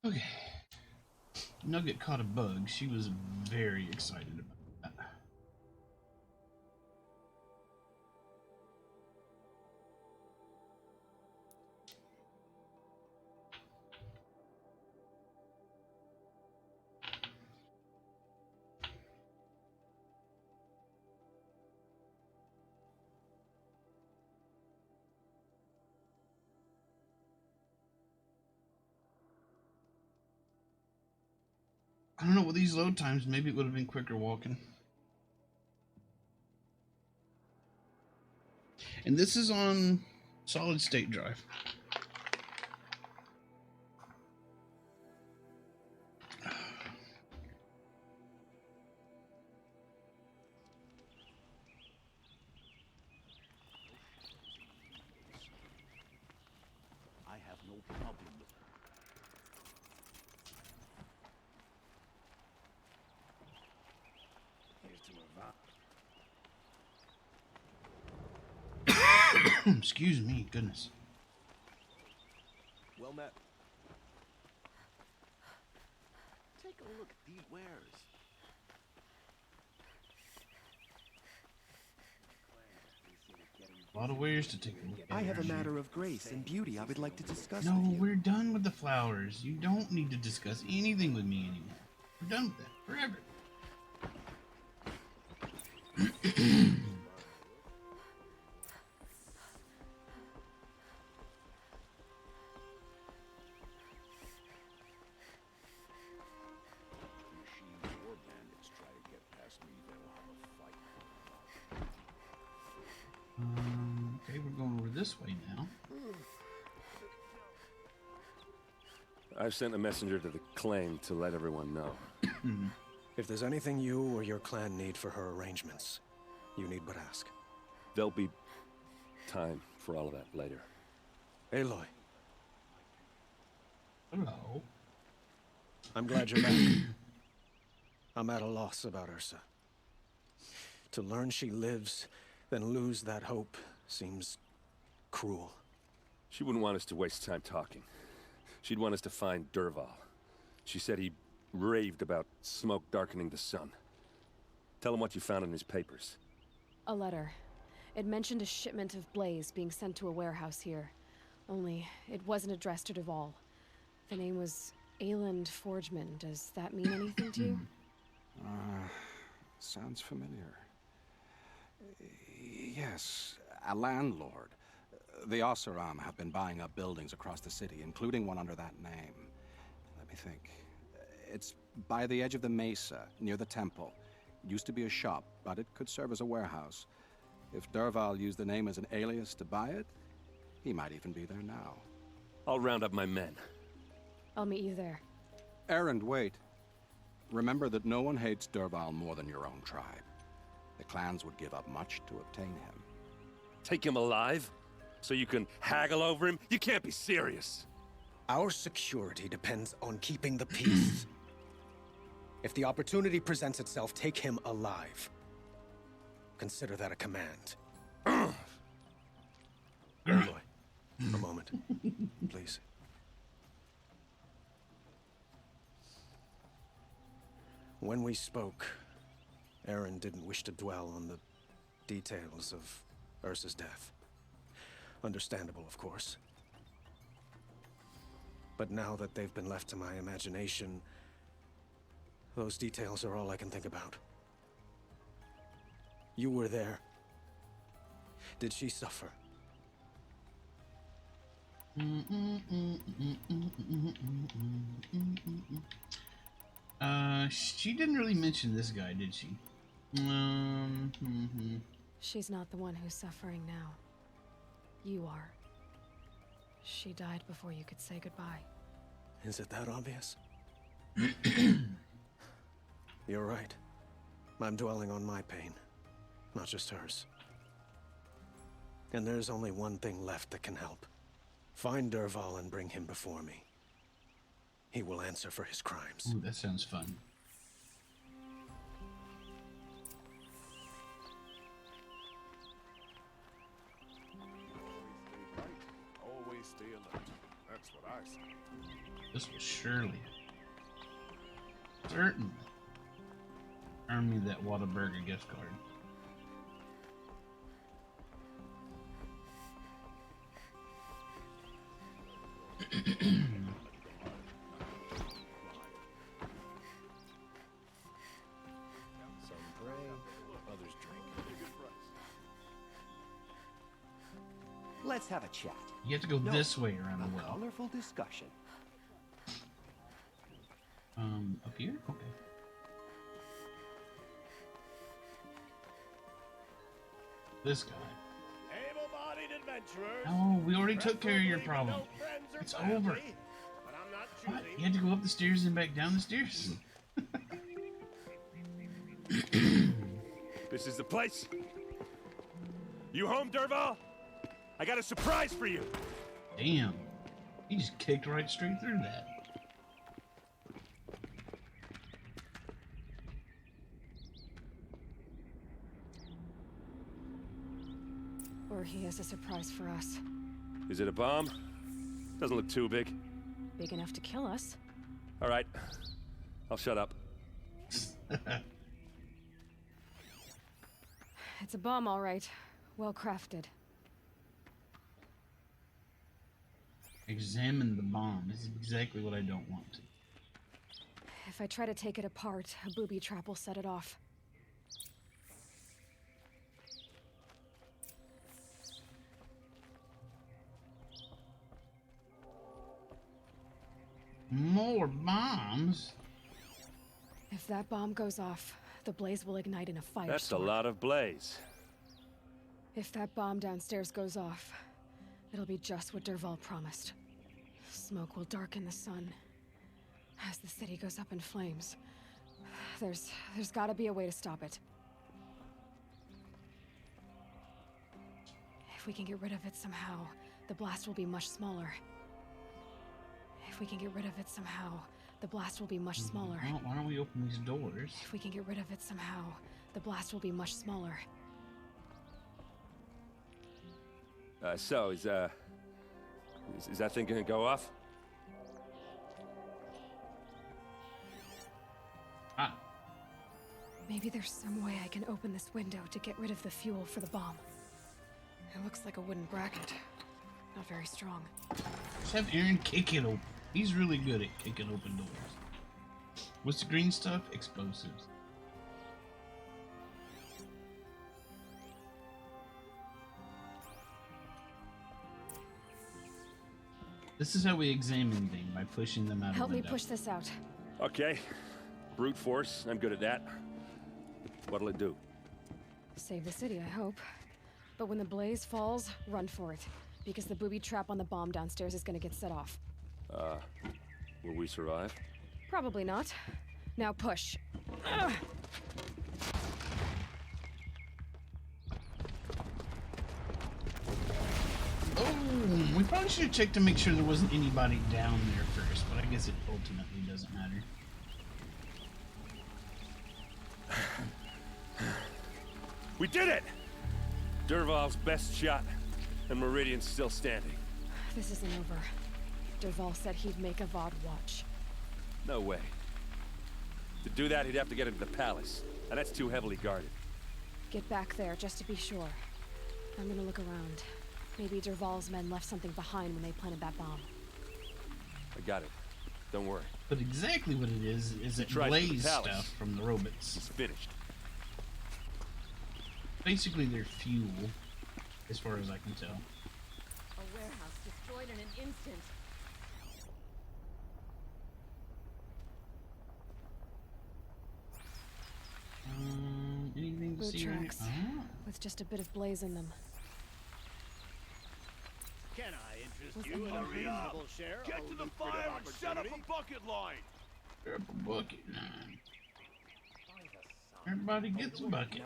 [SPEAKER 1] Okay. Nugget caught a bug. She was very excited about that. I don't know, with these load times, maybe it would have been quicker walking. And this is on solid state drive.
[SPEAKER 10] I have no problem with
[SPEAKER 1] Excuse me, goodness.
[SPEAKER 10] Well met. Take a look at these wares.
[SPEAKER 1] A lot of ways to take a look at.
[SPEAKER 12] I have a matter of grace and beauty I would like to discuss
[SPEAKER 1] No,
[SPEAKER 12] with you.
[SPEAKER 1] we're done with the flowers. You don't need to discuss anything with me anymore. We're done with that forever. Okay, we're going over this way now.
[SPEAKER 22] I've sent a messenger to the claim to let everyone know.
[SPEAKER 21] If there's anything you or your clan need for her arrangements, you need but ask.
[SPEAKER 22] There'll be time for all of that later.
[SPEAKER 21] Aloy.
[SPEAKER 1] Hello.
[SPEAKER 21] I'm glad you're back. I'm at a loss about Ursa. To learn she lives, then lose that hope seems cruel.
[SPEAKER 22] She wouldn't want us to waste time talking. She'd want us to find Dervahl. She said he raved about smoke darkening the sun. Tell him what you found in his papers.
[SPEAKER 5] A letter. It mentioned a shipment of blaze being sent to a warehouse here. Only, it wasn't addressed to Dervahl. The name was Ayland Forgeman. Does that mean anything to you?
[SPEAKER 19] Sounds familiar. Yes, a landlord. The Oseram have been buying up buildings across the city, including one under that name. Let me think. It's by the edge of the mesa, near the temple. It used to be a shop, but it could serve as a warehouse. If Dervahl used the name as an alias to buy it, he might even be there now.
[SPEAKER 22] I'll round up my men.
[SPEAKER 5] I'll meet you there.
[SPEAKER 19] Erend, wait. Remember that no one hates Dervahl more than your own tribe. The clans would give up much to obtain him.
[SPEAKER 22] Take him alive? So you can haggle over him? You can't be serious.
[SPEAKER 21] Our security depends on keeping the peace. If the opportunity presents itself, take him alive. Consider that a command. Aloy, a moment, please. When we spoke, Erend didn't wish to dwell on the details of Ursa's death. Understandable, of course. But now that they've been left to my imagination, those details are all I can think about. You were there. Did she suffer?
[SPEAKER 1] She didn't really mention this guy, did she?
[SPEAKER 5] She's not the one who's suffering now. You are. She died before you could say goodbye.
[SPEAKER 21] Is it that obvious? You're right. I'm dwelling on my pain, not just hers. And there's only one thing left that can help. Find Dervahl and bring him before me. He will answer for his crimes.
[SPEAKER 1] Ooh, that sounds fun.
[SPEAKER 10] Always stay alert. That's what I say.
[SPEAKER 1] This will surely, certainly, earn me that Whataburger gift card.
[SPEAKER 13] Some pray, others drink.
[SPEAKER 17] Let's have a chat.
[SPEAKER 1] You have to go
[SPEAKER 17] No,
[SPEAKER 1] this way around the
[SPEAKER 17] a
[SPEAKER 1] well.
[SPEAKER 17] colorful discussion.
[SPEAKER 1] Up here? Okay. This guy.
[SPEAKER 15] Able-bodied adventurers.
[SPEAKER 1] Oh, we already took care of your problem. It's over.
[SPEAKER 15] But I'm not
[SPEAKER 1] What?
[SPEAKER 15] choosing.
[SPEAKER 1] You had to go up the stairs and back down the stairs?
[SPEAKER 15] This is the place. You home, Dervahl? I got a surprise for you.
[SPEAKER 1] Damn. He just kicked right straight through that.
[SPEAKER 5] Or he has a surprise for us.
[SPEAKER 15] Is it a bomb? Doesn't look too big.
[SPEAKER 5] Big enough to kill us.
[SPEAKER 15] All right. I'll shut up.
[SPEAKER 5] It's a bomb, all right. Well crafted.
[SPEAKER 1] Examine the bomb. This is exactly what I don't want.
[SPEAKER 5] If I try to take it apart, a booby trap will set it off.
[SPEAKER 1] More bombs?
[SPEAKER 5] If that bomb goes off, the blaze will ignite in a firestorm.
[SPEAKER 15] That's a lot of blaze.
[SPEAKER 5] If that bomb downstairs goes off, it'll be just what Dervahl promised. Smoke will darken the sun as the city goes up in flames. There's gotta be a way to stop it. If we can get rid of it somehow, the blast will be much smaller. If we can get rid of it somehow, the blast will be much smaller.
[SPEAKER 1] Well, why don't we open these doors?
[SPEAKER 5] If we can get rid of it somehow, the blast will be much smaller.
[SPEAKER 15] So is that thing gonna go off?
[SPEAKER 1] Ah.
[SPEAKER 5] Maybe there's some way I can open this window to get rid of the fuel for the bomb. It looks like a wooden bracket. Not very strong.
[SPEAKER 1] Just have Aaron kick it open. He's really good at kicking open doors. What's the green stuff? Explosives. This is how we examine things, by pushing them out
[SPEAKER 5] Help
[SPEAKER 1] of the
[SPEAKER 5] me
[SPEAKER 1] window.
[SPEAKER 5] push this out.
[SPEAKER 15] Okay. Brute force. I'm good at that. What'll it do?
[SPEAKER 5] Save the city, I hope. But when the blaze falls, run for it. Because the booby trap on the bomb downstairs is gonna get set off.
[SPEAKER 15] Will we survive?
[SPEAKER 5] Probably not. Now push. Ugh.
[SPEAKER 1] Oh, we probably should have checked to make sure there wasn't anybody down there first, but I guess it ultimately doesn't matter.
[SPEAKER 15] We did it! Dervahl's best shot, and Meridian's still standing.
[SPEAKER 5] This isn't over. Dervahl said he'd make Avad watch.
[SPEAKER 15] No way. To do that, he'd have to get into the palace, and that's too heavily guarded.
[SPEAKER 5] Get back there, just to be sure. I'm gonna look around. Maybe Dervahl's men left something behind when they planted that bomb.
[SPEAKER 15] I got it. Don't worry.
[SPEAKER 1] But exactly what it is it blaze stuff from the robots.
[SPEAKER 15] It's finished.
[SPEAKER 1] Basically their fuel, as far as I can tell.
[SPEAKER 3] A warehouse destroyed in an instant.
[SPEAKER 1] Anything to
[SPEAKER 5] Boot
[SPEAKER 1] see right
[SPEAKER 5] tracks, with just a bit of blaze in them.
[SPEAKER 15] Can I interest
[SPEAKER 5] Was
[SPEAKER 15] you in a
[SPEAKER 5] anyone
[SPEAKER 15] reasonable share? Get to the fire and set up a bucket line!
[SPEAKER 1] Set up a bucket line. Everybody gets a bucket.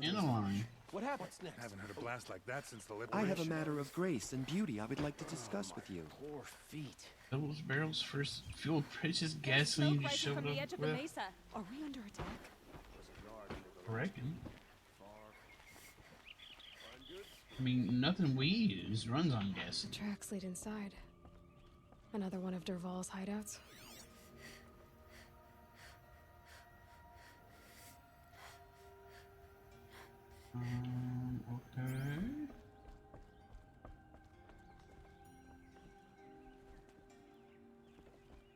[SPEAKER 1] In a line.
[SPEAKER 12] What happens
[SPEAKER 8] I haven't had a blast like that since the
[SPEAKER 12] I
[SPEAKER 8] liberation.
[SPEAKER 12] have a matter of grace and beauty I would like to discuss with you.
[SPEAKER 17] Poor feet.
[SPEAKER 1] Those barrels for fuel precious gasoline you just
[SPEAKER 3] Rising
[SPEAKER 1] showed
[SPEAKER 3] from the
[SPEAKER 1] up
[SPEAKER 3] edge of the
[SPEAKER 1] with.
[SPEAKER 3] mesa. Are we under attack?
[SPEAKER 1] I reckon. I mean, nothing we use runs on
[SPEAKER 5] The
[SPEAKER 1] gasoline.
[SPEAKER 5] tracks lead inside. Another one of Dervahl's hideouts?
[SPEAKER 1] Okay.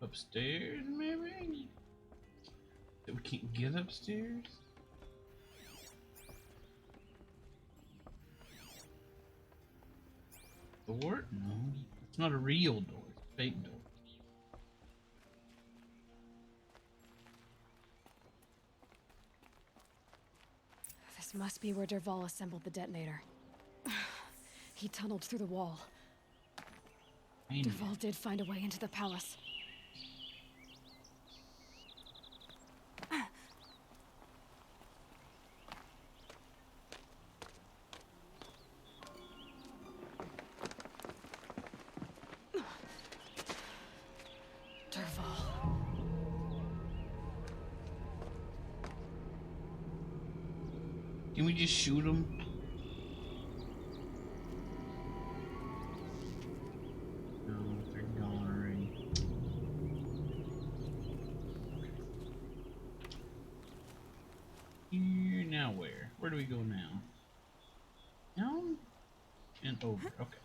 [SPEAKER 1] Upstairs, maybe? That we can't get upstairs? Door? No. It's not a real door. It's a fake door.
[SPEAKER 5] This must be where Dervahl assembled the detonator. He tunneled through the wall. Dervahl did find a way into the palace.
[SPEAKER 1] Can we just shoot him? No, they're gone already. Here, now where? Where do we go now? Down and over. Okay.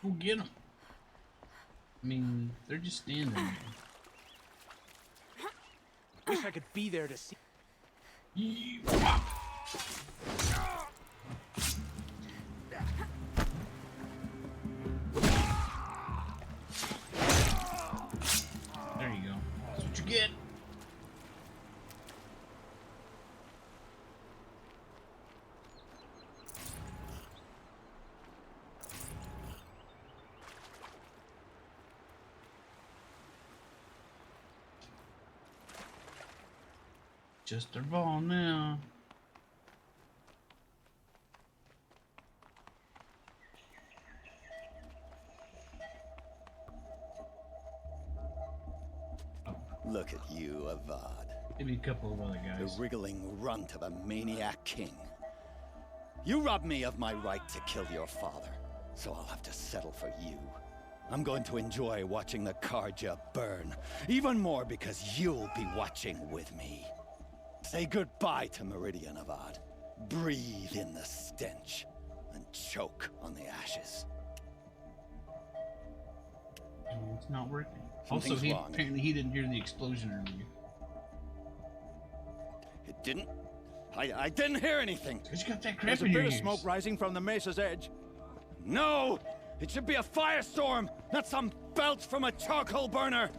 [SPEAKER 1] Go get them. I mean, they're just standing there.
[SPEAKER 9] Wish I could be there to see.
[SPEAKER 1] There you go. That's what you get. Just their ball now.
[SPEAKER 10] Look at you, Avad.
[SPEAKER 1] Maybe a couple of other guys.
[SPEAKER 10] The wriggling runt of a maniac king. You robbed me of my right to kill your father, so I'll have to settle for you. I'm going to enjoy watching the Carja burn, even more because you'll be watching with me. Say goodbye to Meridian, Avad. Breathe in the stench, and choke on the ashes.
[SPEAKER 1] It's not working.
[SPEAKER 10] Something's
[SPEAKER 1] Also,
[SPEAKER 10] wrong.
[SPEAKER 1] apparently he didn't hear the explosion earlier.
[SPEAKER 10] It didn't? I didn't hear anything.
[SPEAKER 1] Cause you got that crap
[SPEAKER 9] There's a
[SPEAKER 1] in your
[SPEAKER 9] bit of
[SPEAKER 1] ears.
[SPEAKER 9] smoke rising from the mesa's edge.
[SPEAKER 10] No! It should be a firestorm, not some belch from a charcoal burner!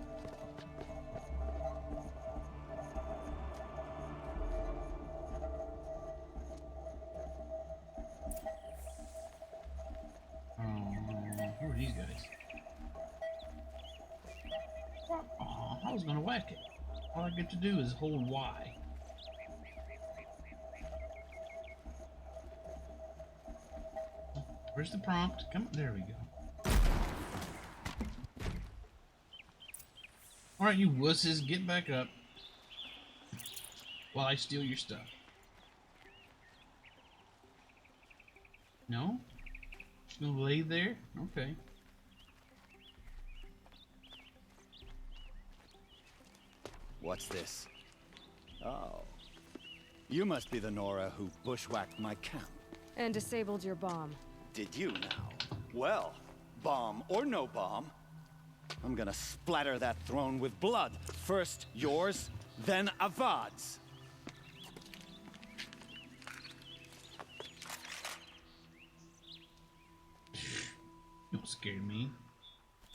[SPEAKER 1] Who are these guys? Aw, I was gonna whack it. All I get to do is hold Y. Where's the prompt? Come, there we go. Alright, you wusses, get back up while I steal your stuff. No? Just gonna lay there? Okay.
[SPEAKER 10] What's this? Oh. You must be the Nora who bushwhacked my camp.
[SPEAKER 5] And disabled your bomb.
[SPEAKER 10] Did you now? Well, bomb or no bomb, I'm gonna splatter that throne with blood. First yours, then Avad's.
[SPEAKER 1] You don't scare me.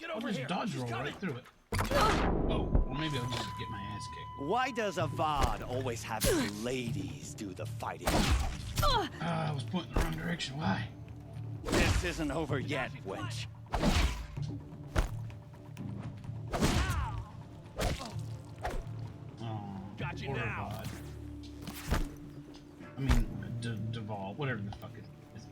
[SPEAKER 9] Get
[SPEAKER 1] I'll
[SPEAKER 9] over
[SPEAKER 1] just
[SPEAKER 9] here.
[SPEAKER 1] dodge
[SPEAKER 9] She's
[SPEAKER 1] roll
[SPEAKER 9] coming.
[SPEAKER 1] right through it. Oh, well maybe I'll just get my ass kicked.
[SPEAKER 10] Why does Avad always have his ladies do the fighting?
[SPEAKER 1] I was pointing the wrong direction. Why?
[SPEAKER 10] This isn't over yet, wench.
[SPEAKER 1] Oh,
[SPEAKER 9] Got you
[SPEAKER 1] poor
[SPEAKER 9] now.
[SPEAKER 1] Avad. I mean, Dervahl. whatever the fuck it is.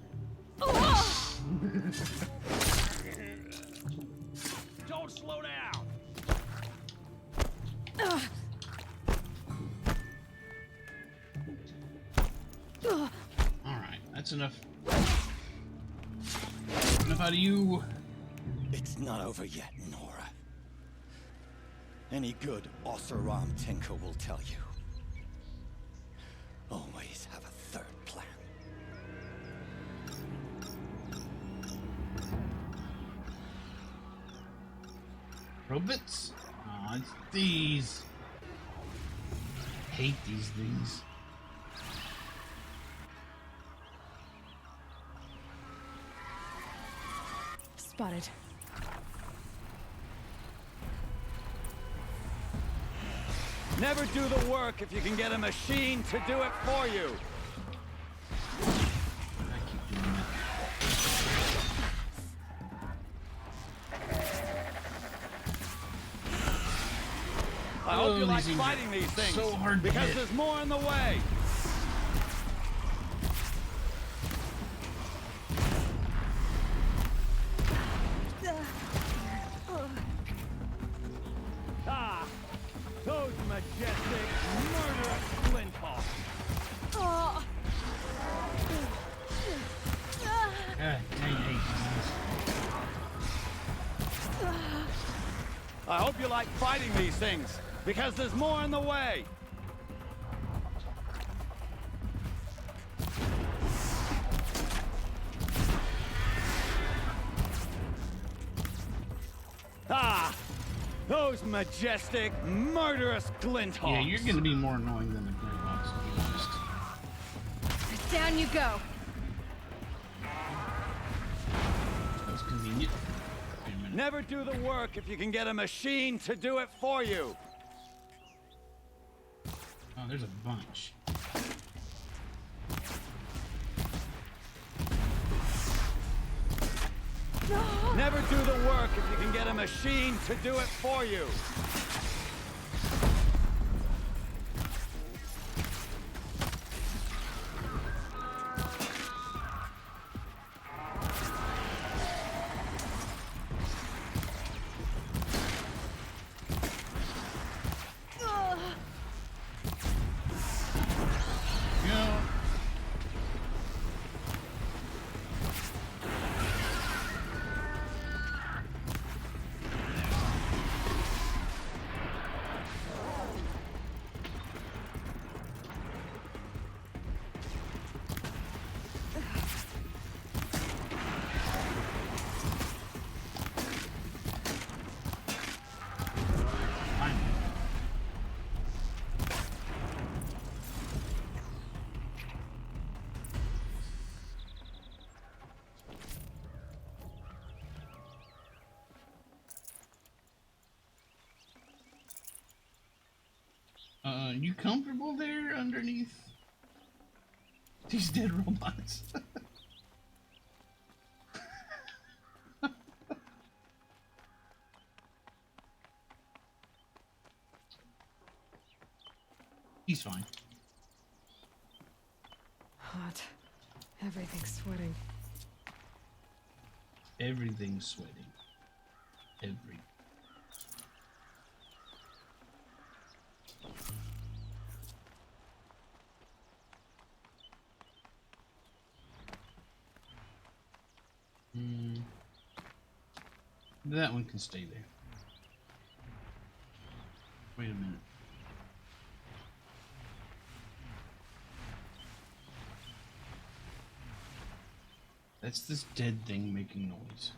[SPEAKER 15] Don't slow down!
[SPEAKER 1] Alright, that's enough. Enough out of you.
[SPEAKER 10] It's not over yet, Nora. Any good Oseram tinker will tell you. Always have a third plan.
[SPEAKER 1] Robots? Oh, it's these. Hate these things.
[SPEAKER 5] Spotted.
[SPEAKER 6] Never do the work if you can get a machine to do it for you. I hope you like fighting these things,
[SPEAKER 1] so hard to
[SPEAKER 6] because
[SPEAKER 1] hit.
[SPEAKER 6] there's more in the way. Ah, those majestic, murderous flinthawks.
[SPEAKER 1] God, dang, hate
[SPEAKER 6] I hope you like fighting these things, because there's more in the way. Ah, those majestic, murderous glinthawks.
[SPEAKER 1] Yeah, you're gonna be more annoying than the Greyhawks, to be honest.
[SPEAKER 5] Down you go.
[SPEAKER 1] That was convenient. Wait a minute.
[SPEAKER 6] Never do the work if you can get a machine to do it for you.
[SPEAKER 1] Oh, there's a bunch.
[SPEAKER 6] Never do the work if you can get a machine to do it for you.
[SPEAKER 1] You comfortable there underneath these dead robots? He's fine.
[SPEAKER 5] Hot. Everything's sweating.
[SPEAKER 1] Everything's sweating. Every. That one can stay there. Wait a minute. That's this dead thing making noise.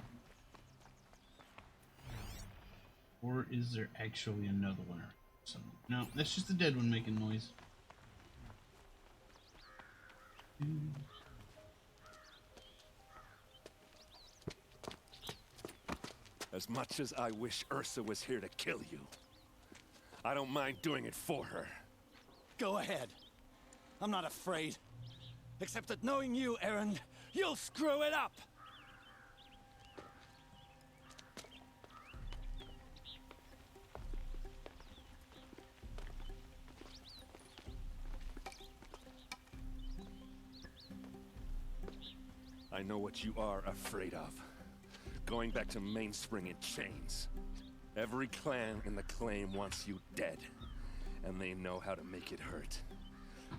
[SPEAKER 1] Or is there actually another one? No, that's just the dead one making noise.
[SPEAKER 15] As much as I wish Ursa was here to kill you, I don't mind doing it for her.
[SPEAKER 10] Go ahead. I'm not afraid. Except that knowing you, Erend, you'll screw it up!
[SPEAKER 15] I know what you are afraid of. Going back to Mainspring in chains. Every clan in the claim wants you dead. And they know how to make it hurt.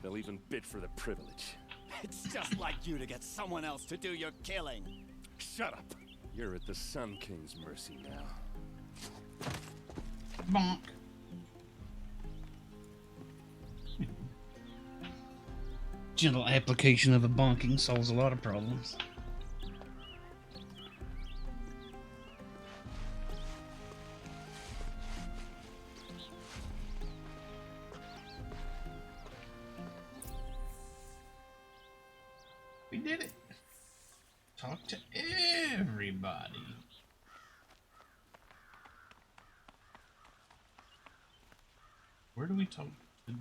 [SPEAKER 15] They'll even bid for the privilege.
[SPEAKER 10] It's just like you to get someone else to do your killing.
[SPEAKER 15] Shut up! You're at the Sun King's mercy now.
[SPEAKER 1] Bonk. Gentle application of a bonking solves a lot of problems. We did it. Talk to everybody. Where do we talk to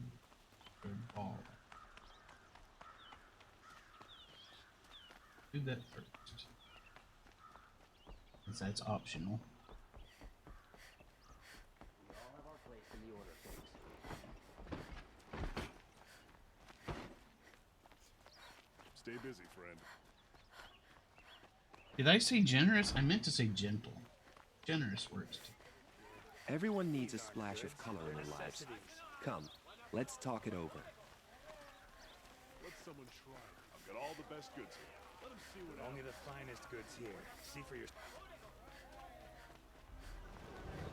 [SPEAKER 1] Ball? Do that first. Since that's optional.
[SPEAKER 17] We all have our place in the order, folks.
[SPEAKER 15] Stay busy, friend.
[SPEAKER 1] Did I say generous? I meant to say gentle. Generous works.
[SPEAKER 12] Everyone needs a splash of color in their lives. Come, let's talk it over.
[SPEAKER 15] Let someone try. I've got all the best goods here. Let them see what
[SPEAKER 8] Only the finest goods here. See for yourself.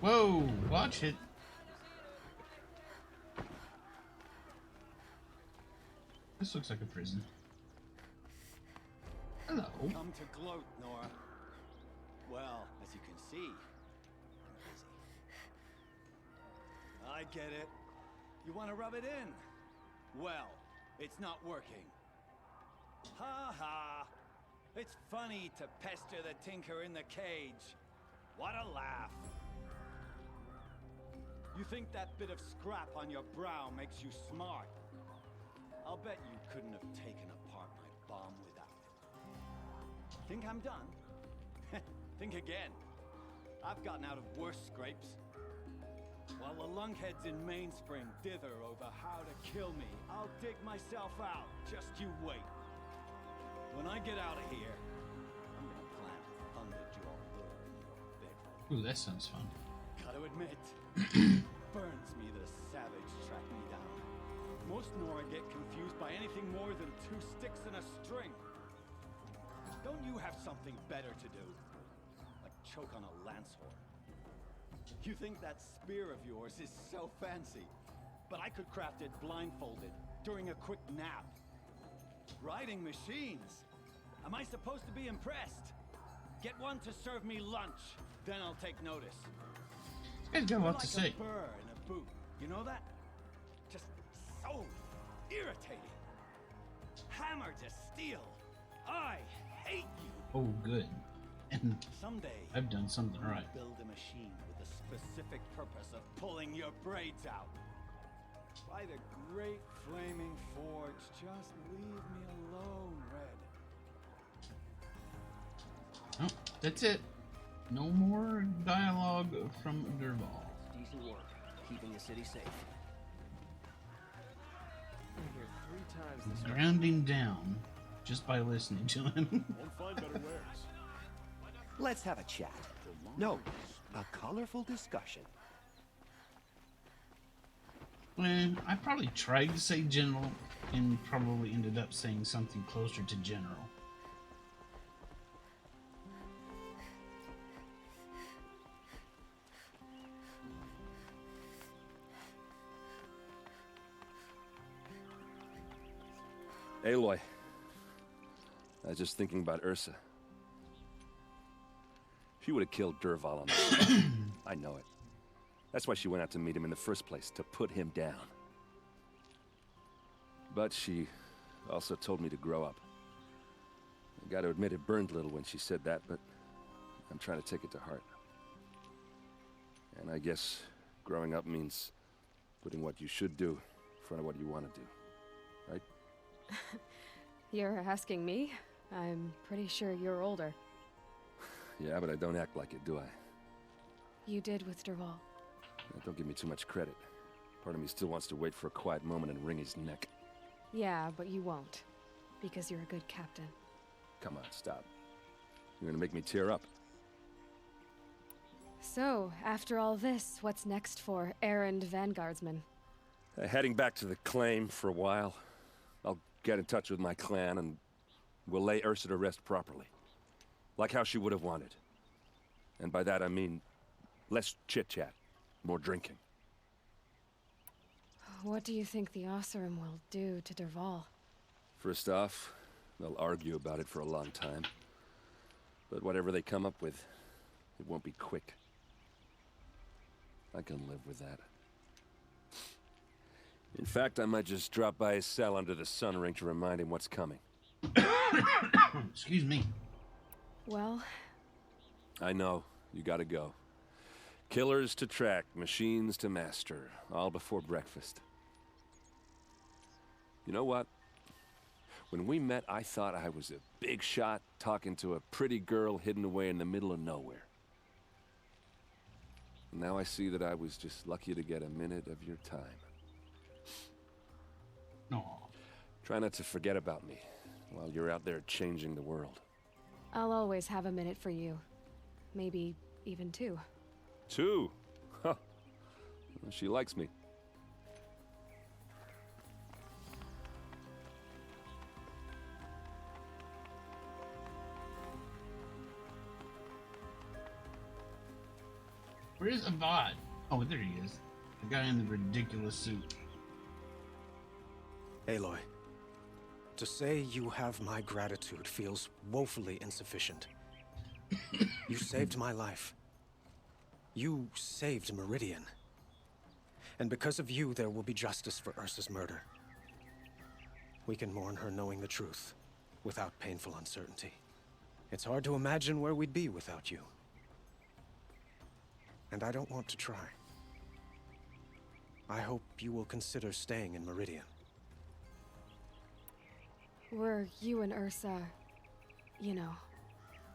[SPEAKER 1] Whoa, watch it. This looks like a prison. Hello.
[SPEAKER 10] Come to gloat, Nora. Well, as you can see, I'm busy. I get it. You want to rub it in? Well, it's not working. Ha ha! It's funny to pester the tinker in the cage. What a laugh. You think that bit of scrap on your brow makes you smart? I'll bet you couldn't have taken apart my bomb without it. Think I'm done? Think again. I've gotten out of worse scrapes. While the lunkheads in Mainspring dither over how to kill me, I'll dig myself out. Just you wait. When I get out of here, I'm gonna plant a Thunderjaw war in your bedroom.
[SPEAKER 1] Ooh, that sounds fun.
[SPEAKER 10] Gotta admit, burns me the savage track me down. Most Nora get confused by anything more than two sticks and a string. Don't you have something better to do? Like choke on a lance horn. You think that spear of yours is so fancy, but I could craft it blindfolded during a quick nap. Riding machines. Am I supposed to be impressed? Get one to serve me lunch, then I'll take notice.
[SPEAKER 1] This guy's got a lot to
[SPEAKER 10] Like
[SPEAKER 1] say.
[SPEAKER 10] a burr in a boot. You know that? Just so irritating. Hammer to steel. I hate you.
[SPEAKER 1] Oh, good. And
[SPEAKER 10] Someday,
[SPEAKER 1] I've done something
[SPEAKER 10] I'm gonna
[SPEAKER 1] right.
[SPEAKER 10] build a machine with the specific purpose of pulling your braids out. By the great flaming forge, just leave me alone, Red.
[SPEAKER 1] Oh, that's it. No more dialogue from Dervahl.
[SPEAKER 17] Decent work, keeping the city safe.
[SPEAKER 13] I'm here 3 times this
[SPEAKER 1] Grounding down just by listening to him.
[SPEAKER 15] Won't find better wares.
[SPEAKER 12] Let's have a chat. No, a colorful discussion.
[SPEAKER 1] Well, I probably tried to say general and probably ended up saying something closer to general.
[SPEAKER 22] Aloy. I was just thinking about Ursa. She would have killed Dervahl on the spot. I know it. That's why she went out to meet him in the first place, to put him down. But she also told me to grow up. I gotta admit it burned a little when she said that, but I'm trying to take it to heart. And I guess growing up means putting what you should do in front of what you want to do. Right?
[SPEAKER 5] You're asking me? I'm pretty sure you're older.
[SPEAKER 22] Yeah, but I don't act like it, do I?
[SPEAKER 5] You did with Dervahl.
[SPEAKER 22] Don't give me too much credit. Part of me still wants to wait for a quiet moment and wring his neck.
[SPEAKER 5] Yeah, but you won't. Because you're a good captain.
[SPEAKER 22] Come on, stop. You're gonna make me tear up.
[SPEAKER 5] So, after all this, what's next for errand vanguardsman?
[SPEAKER 22] Heading back to the claim for a while. I'll get in touch with my clan and we'll lay Ursa to rest properly. Like how she would have wanted. And by that I mean less chit-chat, more drinking.
[SPEAKER 5] What do you think the Oseram will do to Dervahl?
[SPEAKER 22] First off, they'll argue about it for a long time. But whatever they come up with, it won't be quick. I can live with that. In fact, I might just drop by his cell under the sun ring to remind him what's coming.
[SPEAKER 1] Excuse me.
[SPEAKER 5] Well...
[SPEAKER 22] I know. You gotta go. Killers to track, machines to master. All before breakfast. You know what? When we met, I thought I was a big shot talking to a pretty girl hidden away in the middle of nowhere. Now I see that I was just lucky to get a minute of your time.
[SPEAKER 1] No.
[SPEAKER 22] Try not to forget about me while you're out there changing the world.
[SPEAKER 5] I'll always have a minute for you. Maybe even two.
[SPEAKER 22] Two? Huh. She likes me.
[SPEAKER 1] Where's Avad? Oh, there he is. The guy in the ridiculous suit.
[SPEAKER 21] Aloy, to say you have my gratitude feels woefully insufficient. You saved my life. You saved Meridian. And because of you, there will be justice for Ursa's murder. We can mourn her knowing the truth, without painful uncertainty. It's hard to imagine where we'd be without you. And I don't want to try. I hope you will consider staying in Meridian.
[SPEAKER 5] Were you and Ursa, you know...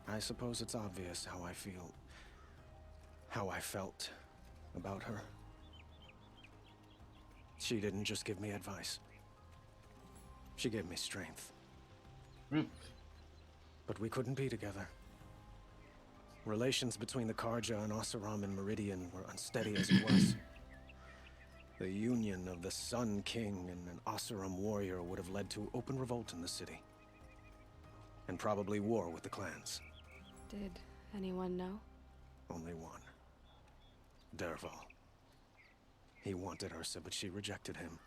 [SPEAKER 21] I suppose it's obvious how I feel... how I felt about her. She didn't just give me advice. She gave me strength. But we couldn't be together. Relations between the Carja and Oseram and Meridian were unsteady as it was. The union of the Sun King and an Oseram warrior would have led to open revolt in the city. And probably war with the clans.
[SPEAKER 5] Did anyone know?
[SPEAKER 21] Only one. Dervahl. He wanted Ursa, but she rejected him.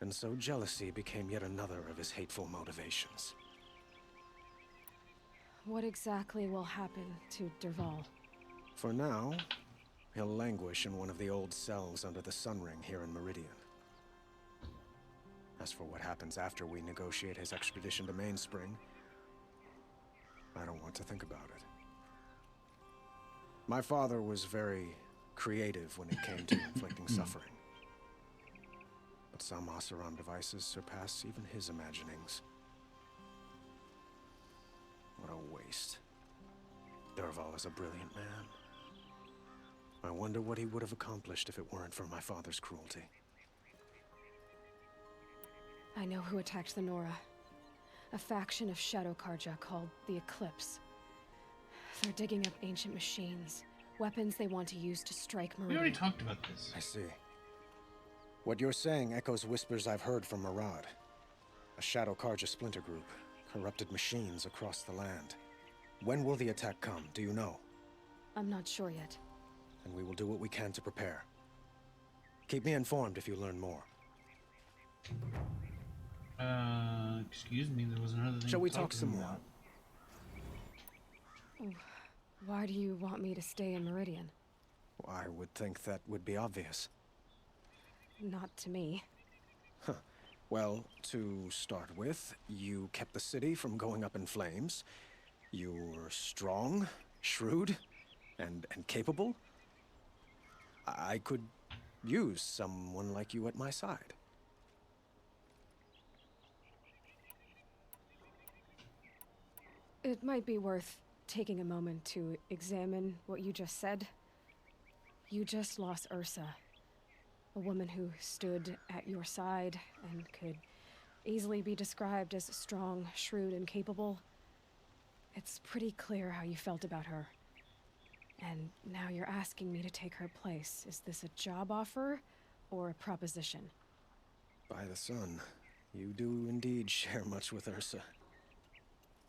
[SPEAKER 21] And so jealousy became yet another of his hateful motivations.
[SPEAKER 5] What exactly will happen to Dervahl?
[SPEAKER 21] For now, he'll languish in one of the old cells under the Sun Ring here in Meridian. As for what happens after we negotiate his extradition to Mainspring, I don't want to think about it. My father was very creative when it came to inflicting suffering. But some Oseram devices surpass even his imaginings. What a waste. Dervahl is a brilliant man. I wonder what he would have accomplished if it weren't for my father's cruelty.
[SPEAKER 5] I know who attacked the Nora. A faction of Shadow Carja called the Eclipse. They're digging up ancient machines, weapons they want to use to strike Meridian.
[SPEAKER 1] We already talked about this.
[SPEAKER 21] I see. What you're saying echoes whispers I've heard from Murad. A Shadow Carja splinter group, corrupted machines across the land. When will the attack come, do you know?
[SPEAKER 5] I'm not sure yet.
[SPEAKER 21] And we will do what we can to prepare. Keep me informed if you learn more.
[SPEAKER 1] Excuse me, there was another thing.
[SPEAKER 21] Shall we talk some more?
[SPEAKER 5] Why do you want me to stay in Meridian?
[SPEAKER 21] I would think that would be obvious.
[SPEAKER 5] Not to me.
[SPEAKER 21] Huh. Well, to start with, you kept the city from going up in flames. You were strong, shrewd, and capable. I could use someone like you at my side.
[SPEAKER 5] It might be worth taking a moment to examine what you just said. You just lost Ursa, a woman who stood at your side and could easily be described as strong, shrewd, and capable. It's pretty clear how you felt about her. And now you're asking me to take her place. Is this a job offer or a proposition?
[SPEAKER 21] By the sun, you do indeed share much with Ursa,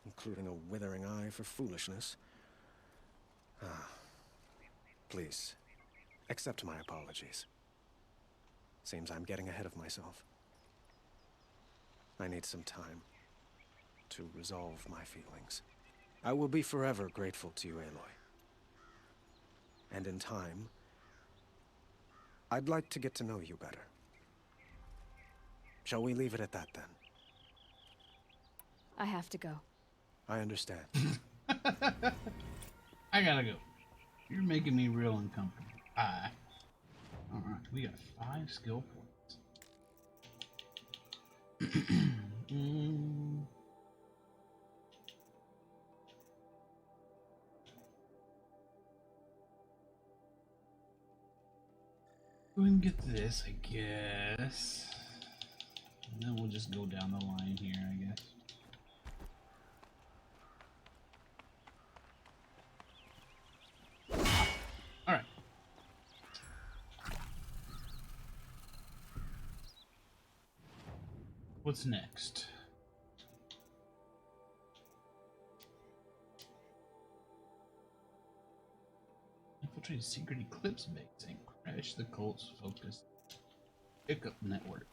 [SPEAKER 21] including a withering eye for foolishness. Please, accept my apologies. Seems I'm getting ahead of myself. I need some time to resolve my feelings. I will be forever grateful to you, Aloy. And in time, I'd like to get to know you better. Shall we leave it at that, then?
[SPEAKER 5] I have to go.
[SPEAKER 21] I understand.
[SPEAKER 1] I gotta go. You're making me real uncomfortable. Alright, we got 5 skill points. Go ahead and get this, I guess. And then we'll just go down the line here, I guess. Alright. What's next? Infiltrate secret eclipse base and crash the cult's focus pickup network.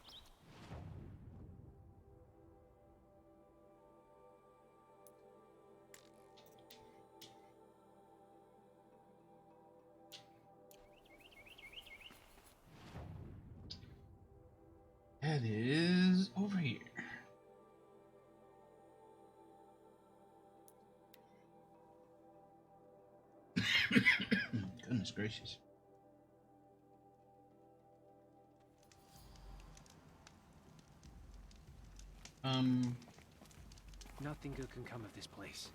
[SPEAKER 1] That is over here. Goodness gracious.
[SPEAKER 17] Nothing good can come of this place.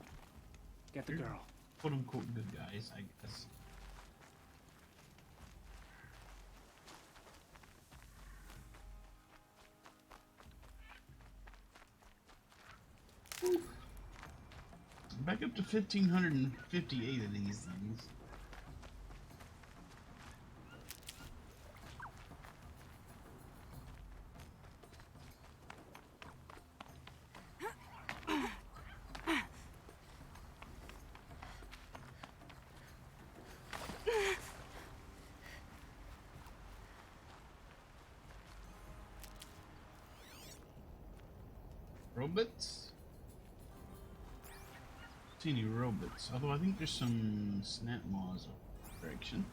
[SPEAKER 17] Get the girl.
[SPEAKER 1] Quote unquote good guys, I guess. Whew. Back up to 1,558 of these things. Robots? See any robots? Although I think there's some snap maws up direction.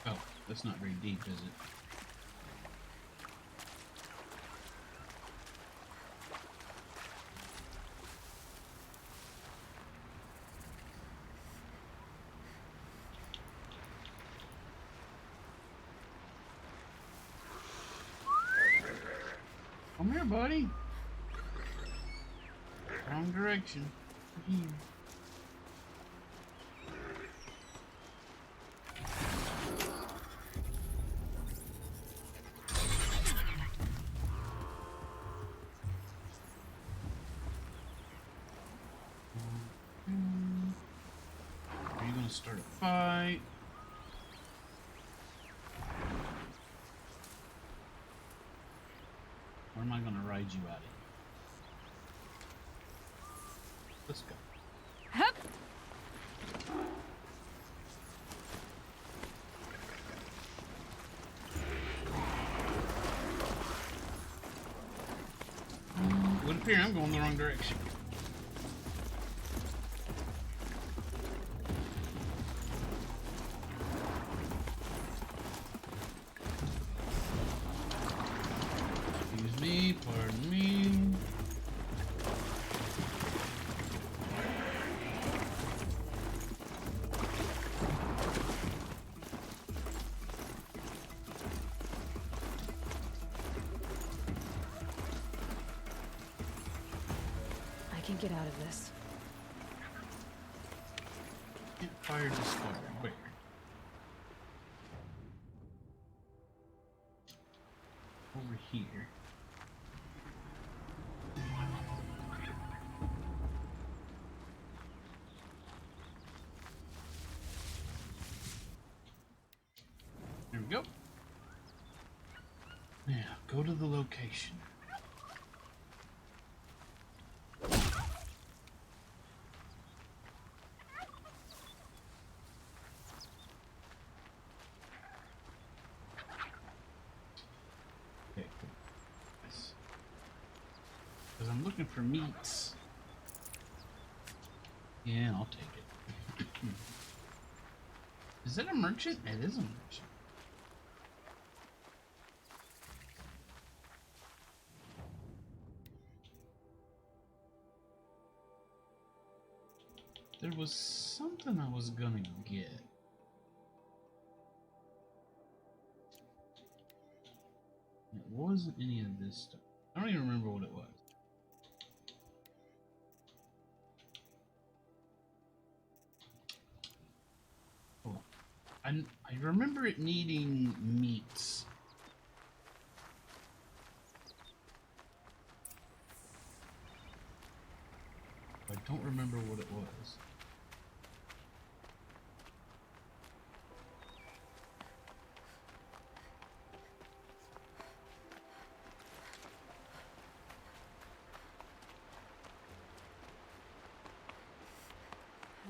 [SPEAKER 1] Oh, that's not very deep, is it? Come here, buddy. Wrong direction. Here. Are you gonna start a fight? Or am I gonna ride you out of here? Let's go.
[SPEAKER 5] Hup.
[SPEAKER 1] It would appear I'm going the wrong direction. Excuse me, pardon me.
[SPEAKER 5] get out of this?
[SPEAKER 1] Campfire discovered. Where? Over here. There we go. Now, go to the location. Okay, cool. Nice. Because I'm looking for meats. Yeah, I'll take it. Is that a merchant? It is a merchant. There was something I was gonna get. It wasn't any of this stuff. I don't even remember what it was. Oh, I remember it needing meats. I don't remember what it was.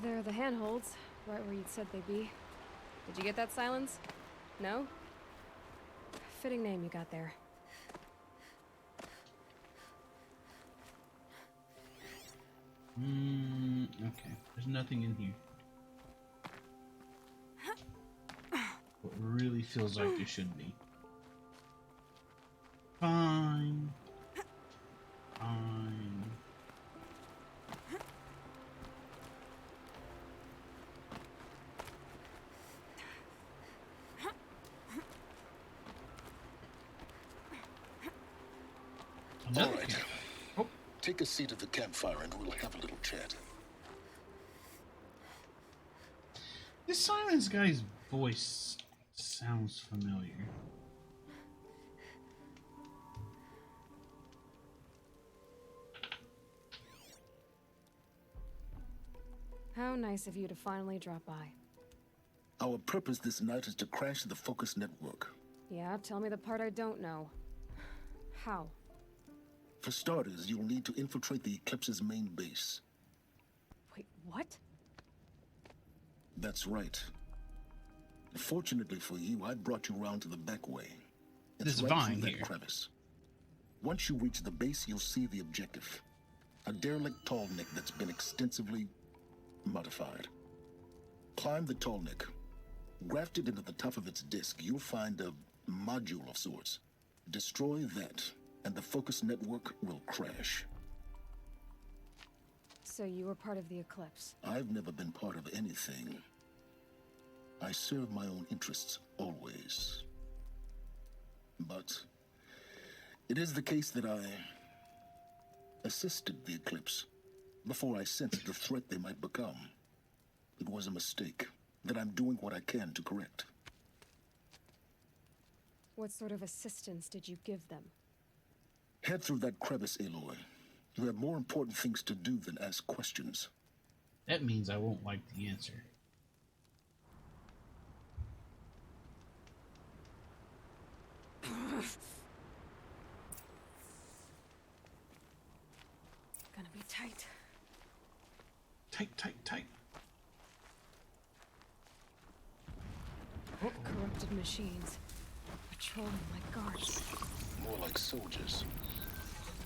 [SPEAKER 5] There are the handholds, right where you'd said they'd be. Did you get that, Silence? No? Fitting name you got there.
[SPEAKER 1] Okay. There's nothing in here. What really feels like there should be. Fine. Fine.
[SPEAKER 14] All right. Oh. Take a seat at the campfire and we'll have a little chat.
[SPEAKER 1] This Silence guy's voice sounds familiar.
[SPEAKER 5] How nice of you to finally drop by.
[SPEAKER 14] Our purpose this night is to crash the Focus network.
[SPEAKER 5] Yeah, tell me the part I don't know. How?
[SPEAKER 14] For starters, you'll need to infiltrate the Eclipse's main base.
[SPEAKER 5] Wait, what?
[SPEAKER 14] That's right. Fortunately for you, I brought you round to the back way. It's
[SPEAKER 1] This
[SPEAKER 14] right
[SPEAKER 1] vine
[SPEAKER 14] through that
[SPEAKER 1] here.
[SPEAKER 14] crevice. Once you reach the base, you'll see the objective. A derelict tall neck that's been extensively modified. Climb the tall neck. Grafted into the top of its disk, you'll find a module of sorts. Destroy that, and the Focus network will crash.
[SPEAKER 5] So you were part of the Eclipse.
[SPEAKER 14] I've never been part of anything. I serve my own interests, always. But it is the case that I assisted the Eclipse before I sensed the threat they might become. It was a mistake that I'm doing what I can to correct.
[SPEAKER 5] What sort of assistance did you give them?
[SPEAKER 14] Head through that crevice, Aloy. You have more important things to do than ask questions.
[SPEAKER 1] That means I won't like the answer.
[SPEAKER 5] Gonna be tight.
[SPEAKER 1] Tight, tight, tight.
[SPEAKER 5] Corrupted machines. Patrolling like guards.
[SPEAKER 14] More like soldiers.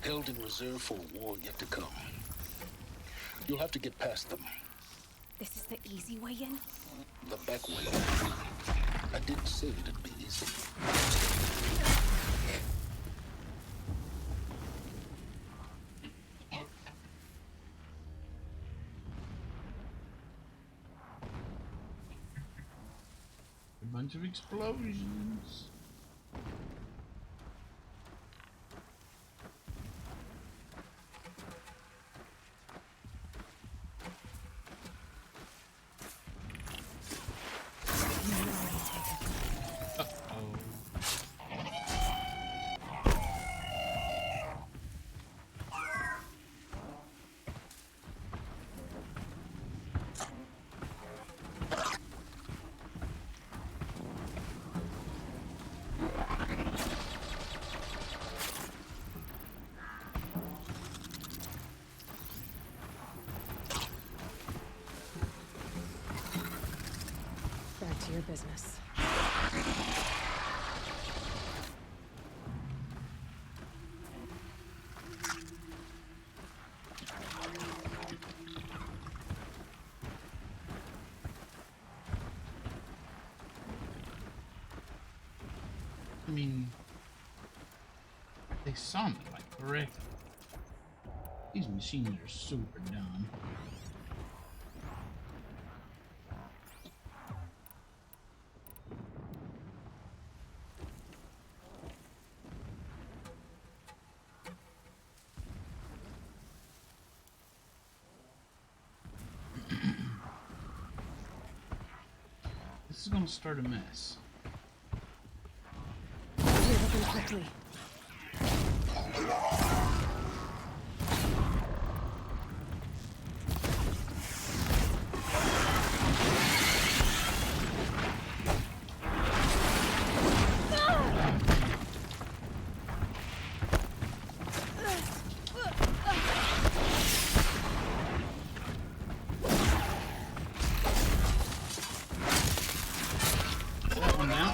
[SPEAKER 14] Held in reserve for a war yet to come. You'll have to get past them.
[SPEAKER 5] This is the easy way in?
[SPEAKER 14] The back way. I didn't say it'd be easy.
[SPEAKER 1] A bunch of explosions.
[SPEAKER 5] Back to your business.
[SPEAKER 1] I mean, they saw me like correctly. These machines are super dumb. This is gonna start a mess.
[SPEAKER 5] Clear them quickly.
[SPEAKER 1] That one down.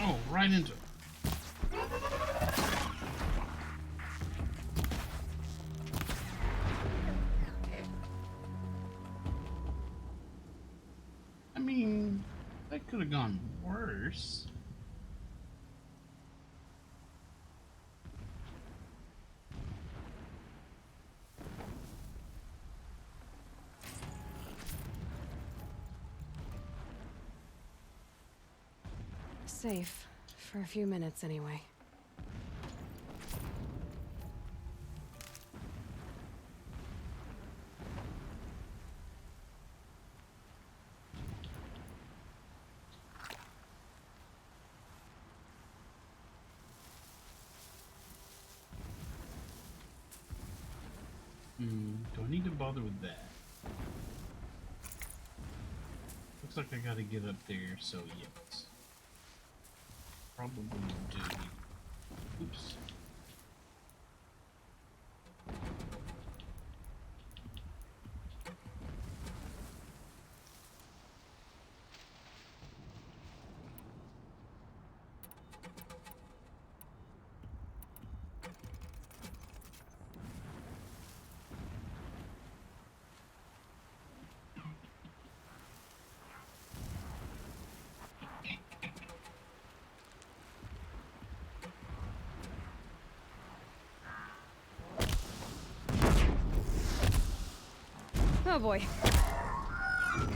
[SPEAKER 1] Oh, right into it. I mean, that could have gone worse.
[SPEAKER 5] Safe. For a few minutes, anyway.
[SPEAKER 1] Do I need to bother with that? Looks like I gotta get up there, so yes. Probably do. Oops.
[SPEAKER 5] Oh boy.
[SPEAKER 1] There we go.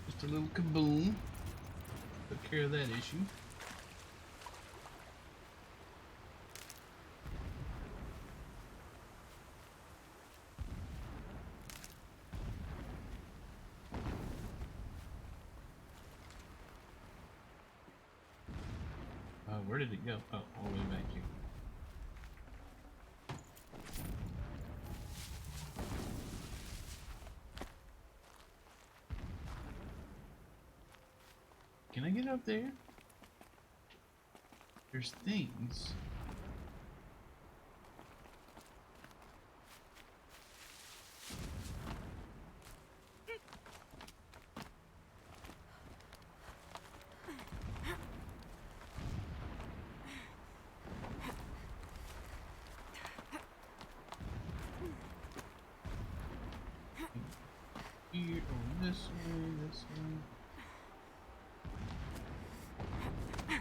[SPEAKER 1] Just a little kaboom. Took care of that issue. Where did it go? Oh, all the way back here. Can I get up there? There's things. Here, or this way, this way.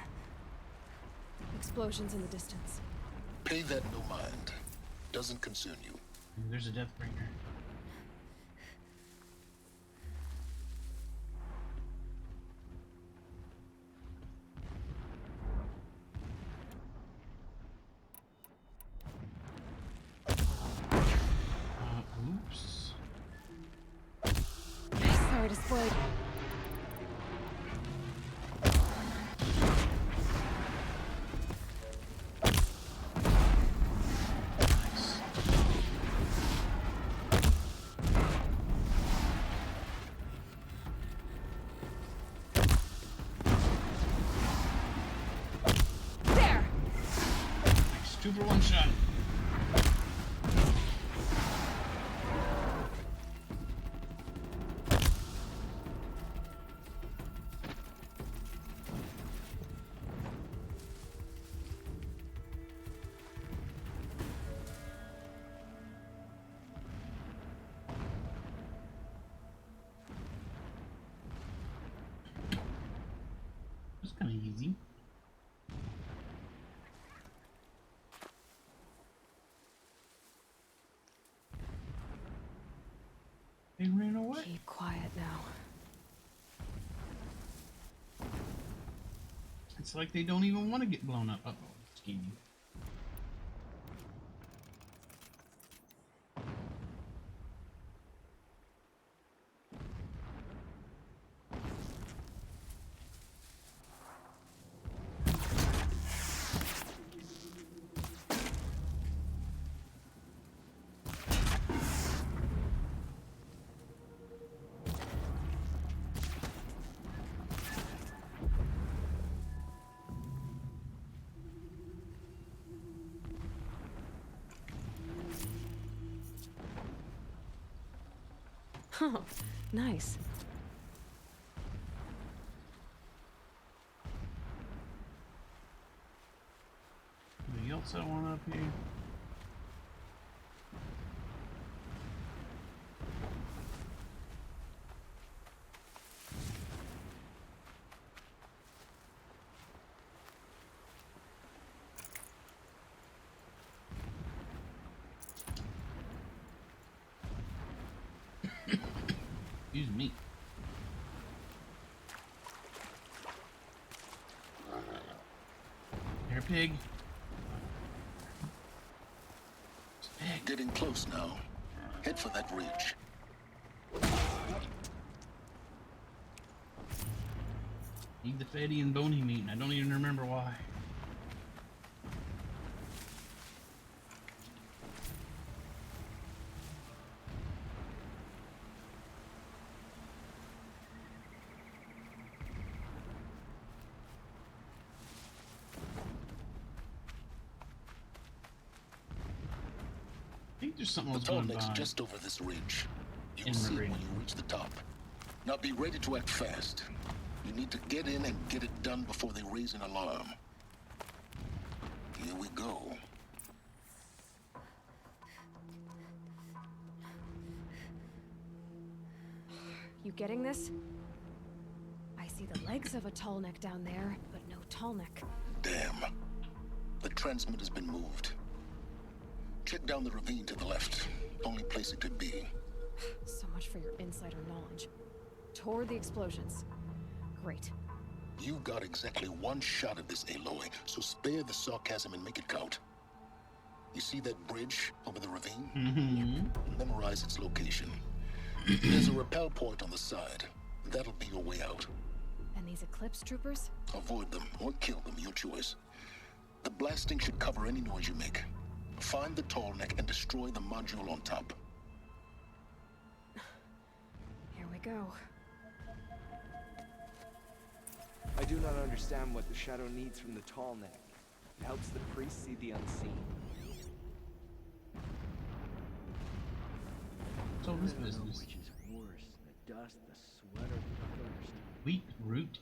[SPEAKER 5] Explosions in the distance.
[SPEAKER 14] Pay that no mind. Doesn't concern you.
[SPEAKER 1] There's a Deathbringer.
[SPEAKER 5] Sorry to spoil
[SPEAKER 1] 2 for 1 shot. It's kind of easy. They ran away.
[SPEAKER 5] Keep quiet now.
[SPEAKER 1] It's like they don't even want to get blown up. Uh-oh, excuse me.
[SPEAKER 5] Oh, nice.
[SPEAKER 1] Anything else I want up here? Excuse me. Here, pig.
[SPEAKER 14] Getting close now. Head for that ridge.
[SPEAKER 1] Need the fatty and bony meat, and I don't even remember why. I think there's something
[SPEAKER 14] The
[SPEAKER 1] else going
[SPEAKER 14] Tallneck's
[SPEAKER 1] by.
[SPEAKER 14] just over this ridge. You'll
[SPEAKER 1] In
[SPEAKER 14] see it
[SPEAKER 1] Meridian.
[SPEAKER 14] when you reach the top. Now be ready to act fast. You need to get in and get it done before they raise an alarm. Here we go.
[SPEAKER 5] You getting this? I see the legs of a Tallneck down there, but no Tallneck.
[SPEAKER 14] Damn. The transmitter's been moved. Check down the ravine to the left. Only place it could be.
[SPEAKER 5] So much for your insider knowledge. Toward the explosions. Great.
[SPEAKER 14] You got exactly 1 shot at this, Aloy, so spare the sarcasm and make it count. You see that bridge over the ravine?
[SPEAKER 1] Mm-hmm.
[SPEAKER 14] Memorize its location. There's a rappel point on the side. That'll be your way out.
[SPEAKER 5] And these Eclipse troopers?
[SPEAKER 14] Avoid them or kill them, your choice. The blasting should cover any noise you make. Find the Tallneck and destroy the module on top.
[SPEAKER 5] Here we go.
[SPEAKER 12] I do not understand what the Shadow needs from the Tallneck. It helps the priest see the unseen.
[SPEAKER 1] So this
[SPEAKER 17] I don't know
[SPEAKER 1] business.
[SPEAKER 17] which is worse, the dust, the sweat, or the thirst.
[SPEAKER 1] Wheat root.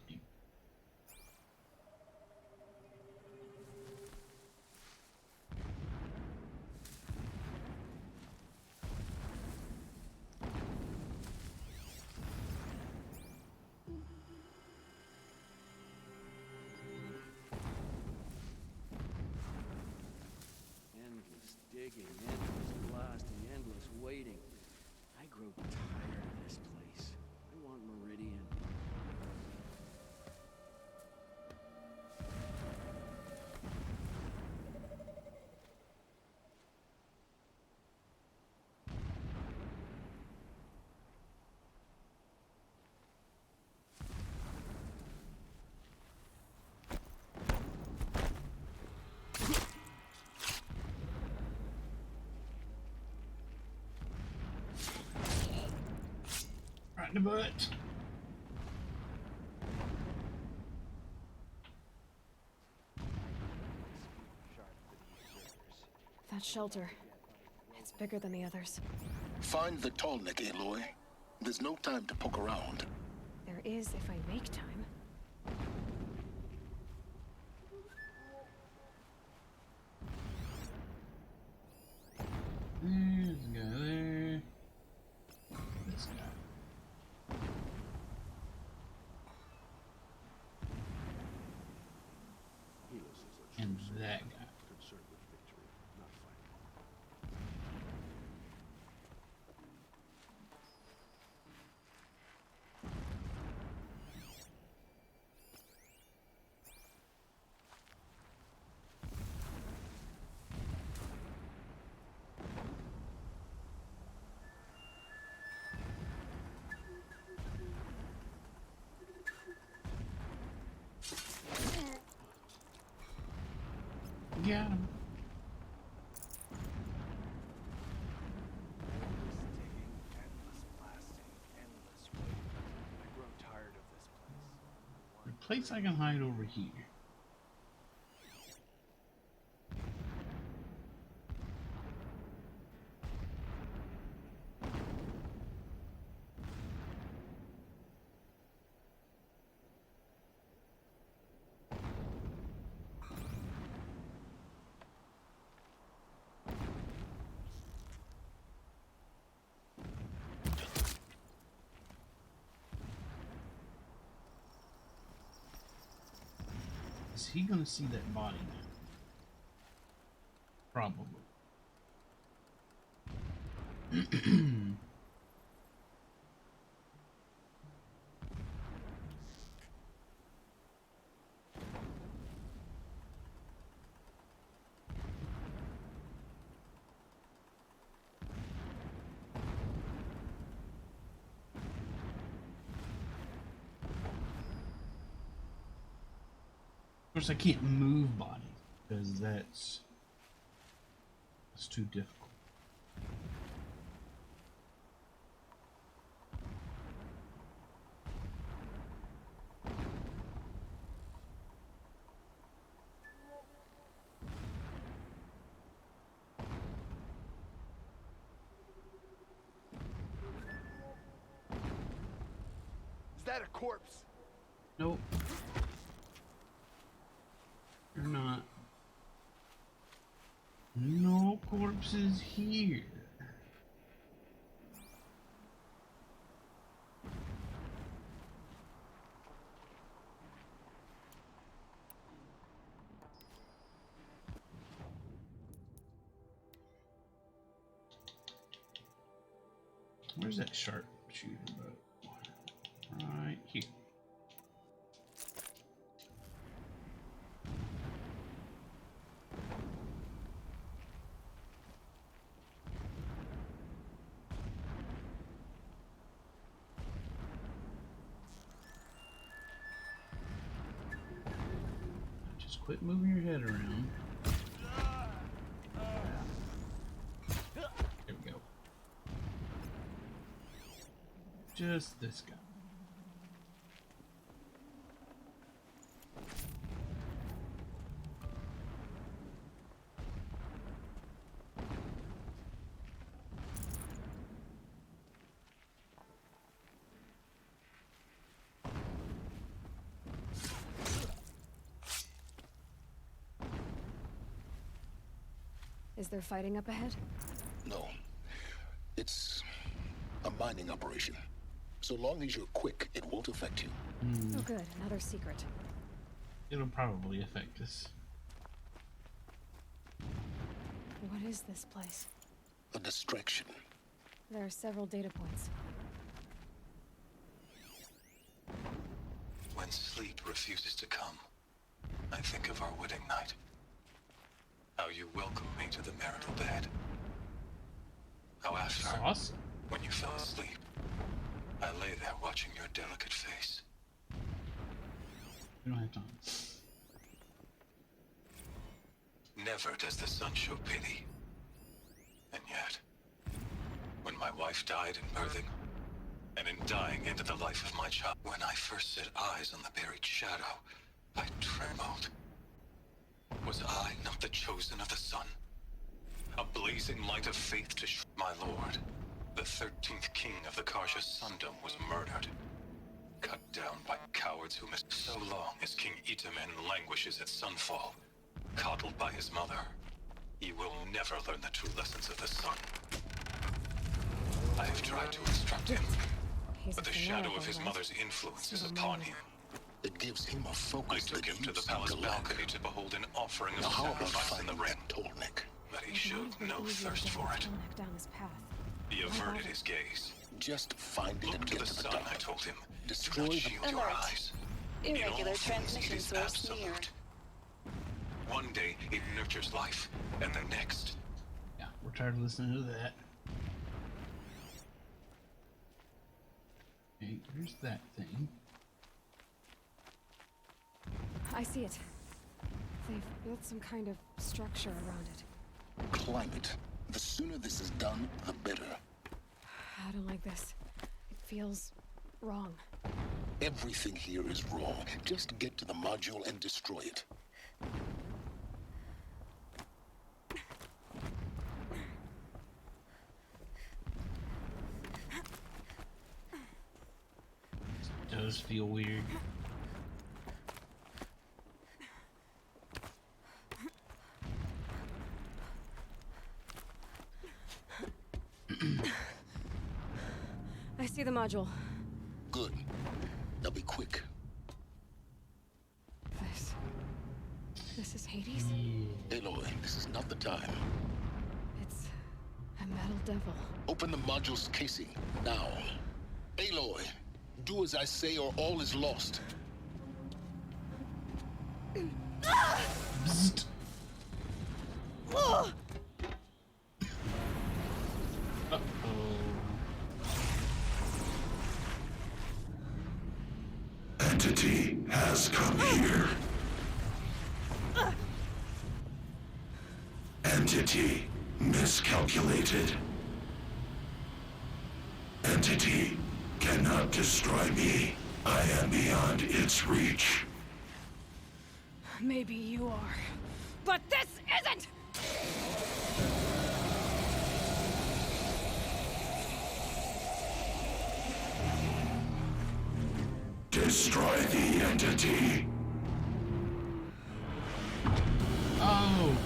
[SPEAKER 17] Endless digging, endless blasting, endless waiting. I grow tired of this place. I want Meridian.
[SPEAKER 1] Right in the butt.
[SPEAKER 5] That shelter. It's bigger than the others.
[SPEAKER 14] Find the Tallneck, Aloy. There's no time to poke around.
[SPEAKER 5] There is if I make time.
[SPEAKER 1] There's a guy there. This guy. And that guy.
[SPEAKER 17] Concerned with victory, not fighting.
[SPEAKER 1] Got him. The place I can hide over here. Is he gonna see that body now? Probably. Of course, I can't move bodies because that's too difficult.
[SPEAKER 12] Is that a corpse?
[SPEAKER 1] Nope. You're not. No corpses here. Where's that sharpshooter boat? Right here. Quit moving your head around. There we go. Just this guy.
[SPEAKER 5] Is there fighting up ahead?
[SPEAKER 14] No. It's a mining operation. So long as you're quick, it won't affect you.
[SPEAKER 5] Oh good, another secret.
[SPEAKER 1] It'll probably affect us.
[SPEAKER 5] What is this place?
[SPEAKER 14] A distraction.
[SPEAKER 5] There are several data points.
[SPEAKER 11] When sleep refuses to come, I think of our wedding night. How you welcomed me to the marital bed. How after,
[SPEAKER 1] awesome.
[SPEAKER 11] When you fell asleep, I lay there watching your delicate face.
[SPEAKER 1] We don't have time.
[SPEAKER 11] Never does the sun show pity. And yet, when my wife died in birthing, and in dying into the life of my child, when I first set eyes on the buried shadow, I trembled. Was I not the chosen of the sun? A blazing light of faith to my lord. The 13th king of the Karja Sundom was murdered. Cut down by cowards who missed so long as King Itamen languishes at Sunfall. Coddled by his mother. He will never learn the true lessons of the sun. I have tried to instruct him, but the shadow of his mother's influence is upon him.
[SPEAKER 14] It gives him a focus.
[SPEAKER 11] I took him to the palace balcony to behold an offering of sacrifice in the ring. But he showed no thirst for it.
[SPEAKER 5] Down this path.
[SPEAKER 11] He averted his gaze.
[SPEAKER 14] Just find it
[SPEAKER 11] Look
[SPEAKER 14] and
[SPEAKER 11] to
[SPEAKER 14] get
[SPEAKER 11] the
[SPEAKER 14] to the
[SPEAKER 11] sun,
[SPEAKER 14] top.
[SPEAKER 11] I told him.
[SPEAKER 14] Destroy
[SPEAKER 11] Do not
[SPEAKER 14] the
[SPEAKER 11] shield your
[SPEAKER 4] Alert.
[SPEAKER 11] eyes.
[SPEAKER 4] Irregular
[SPEAKER 11] In all things,
[SPEAKER 4] transmission
[SPEAKER 11] it is
[SPEAKER 4] source near.
[SPEAKER 11] absolute. One day, it nurtures life, and the next.
[SPEAKER 1] Yeah, we're tired of listening to that. Okay, here's that thing.
[SPEAKER 5] I see it. They've built some kind of structure around it.
[SPEAKER 14] Climb it. The sooner this is done, the better.
[SPEAKER 5] I don't like this. It feels wrong.
[SPEAKER 14] Everything here is wrong. Just get to the module and destroy it.
[SPEAKER 1] It does feel weird.
[SPEAKER 5] I see the module.
[SPEAKER 14] Good. Now be quick.
[SPEAKER 5] This is Hades?
[SPEAKER 14] Aloy, this is not the time.
[SPEAKER 5] It's a metal devil.
[SPEAKER 14] Open the module's casing, now. Aloy, do as I say or all is lost.
[SPEAKER 1] Bzzzt.
[SPEAKER 16] Entity has come here. Entity miscalculated. Entity cannot destroy me. I am beyond its reach.
[SPEAKER 5] Maybe you are. But this isn't!
[SPEAKER 16] Destroy the entity.
[SPEAKER 1] Oh.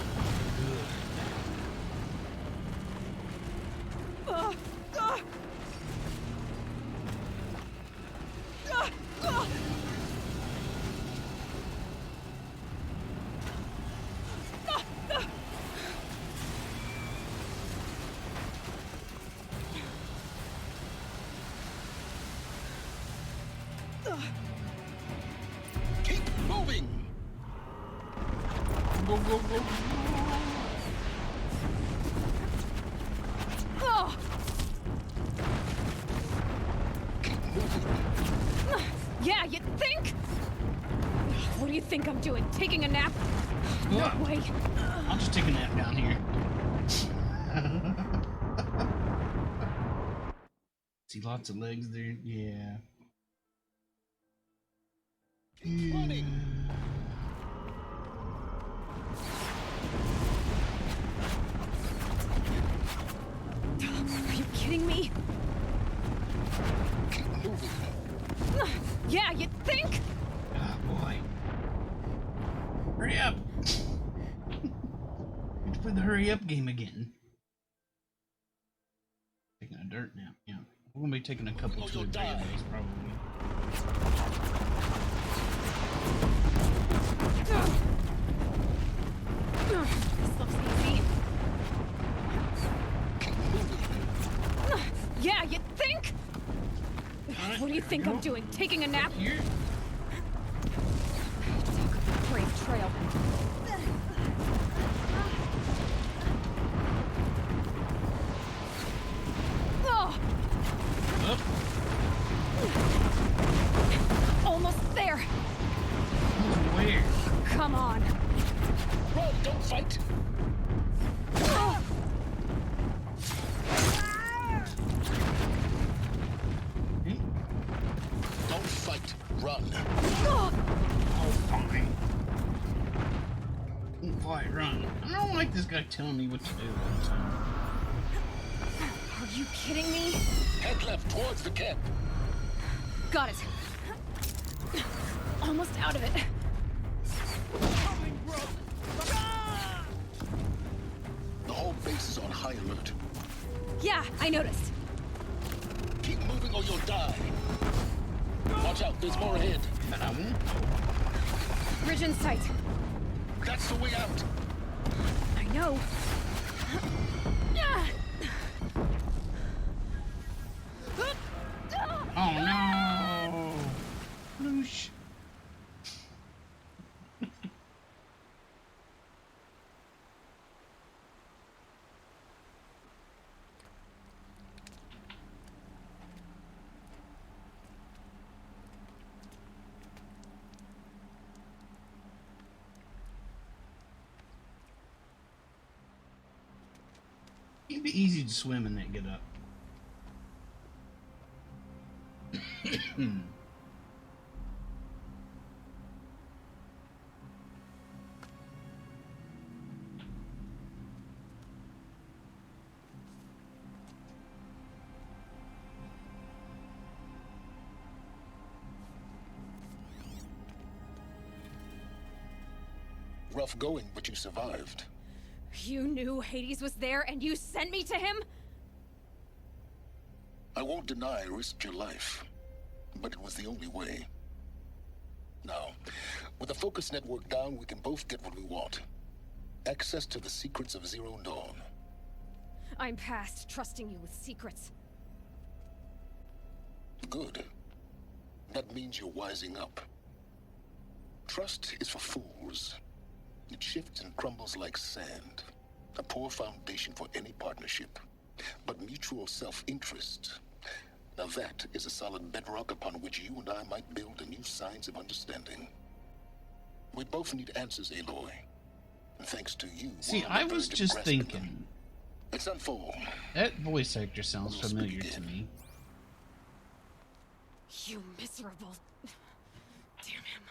[SPEAKER 14] Keep moving!
[SPEAKER 1] Go, go, go.
[SPEAKER 14] Keep moving.
[SPEAKER 5] Yeah, you think? What do you think I'm doing? Taking a nap? No way.
[SPEAKER 1] I'll just take a nap down here. See lots of legs there. Yeah.
[SPEAKER 14] Keep running.
[SPEAKER 5] Are you kidding me?
[SPEAKER 14] Keep moving.
[SPEAKER 5] Yeah, you think?
[SPEAKER 1] Ah, boy. Hurry up. Let's play the hurry up game again. Taking a dirt now. Yeah. We're gonna be taking a couple to a days probably.
[SPEAKER 5] This looks easy. Yeah, you think? What do you think I'm doing? Taking a nap?
[SPEAKER 1] Here.
[SPEAKER 5] Talk of a brave trail. Oh!
[SPEAKER 1] Up.
[SPEAKER 5] Almost there.
[SPEAKER 1] Where?
[SPEAKER 5] Come on.
[SPEAKER 14] Run, don't fight. Don't fight, run.
[SPEAKER 1] Oh, fine. Quiet, run. I don't like this guy telling me what to do all the time.
[SPEAKER 5] Are you kidding me?
[SPEAKER 16] Head left towards the camp.
[SPEAKER 5] Got it. Almost out of it.
[SPEAKER 14] The whole base is on high alert.
[SPEAKER 5] Yeah, I noticed.
[SPEAKER 14] Keep moving or you'll die. Watch out, there's more ahead.
[SPEAKER 5] Bridge in sight.
[SPEAKER 14] That's the way out.
[SPEAKER 5] I know.
[SPEAKER 1] Oh no! Loosh. It'd be easy to swim in that get up.
[SPEAKER 14] Rough going, but you survived.
[SPEAKER 5] You knew Hades was there and you sent me to him?
[SPEAKER 14] I won't deny I risked your life, but it was the only way. Now, with the focus network down, we can both get what we want. Access to the secrets of Zero Dawn.
[SPEAKER 5] I'm past trusting you with secrets.
[SPEAKER 14] Good. That means you're wising up. Trust is for fools. It shifts and crumbles like sand. A poor foundation for any partnership. But mutual self-interest, now that is a solid bedrock upon which you and I might build a new science of understanding. We both need answers, Aloy. And thanks to you...
[SPEAKER 1] See, I was just thinking...
[SPEAKER 14] Let's unfold.
[SPEAKER 1] That voice actor sounds familiar to me.
[SPEAKER 5] You miserable... Damn him.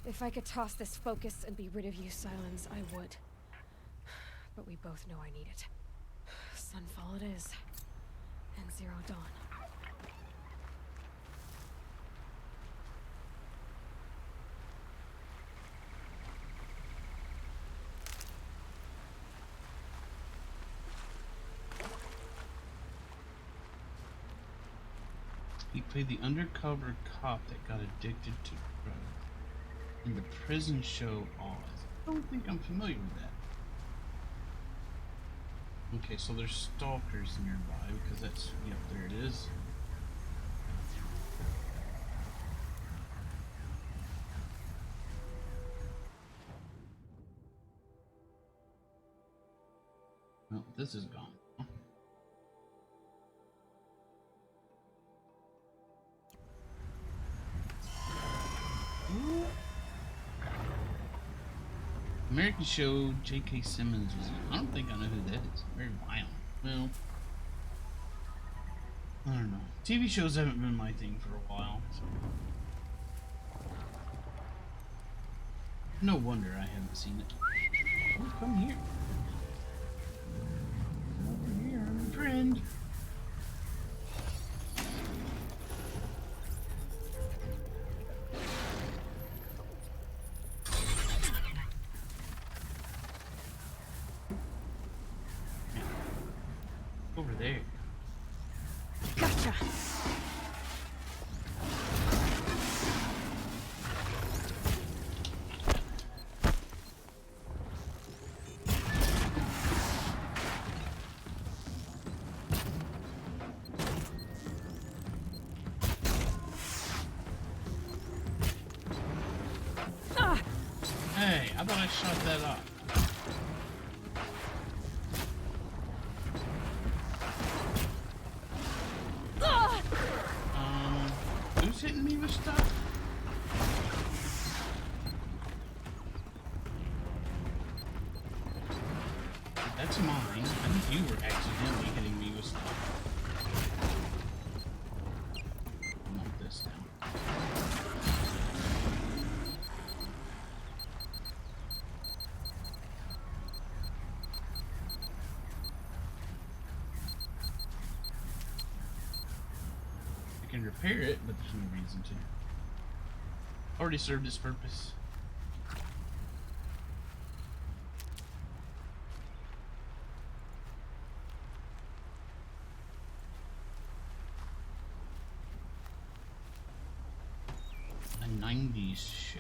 [SPEAKER 5] If I could toss this focus and be rid of you, Silence, I would. But we both know I need it. Sunfall it is. And Zero Dawn.
[SPEAKER 1] He played the undercover cop that got addicted to drugs in the prison show Oz. I don't think I'm familiar with that. Okay, so there's stalkers nearby because that's, yep, there it is. Well, this is gone. American show J.K. Simmons was in. I don't think I know who that is. Very violent. Well, I don't know. TV shows haven't been my thing for a while. So. No wonder I haven't seen it. Oh, come here. Over here, I'm a friend. Over there.
[SPEAKER 5] Gotcha.
[SPEAKER 1] Hey, I thought I shot that off. Who's hitting me with stuff? That's mine. I think you were accidentally hitting me with stuff. I want this now. I can repair it, but there's no reason to. Already served its purpose. A 90s show.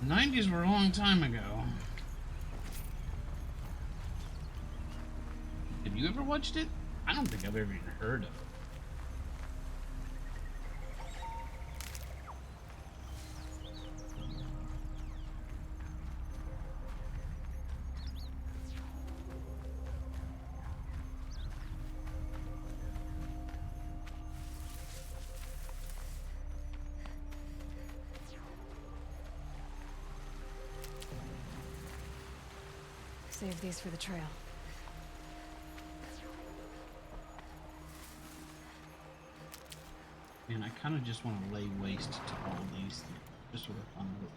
[SPEAKER 1] 90s were a long time ago. Have you ever watched it? I don't think I've ever even heard of it.
[SPEAKER 5] Save these for the trail.
[SPEAKER 1] Man, I kind of just want to lay waste to all these things, just for the fun of it.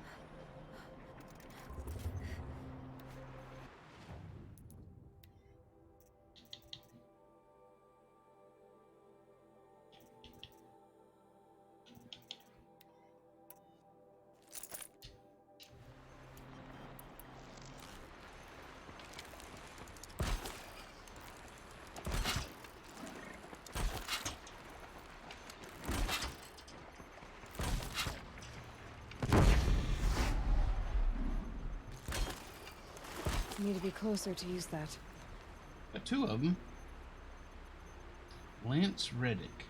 [SPEAKER 5] Need to be closer to use that.
[SPEAKER 1] Got two of them. Lance Reddick.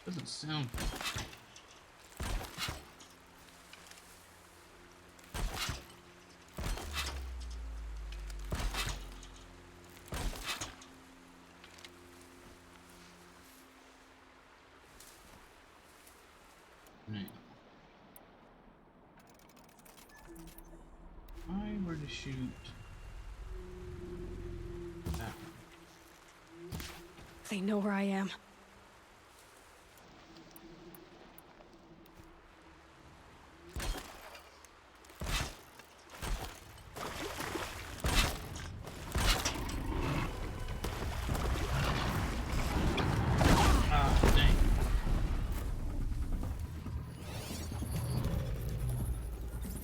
[SPEAKER 1] Doesn't sound. If I were to shoot that one.
[SPEAKER 5] They know where I am.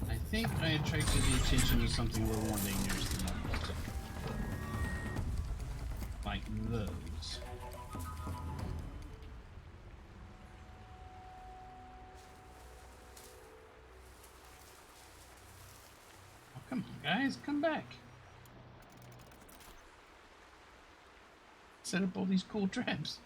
[SPEAKER 1] I think I attracted the attention of something a little more dangerous than that. Like those. Oh, come on, guys, come back. Set up all these cool traps.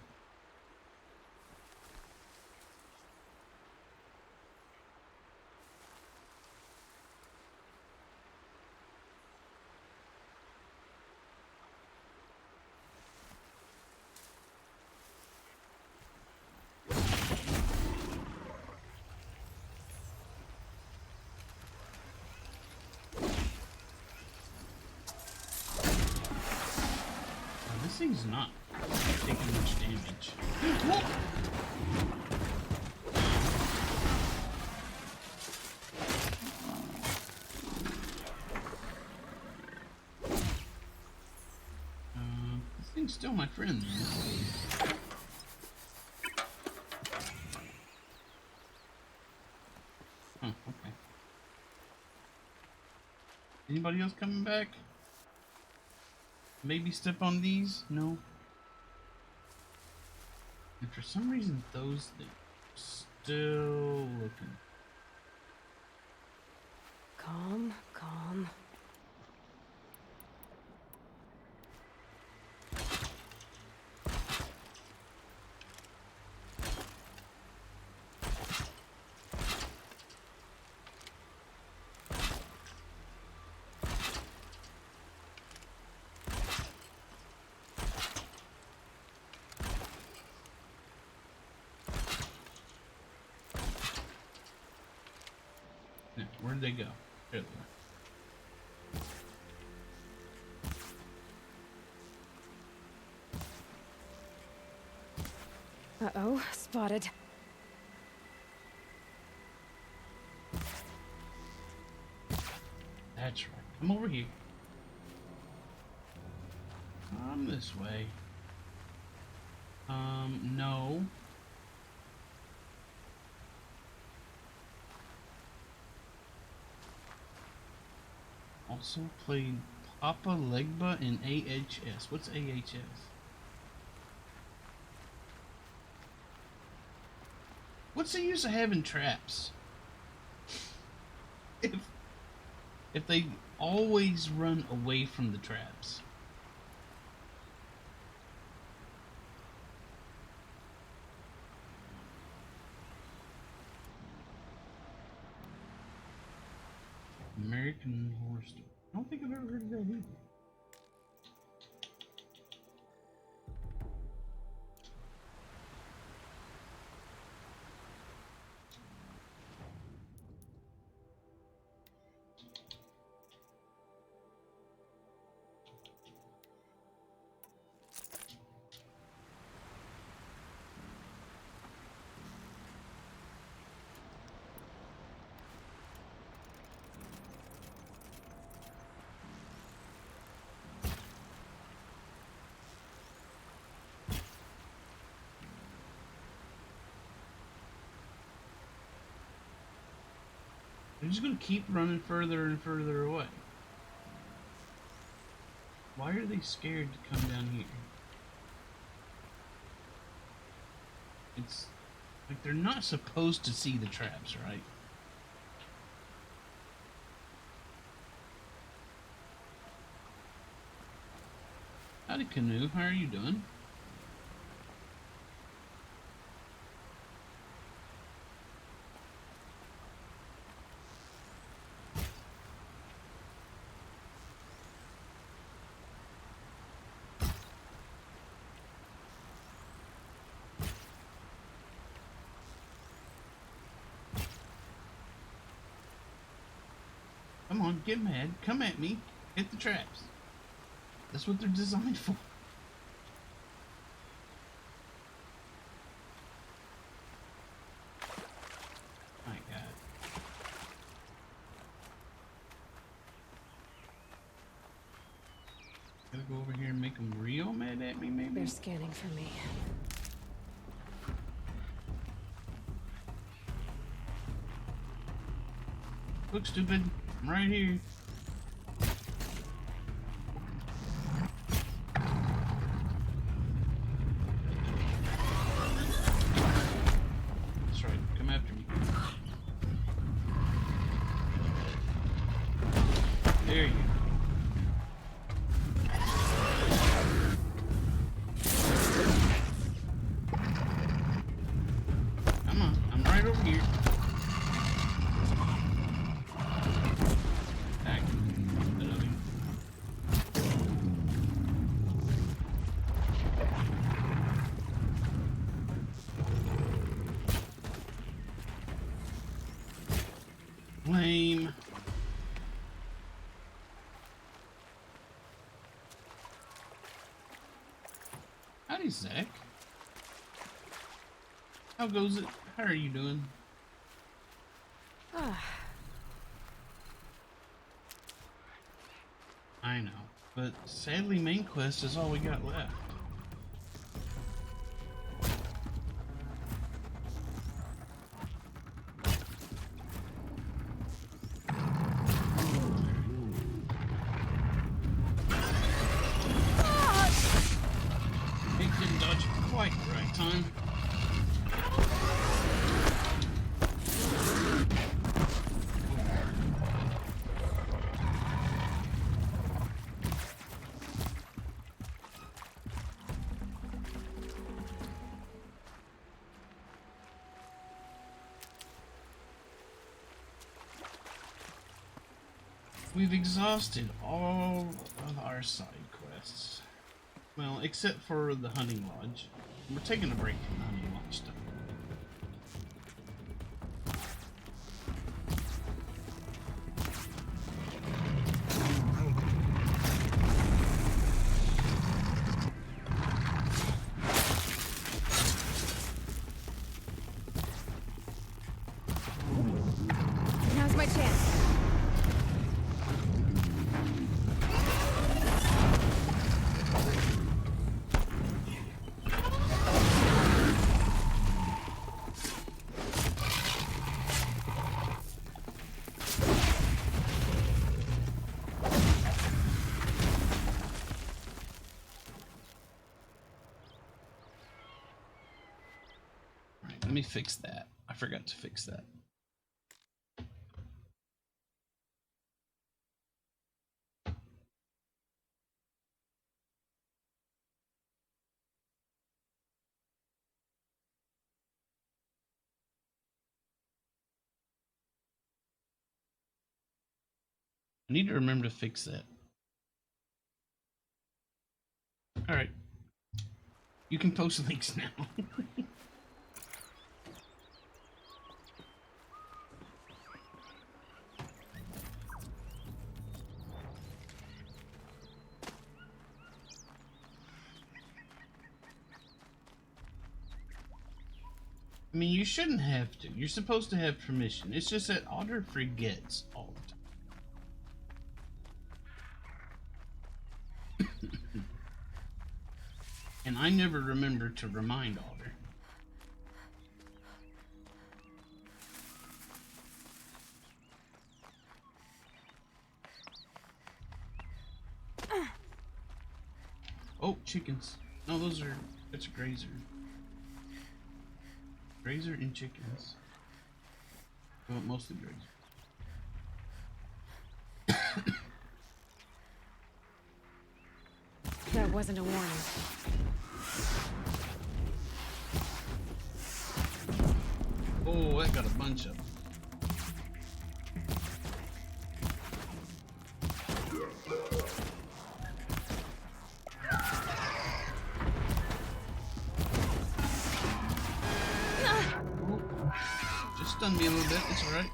[SPEAKER 1] This thing's not taking much damage. Whoa! This thing's still my friend, though. Oh, okay. Anybody else coming back? Maybe step on these? No. And for some reason, those things are still looking.
[SPEAKER 5] Calm, calm.
[SPEAKER 1] Yeah, where'd they go? There they
[SPEAKER 5] Uh-oh, spotted.
[SPEAKER 1] That's right. Come over here. Come this way. No. Also played Papa Legba in AHS. What's AHS? What's the use of having traps? If they always run away from the traps. American Horror Story. I don't think I've ever heard of that either. They're just gonna keep running further and further away. Why are they scared to come down here? It's like they're not supposed to see the traps, right? Howdy, Canoe. How are you doing? Come on, get mad. Come at me. Hit the traps. That's what they're designed for. My God. Gotta go over here and make them real mad at me, maybe?
[SPEAKER 5] They're scanning for me.
[SPEAKER 1] Look, stupid. I'm right here. That's right. Come after me. There you go. Come on. I'm right over here. Lame. Howdy, Zach. How goes it? How are you doing? I know, but sadly main quest is all we got left. Quite the right time. We've exhausted all of our side quests. Well, except for the hunting lodge. We're taking a break from the hunting lodge stuff. Let me fix that. I forgot to fix that. I need to remember to fix that. Alright. You can post links now. I mean, you shouldn't have to. You're supposed to have permission. It's just that Otter forgets all the time. And I never remember to remind Otter. Oh, chickens. No, that's a grazer. Grazer and chickens. Well, mostly grazer.
[SPEAKER 5] That wasn't a warning.
[SPEAKER 1] Oh, I got a bunch of them. Just stunned me a little bit, it's alright.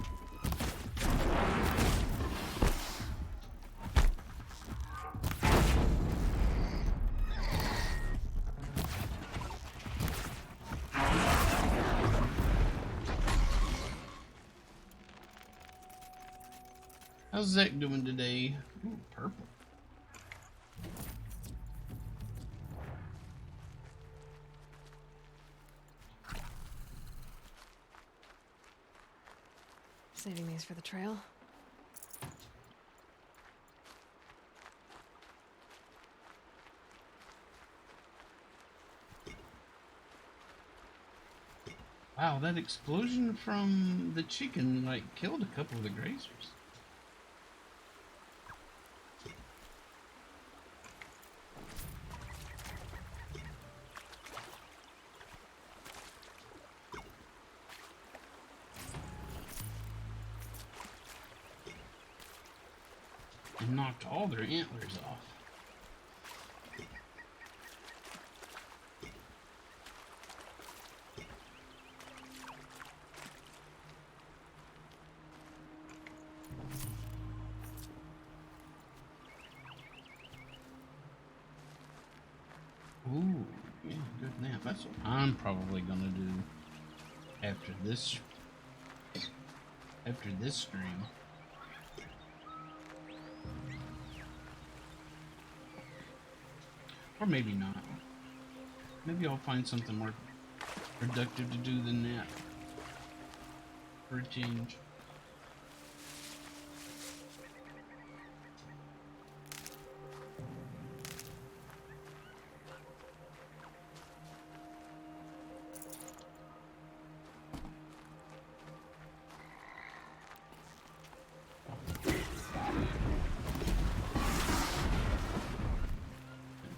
[SPEAKER 1] How's Zach doing today? Ooh, purple.
[SPEAKER 5] Saving these for the trail.
[SPEAKER 1] Wow, that explosion from the chicken, like, killed a couple of the grazers. And knocked all their antlers off. Ooh, yeah, good nap. That's what I'm probably gonna do after this stream. Or maybe not. Maybe I'll find something more productive to do than that. For a change.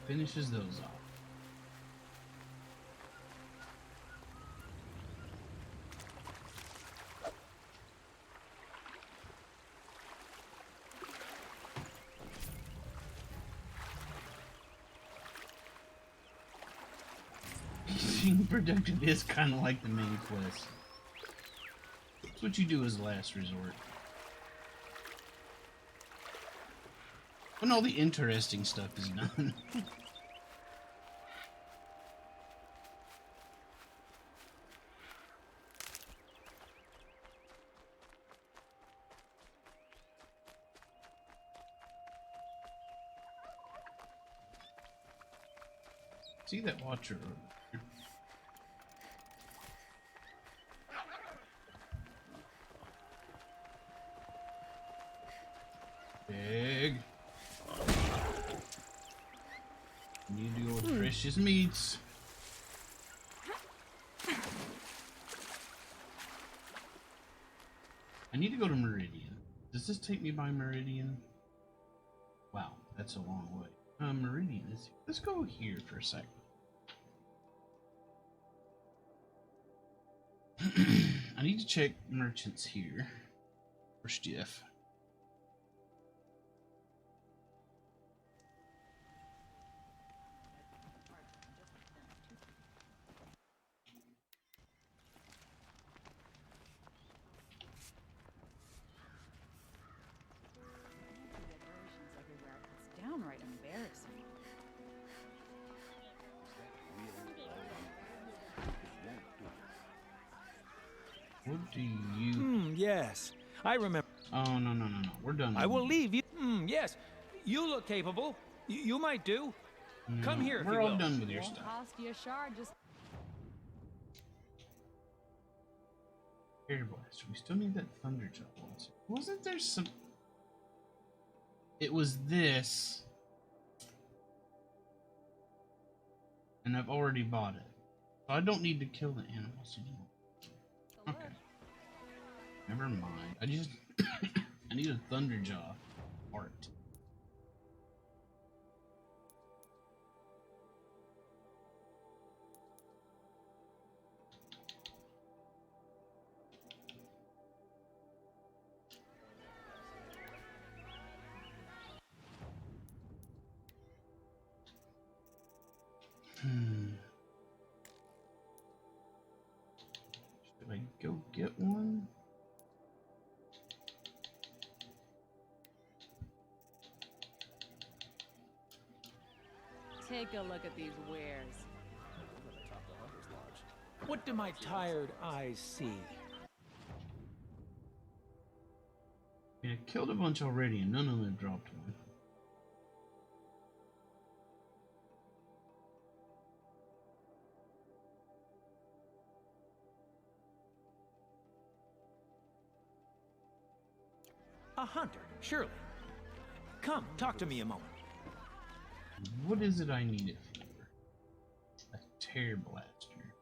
[SPEAKER 1] Finishes those off. Being productive is kind of like the main quest. It's what you do as a last resort. When all the interesting stuff is done. See that watcher over there? Big. Need to go with precious meats. I need to go to Meridian. Does this take me by Meridian? Wow, that's a long way. Meridian is... Let's go here for a second. I need to check merchants here for stuff.
[SPEAKER 18] It's downright embarrassing.
[SPEAKER 1] What do you...
[SPEAKER 20] Yes. I remember.
[SPEAKER 1] Oh, no. We're done.
[SPEAKER 20] I will leave you. Yes. You look capable. You might do. Come here if you
[SPEAKER 1] We're all
[SPEAKER 20] will.
[SPEAKER 1] done with your
[SPEAKER 18] Won't
[SPEAKER 1] stuff.
[SPEAKER 18] cost you a shard, just
[SPEAKER 1] Air Blast. We still need that Thunder Jump once. Wasn't there some... It was this. And I've already bought it. So I don't need to kill the animals anymore. Okay. Never mind. I just... I need a Thunderjaw art. Should I go get one?
[SPEAKER 18] take a look at these wares.
[SPEAKER 20] What do my tired eyes see?
[SPEAKER 1] I killed a bunch already and none of them have dropped one.
[SPEAKER 20] A hunter, surely. Come, talk to me a moment.
[SPEAKER 1] What is it I need it for? A tear blaster.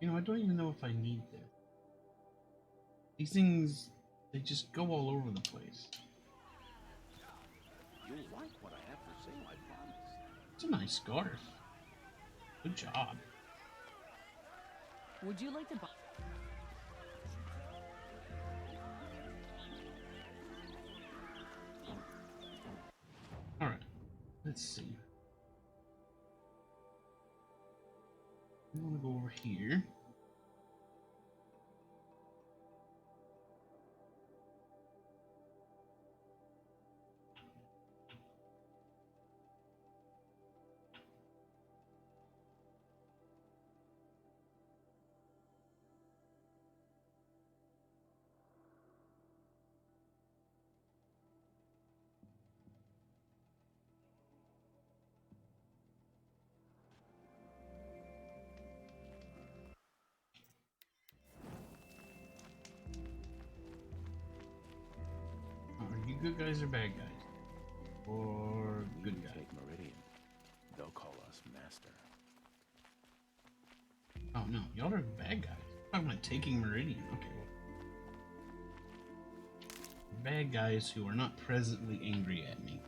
[SPEAKER 1] You know, I don't even know if I need this. These things, they just go all over the place.
[SPEAKER 9] You'll like what I have to say, I promise.
[SPEAKER 1] It's a nice scarf. Good job.
[SPEAKER 18] Would you like to buy?
[SPEAKER 1] Alright, let's see. I want to go over here. Are you good guys or bad guys? Or good guys?
[SPEAKER 9] Take Meridian. They'll call us master.
[SPEAKER 1] Oh no, y'all are bad guys. I'm talking about taking Meridian. Okay. Bad guys who are not presently angry at me.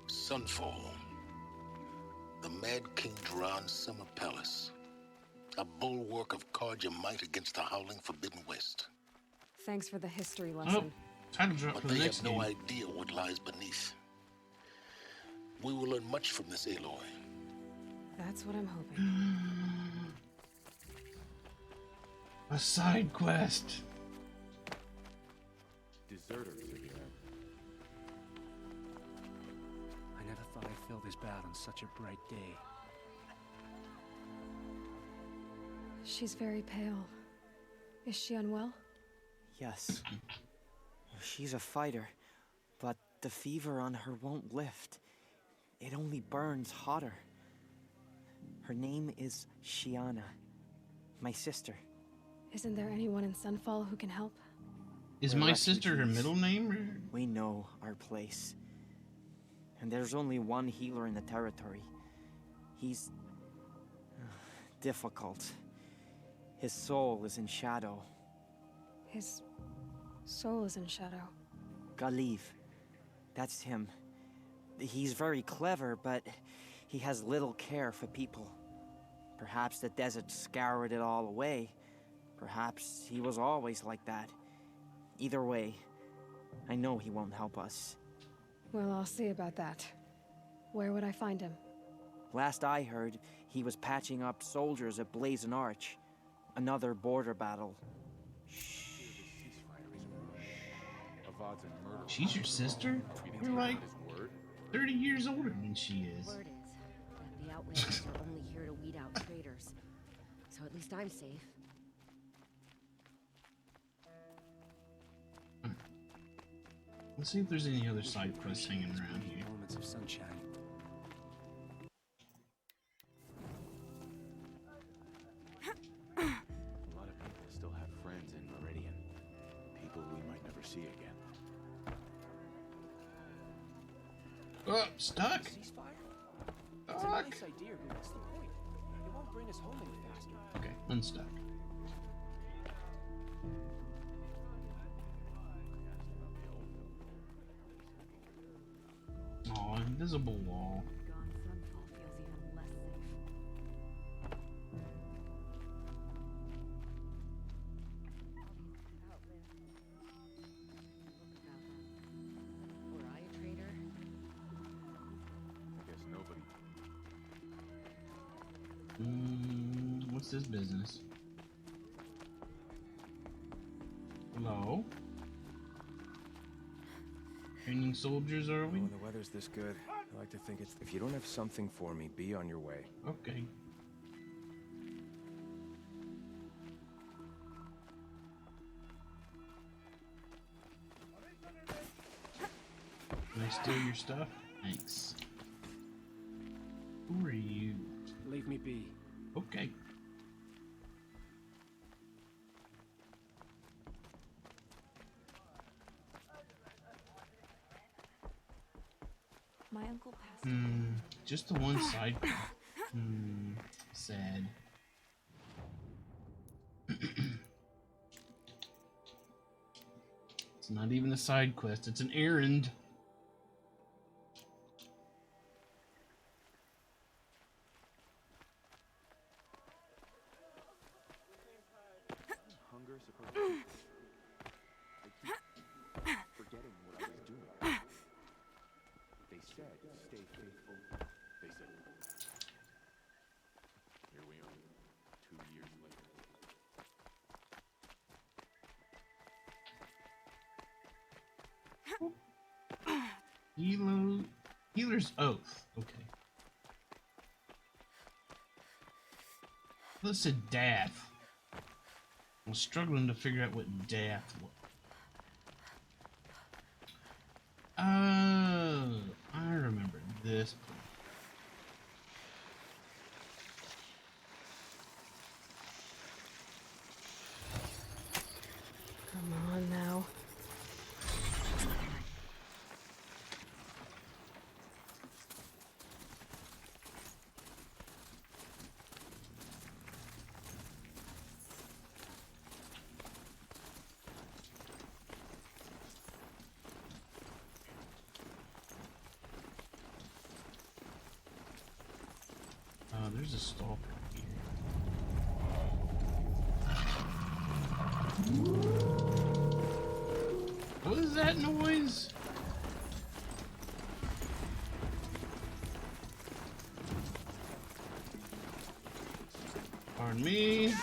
[SPEAKER 14] Sunfall. The Mad King Duran's summer palace. A bulwark of Carja might against the howling Forbidden West.
[SPEAKER 5] Thanks for the history lesson.
[SPEAKER 1] Time to drop
[SPEAKER 14] But
[SPEAKER 1] for the
[SPEAKER 14] they
[SPEAKER 1] next
[SPEAKER 14] have no
[SPEAKER 1] game.
[SPEAKER 14] idea what lies beneath. We will learn much from this Aloy.
[SPEAKER 5] That's what I'm hoping.
[SPEAKER 1] A side quest.
[SPEAKER 19] Deserters are here.
[SPEAKER 23] I never thought I'd feel this bad on such a bright day.
[SPEAKER 5] She's very pale. Is she unwell?
[SPEAKER 24] Yes. She's a fighter, but the fever on her won't lift. It only burns hotter. Her name is Shiana, my sister.
[SPEAKER 5] Isn't there anyone in Sunfall who can help?
[SPEAKER 1] Is
[SPEAKER 24] We're
[SPEAKER 1] my sister her
[SPEAKER 24] refugees.
[SPEAKER 1] middle name? Or...
[SPEAKER 24] We know our place. and there's only one healer in the territory. He's difficult. His soul is in shadow.
[SPEAKER 5] His soul is in shadow.
[SPEAKER 24] Galiv. That's him. He's very clever, but he has little care for people. Perhaps the desert scoured it all away. Perhaps he was always like that. Either way, I know he won't help us.
[SPEAKER 5] Well, I'll see about that. Where would I find him?
[SPEAKER 24] Last I heard, he was patching up soldiers at Blazon Arch. Another border battle.
[SPEAKER 1] She's your sister? You're like 30 years older than she is.
[SPEAKER 2] Word is that the Outlanders are only here to weed out traitors. So at least I'm safe.
[SPEAKER 1] Let's see if there's any other side quests hanging around here.
[SPEAKER 23] Moments of sunshine.
[SPEAKER 12] A lot of people still have friends in Meridian. People we might never see again.
[SPEAKER 1] Oh, stuck?
[SPEAKER 17] Ceasefire? It's a
[SPEAKER 1] Fuck.
[SPEAKER 17] nice idea, but what's the point? It won't bring us home any faster.
[SPEAKER 1] Okay, unstuck. Oh, invisible wall.
[SPEAKER 18] Gone Sunfall feels even less safe.
[SPEAKER 2] Were I a traitor?
[SPEAKER 12] I guess nobody.
[SPEAKER 1] What's this business? Hello? Training soldiers, are we?
[SPEAKER 3] When the weather's this good, I like to think it's... If you don't have something for me, be on your way.
[SPEAKER 1] Okay. Can I steal your stuff? Thanks. Who are you?
[SPEAKER 23] Leave me be.
[SPEAKER 1] Okay.
[SPEAKER 5] My uncle passed.
[SPEAKER 1] Just the one side. Sad. It's not even a side quest, it's an errand.
[SPEAKER 12] Hunger supposed to be... They keep forgetting what I was doing. They said, stay faithful. They said... Here we are, 2 years later.
[SPEAKER 1] Healer's Oath. Okay. This said death. I'm struggling to figure out what death was. Oh, I remember this place.
[SPEAKER 5] Come on now.
[SPEAKER 1] There's a stalker here. What is that noise? Pardon me.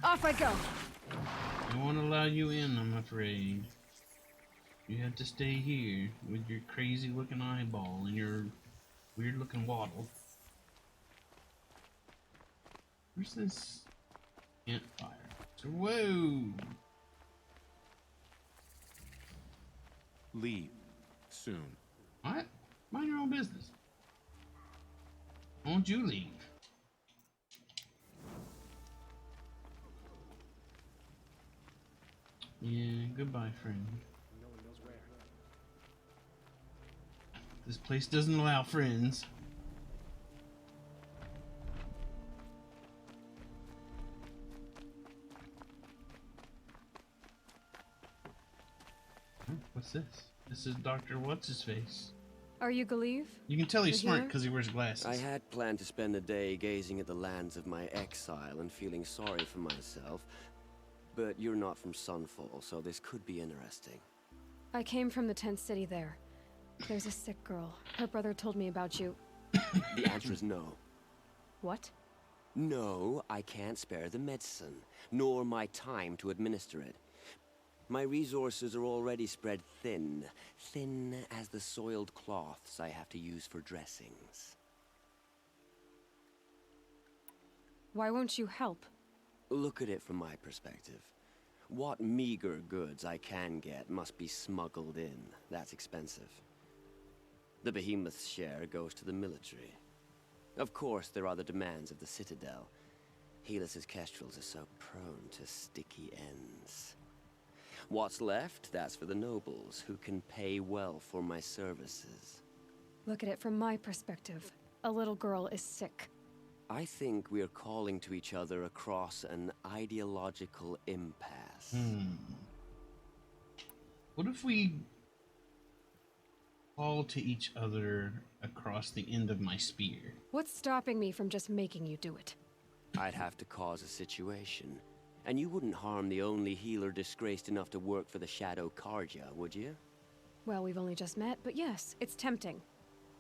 [SPEAKER 5] Off I go.
[SPEAKER 1] I won't allow you in, I'm afraid. You have to stay here with your crazy looking eyeball and your weird looking waddle. Where's this Campfire. So, whoa!
[SPEAKER 12] Leave. Soon.
[SPEAKER 1] What? Mind your own business. Won't you leave? Yeah, goodbye, friend.
[SPEAKER 12] No one knows where.
[SPEAKER 1] This place doesn't allow friends. What's this? This is Dr. What's-His-Face.
[SPEAKER 5] Are you Galeev?
[SPEAKER 1] You can tell he's
[SPEAKER 5] The
[SPEAKER 1] smart
[SPEAKER 5] hero?
[SPEAKER 1] because he wears glasses.
[SPEAKER 23] I had planned to spend a day gazing at the lands of my exile and feeling sorry for myself, but you're not from Sunfall, so this could be interesting.
[SPEAKER 5] I came from the tent city there. There's a sick girl. Her brother told me about you.
[SPEAKER 23] The answer is no.
[SPEAKER 5] What?
[SPEAKER 23] No, I can't spare the medicine, nor my time to administer it. My resources are already spread thin, thin as the soiled cloths I have to use for dressings.
[SPEAKER 5] Why won't you help?
[SPEAKER 23] Look at it from my perspective. What meager goods I can get must be smuggled in. That's expensive. The behemoth's share goes to the military. Of course, there are the demands of the Citadel. Helis's kestrels are so prone to sticky ends. What's left, that's for the nobles, who can pay well for my services.
[SPEAKER 5] Look at it from my perspective. A little girl is sick.
[SPEAKER 23] I think we're calling to each other across an ideological impasse.
[SPEAKER 1] What if we call to each other across the end of my spear?
[SPEAKER 5] What's stopping me from just making you do it?
[SPEAKER 23] I'd have to cause a situation. And you wouldn't harm the only healer disgraced enough to work for the Shadow Carja, would you?
[SPEAKER 5] Well, we've only just met, but yes, it's tempting.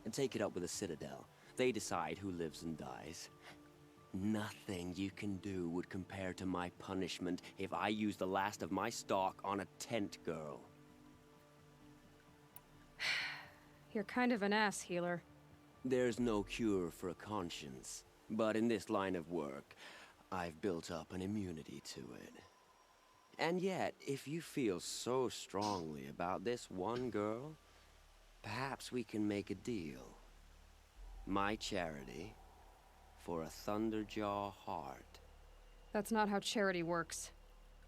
[SPEAKER 23] And take it up with the Citadel. They decide who lives and dies. Nothing you can do would compare to my punishment if I use the last of my stock on a tent girl.
[SPEAKER 5] You're kind of an ass, healer.
[SPEAKER 23] There's no cure for a conscience, but in this line of work, I've built up an immunity to it. And yet, if you feel so strongly about this one girl, perhaps we can make a deal. My charity for a Thunderjaw heart.
[SPEAKER 5] That's not how charity works.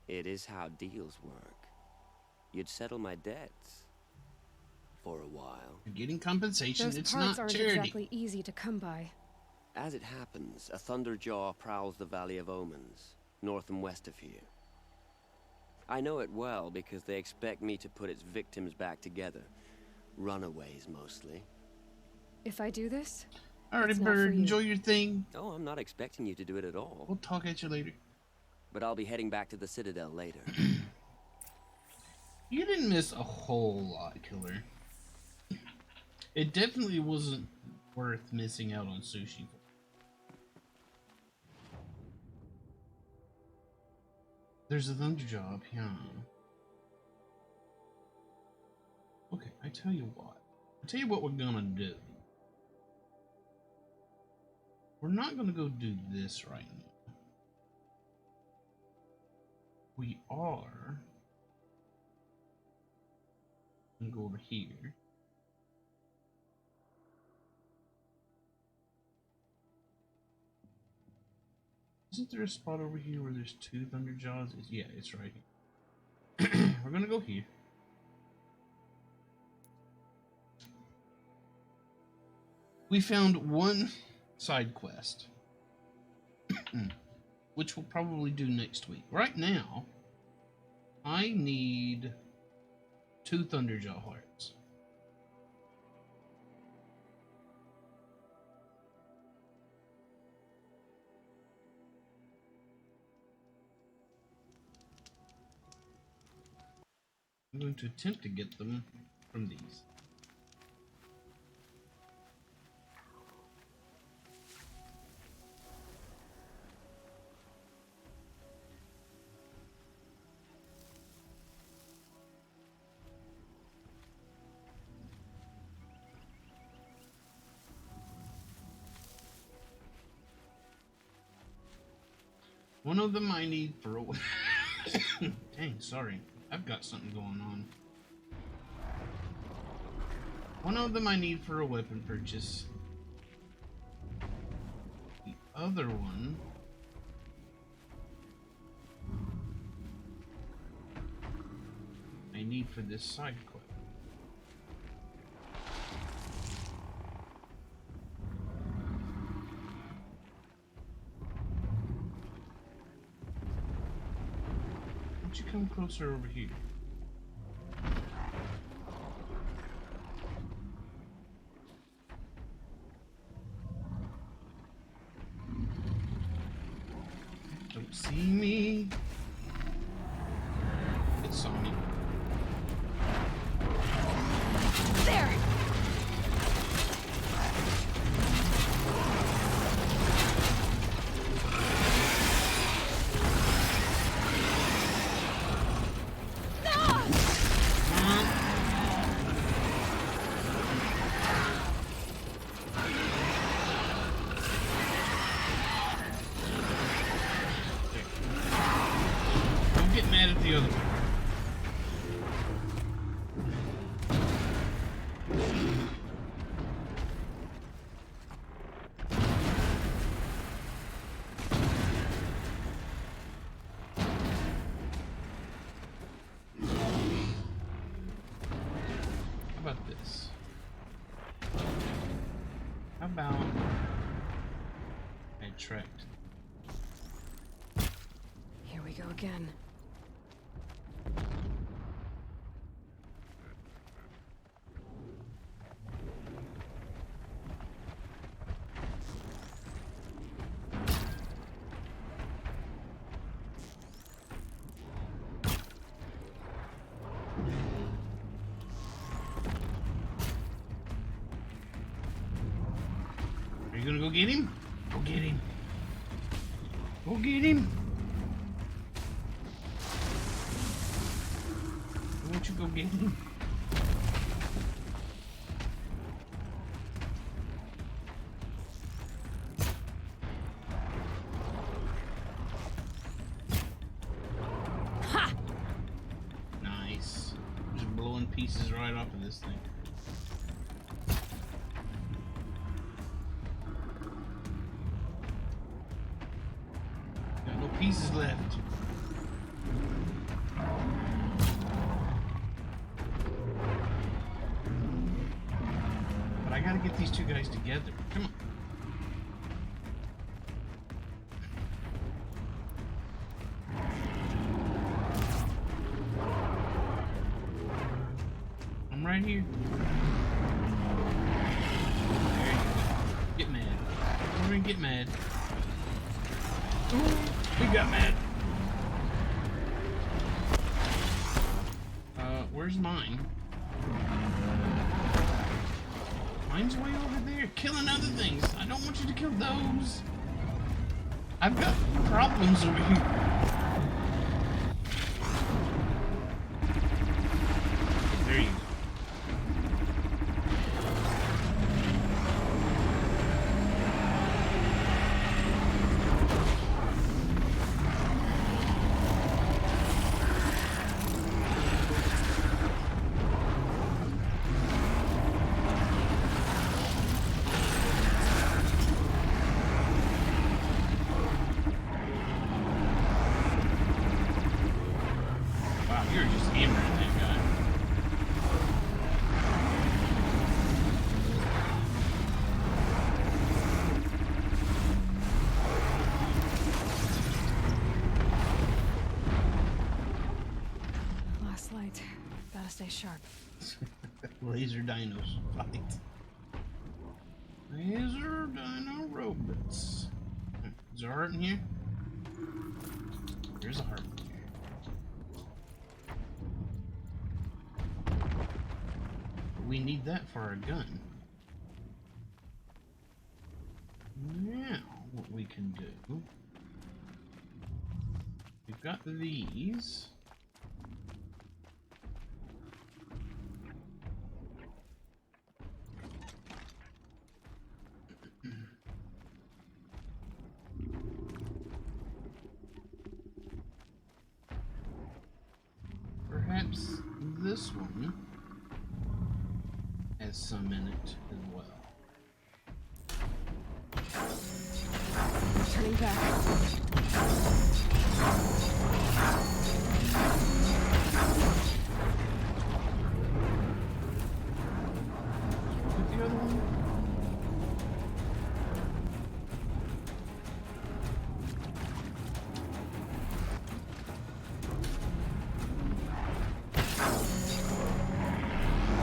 [SPEAKER 23] It is how deals work. You'd settle my debts. For a while.
[SPEAKER 1] You're getting compensation,
[SPEAKER 5] Those
[SPEAKER 1] it's
[SPEAKER 5] parts
[SPEAKER 1] not
[SPEAKER 5] aren't
[SPEAKER 1] charity.
[SPEAKER 5] exactly easy to come by.
[SPEAKER 23] As it happens, a Thunderjaw prowls the Valley of Omens, north and west of here. I know it well because they expect me to put its victims back together. Runaways, mostly.
[SPEAKER 5] If I do this,
[SPEAKER 1] Alrighty,
[SPEAKER 5] it's not for
[SPEAKER 1] bird,
[SPEAKER 5] you.
[SPEAKER 1] enjoy your thing.
[SPEAKER 23] Oh, I'm not expecting you to do it at all.
[SPEAKER 1] We'll talk at you later.
[SPEAKER 23] But I'll be heading back to the Citadel later.
[SPEAKER 1] You didn't miss a whole lot, killer. It definitely wasn't worth missing out on sushi for. There's a Thunderjaw up here. Okay, I tell you what. I tell you what we're gonna do. We're not gonna go do this right now. We are gonna go over here. Isn't there a spot over here where there's two Thunderjaws? Yeah, it's right here. We're gonna go here. We found one side quest, which we'll probably do next week. Right now, I need 2 Thunderjaw hearts. I'm going to attempt to get them from these. One of them I need for a... Dang, sorry. I've got something going on. One of them I need for a weapon purchase. The other one... I need for this side quest. Why don't you come closer over here? Don't see me. It saw me.
[SPEAKER 5] There!
[SPEAKER 1] Don't get mad at the other one. How about this? How about attract?
[SPEAKER 5] Here we go again.
[SPEAKER 1] Are you gonna go get him? Go get him. Go get him. Why don't you go get him?
[SPEAKER 5] Ha!
[SPEAKER 1] Nice. Just blowing pieces right off of this thing. Got no pieces left. But I gotta get these two guys together. Come on. I'm right here. There you go. Get mad. Come over and get mad. Ooh, he got mad. Where's mine? Mine's way over there, killing other things. I don't want you to kill those. I've got problems over here. There you go. Wow, you're just hammering that guy.
[SPEAKER 5] Last light. Gotta stay sharp.
[SPEAKER 1] Laser dinos fight. Laser dino robots. Is there a heart in here? There's a heart in here. But we need that for our gun. Now, what we can do... We've got these. perhaps this one has some in it as well.
[SPEAKER 5] Turning back.
[SPEAKER 1] With the other one?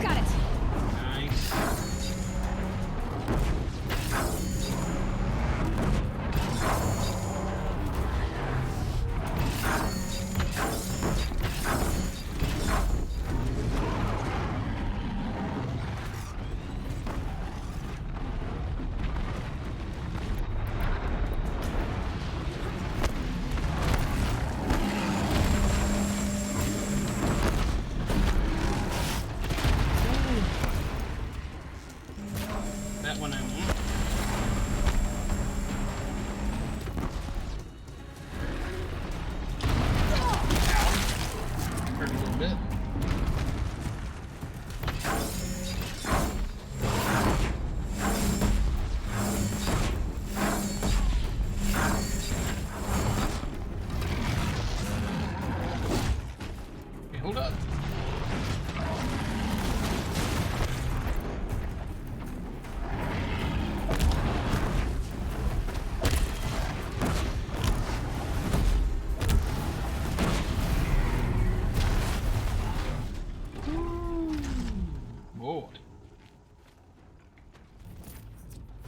[SPEAKER 5] Got it.
[SPEAKER 1] Nice. That one I want. Hurt a little bit. Okay, hold up. Boy.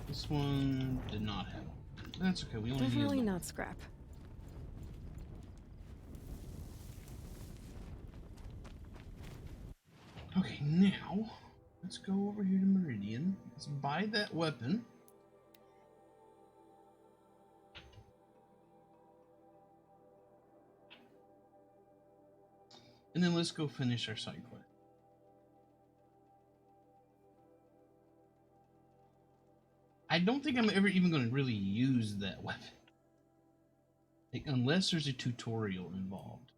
[SPEAKER 1] This one did not have one. That's okay, we only
[SPEAKER 5] Definitely
[SPEAKER 1] need
[SPEAKER 5] not scrap.
[SPEAKER 1] Okay, now let's go over here to Meridian. Let's buy that weapon. And then let's go finish our side quest. I don't think I'm ever even going to really use that weapon. Like, unless there's a tutorial involved.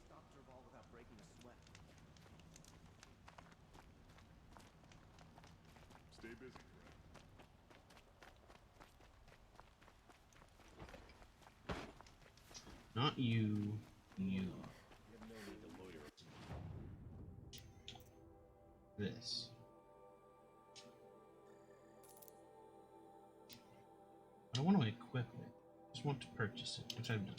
[SPEAKER 12] Stopped her ball without breaking a sweat.
[SPEAKER 15] Stay busy, Fred.
[SPEAKER 1] Not you, you. This. I don't want to equip it. I just want to purchase it, which I've done.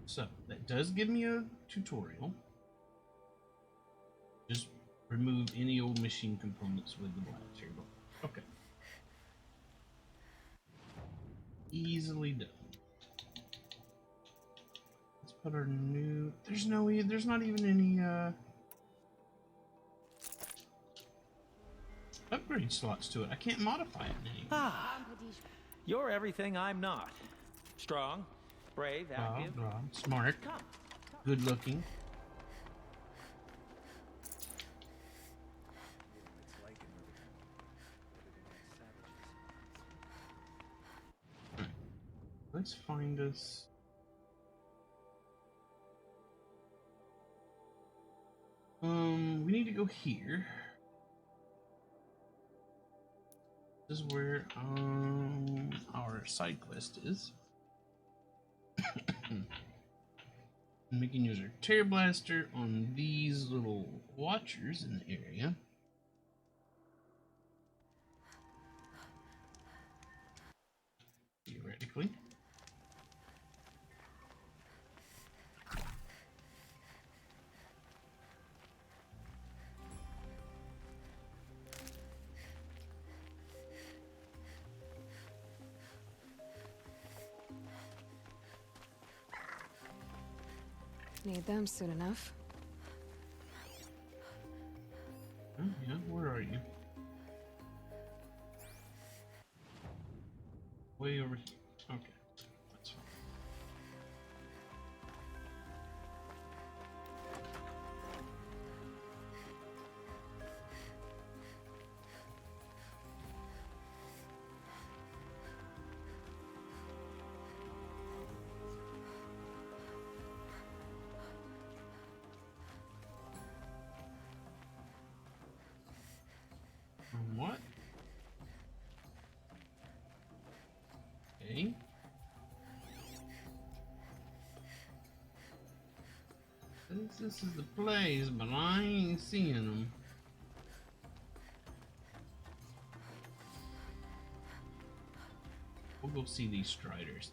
[SPEAKER 1] So, that does give me a tutorial. Just remove any old machine components with the blast. Here you go. Okay. Easily done. Let's put our new... There's not even any, upgrade slots to it. I can't modify it anymore.
[SPEAKER 20] Ah, you're everything I'm not. Strong, brave, active.
[SPEAKER 1] Smart, good looking. Let's find us. We need to go here. This is where our side quest is. And we can use our Tear Blaster on these little watchers in the area. Theoretically.
[SPEAKER 5] Need them soon enough.
[SPEAKER 1] Oh, yeah, where are you? Way over here. Okay, that's fine. thinks this is the place, but I ain't seeing them. We'll go see these Striders.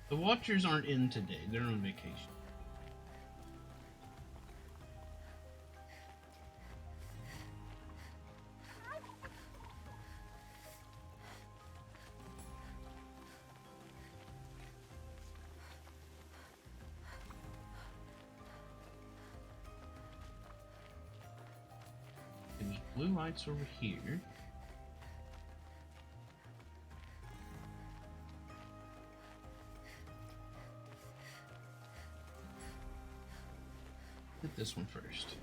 [SPEAKER 1] The Watchers aren't in today. They're on vacation. There's blue lights over here. Hit this one first.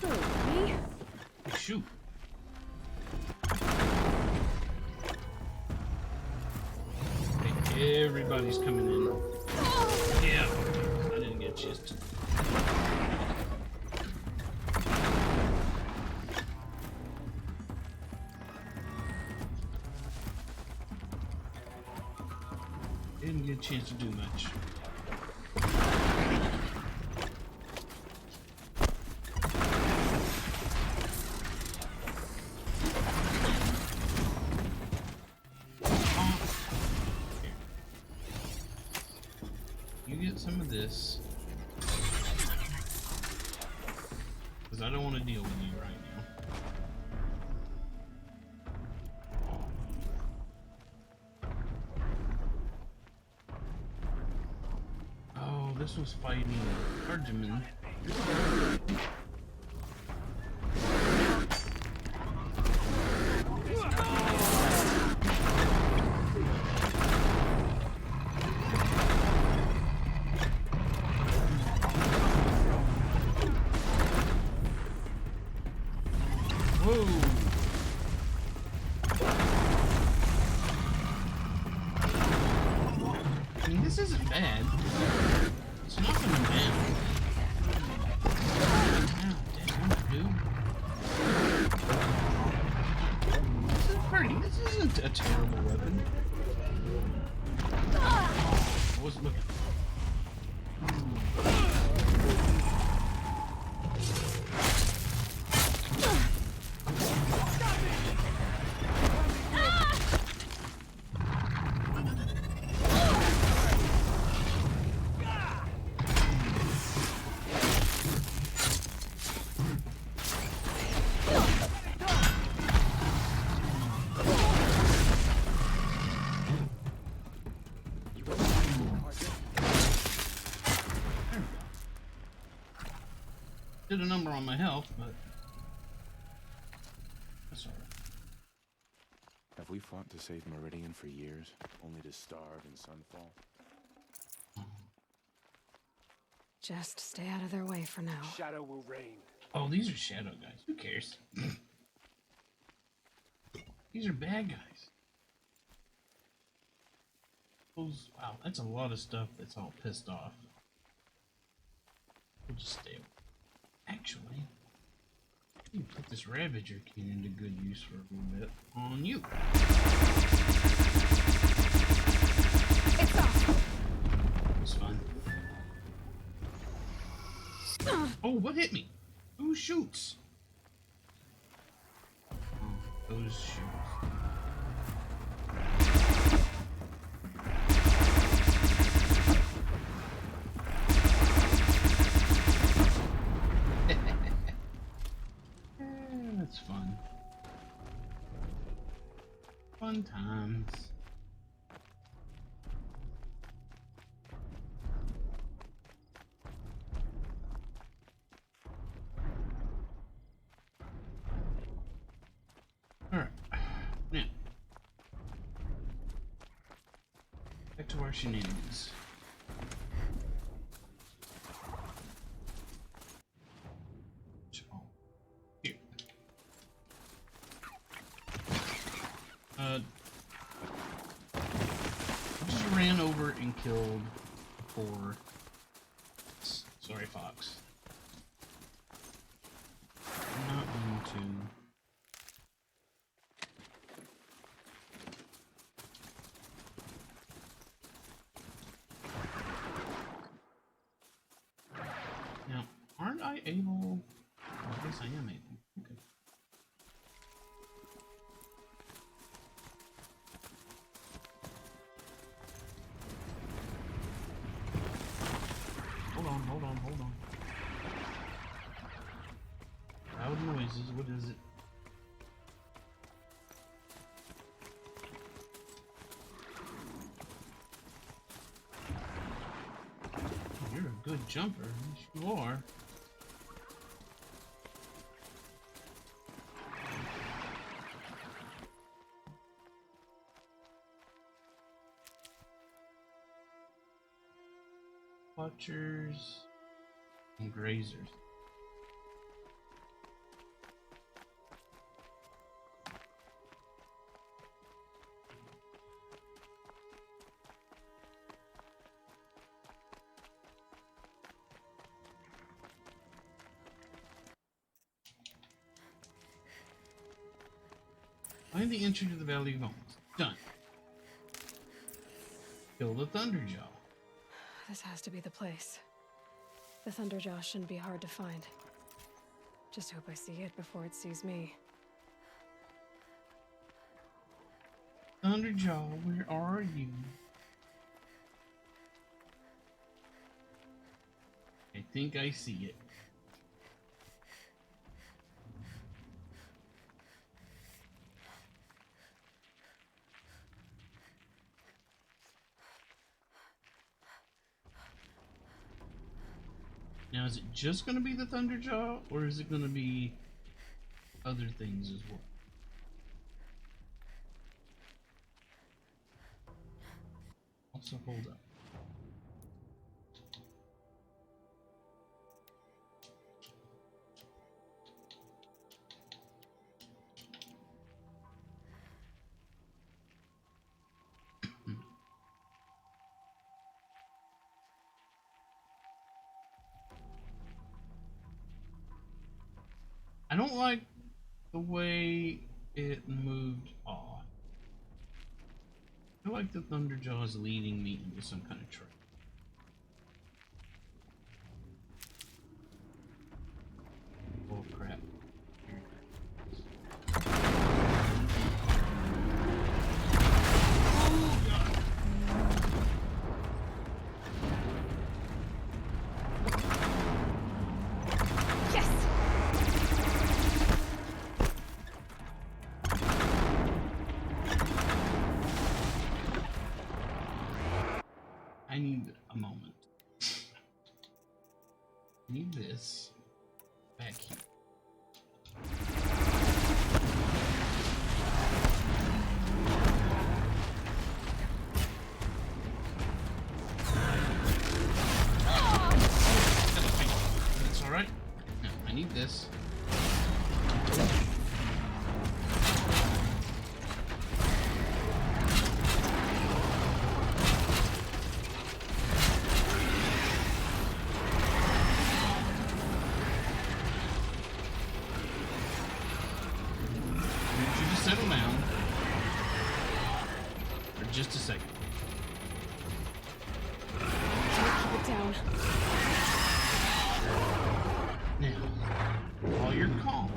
[SPEAKER 5] Okay.
[SPEAKER 1] Oh, shoot. Okay, everybody's coming in. Yeah, I didn't get a chance to. Didn't get a chance to do much. You get some of this, because I don't want to deal with you right now. This was fighting a clergyman. Whoa! I mean, this isn't bad. It's not gonna be bad. Damn, dude. This is pretty. This isn't a terrible weapon. I wasn't looking. Did a number on my health, but that's alright.
[SPEAKER 12] Have we fought to save Meridian for years, only to starve in Sunfall?
[SPEAKER 5] Just stay out of their way for now.
[SPEAKER 12] Shadow will reign.
[SPEAKER 1] Oh, these are shadow guys. Who cares? These are bad guys. Those, wow, that's a lot of stuff that's all pissed off. We'll just stay away. Actually, you can put this Ravager key into good use for a little bit on you.
[SPEAKER 5] It's off.
[SPEAKER 1] It was fun. Oh, what hit me? Who shoots? Oh, those shoots. That's fun. Fun times. Alright. Now. Back to our shenanigans. Just ran over and killed poor, sorry, fox. I'm not going to. able? I guess I am able. Okay. Hold on. Loud noises, what is it? You're a good jumper, yes you are. Watchers and grazers. Find the entry to the Valley of Bones. Done. Kill the Thunderjaw.
[SPEAKER 5] This has to be the place. The Thunderjaw shouldn't be hard to find. Just hope I see it before it sees me.
[SPEAKER 1] Thunderjaw, where are you? I think I see it. Now, is it just going to be the Thunderjaw, or is it going to be other things as well? Also, hold up. I don't like the way it moved off. I feel like the Thunderjaw is leading me into some kind of trap. Oh crap. I need a moment. I need this back here. That's alright. No, I need this. Settle down for just a second.
[SPEAKER 5] Keep it down.
[SPEAKER 1] Now, while you're calm,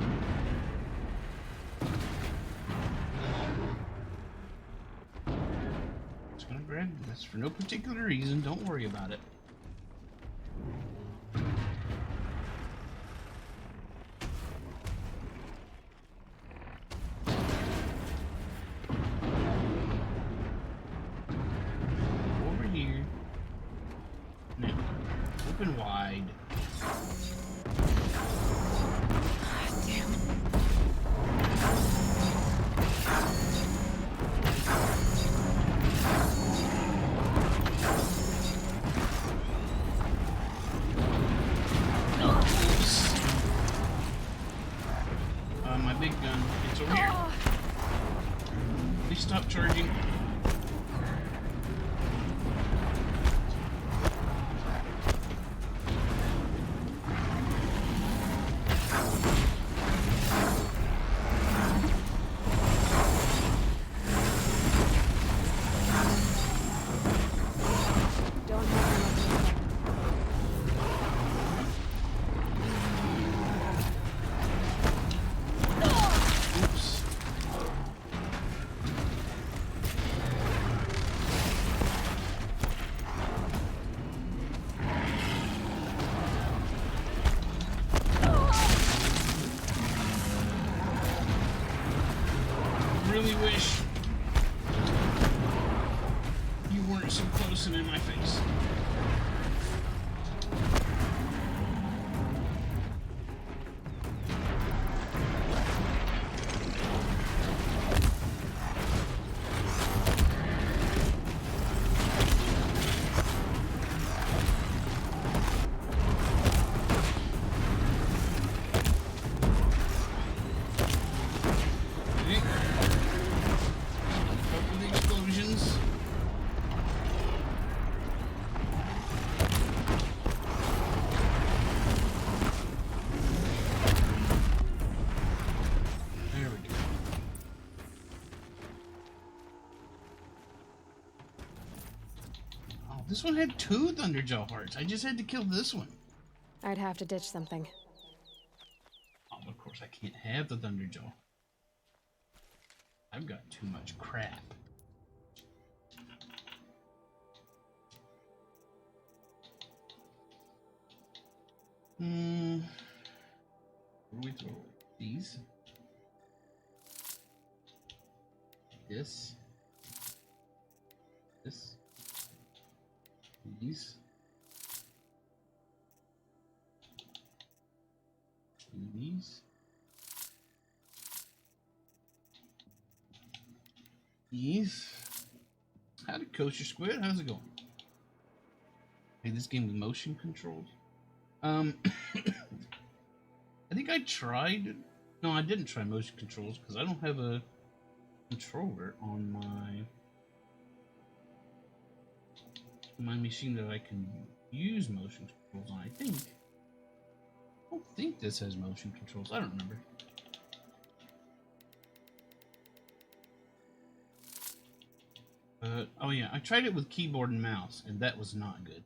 [SPEAKER 1] just gonna grab this for no particular reason. Don't worry about it. Open wide.
[SPEAKER 5] Damn.
[SPEAKER 1] My big gun. It's over here. Please stop charging. They're so close and in my face. This one had 2 Thunderjaw hearts. I just had to kill this one.
[SPEAKER 5] I'd have to ditch something.
[SPEAKER 1] Oh, of course I can't have the Thunderjaw. I've got too much crap. Where do we throw it? These? This? This? These? These? These? Howdy, Kosher Squid. How's it going? Hey, this game with motion controls. I think I tried. No, I didn't try motion controls because I don't have a controller on my machine that I can use motion controls on. I don't think this has motion controls. I don't remember. Oh yeah, I tried it with keyboard and mouse, and that was not good.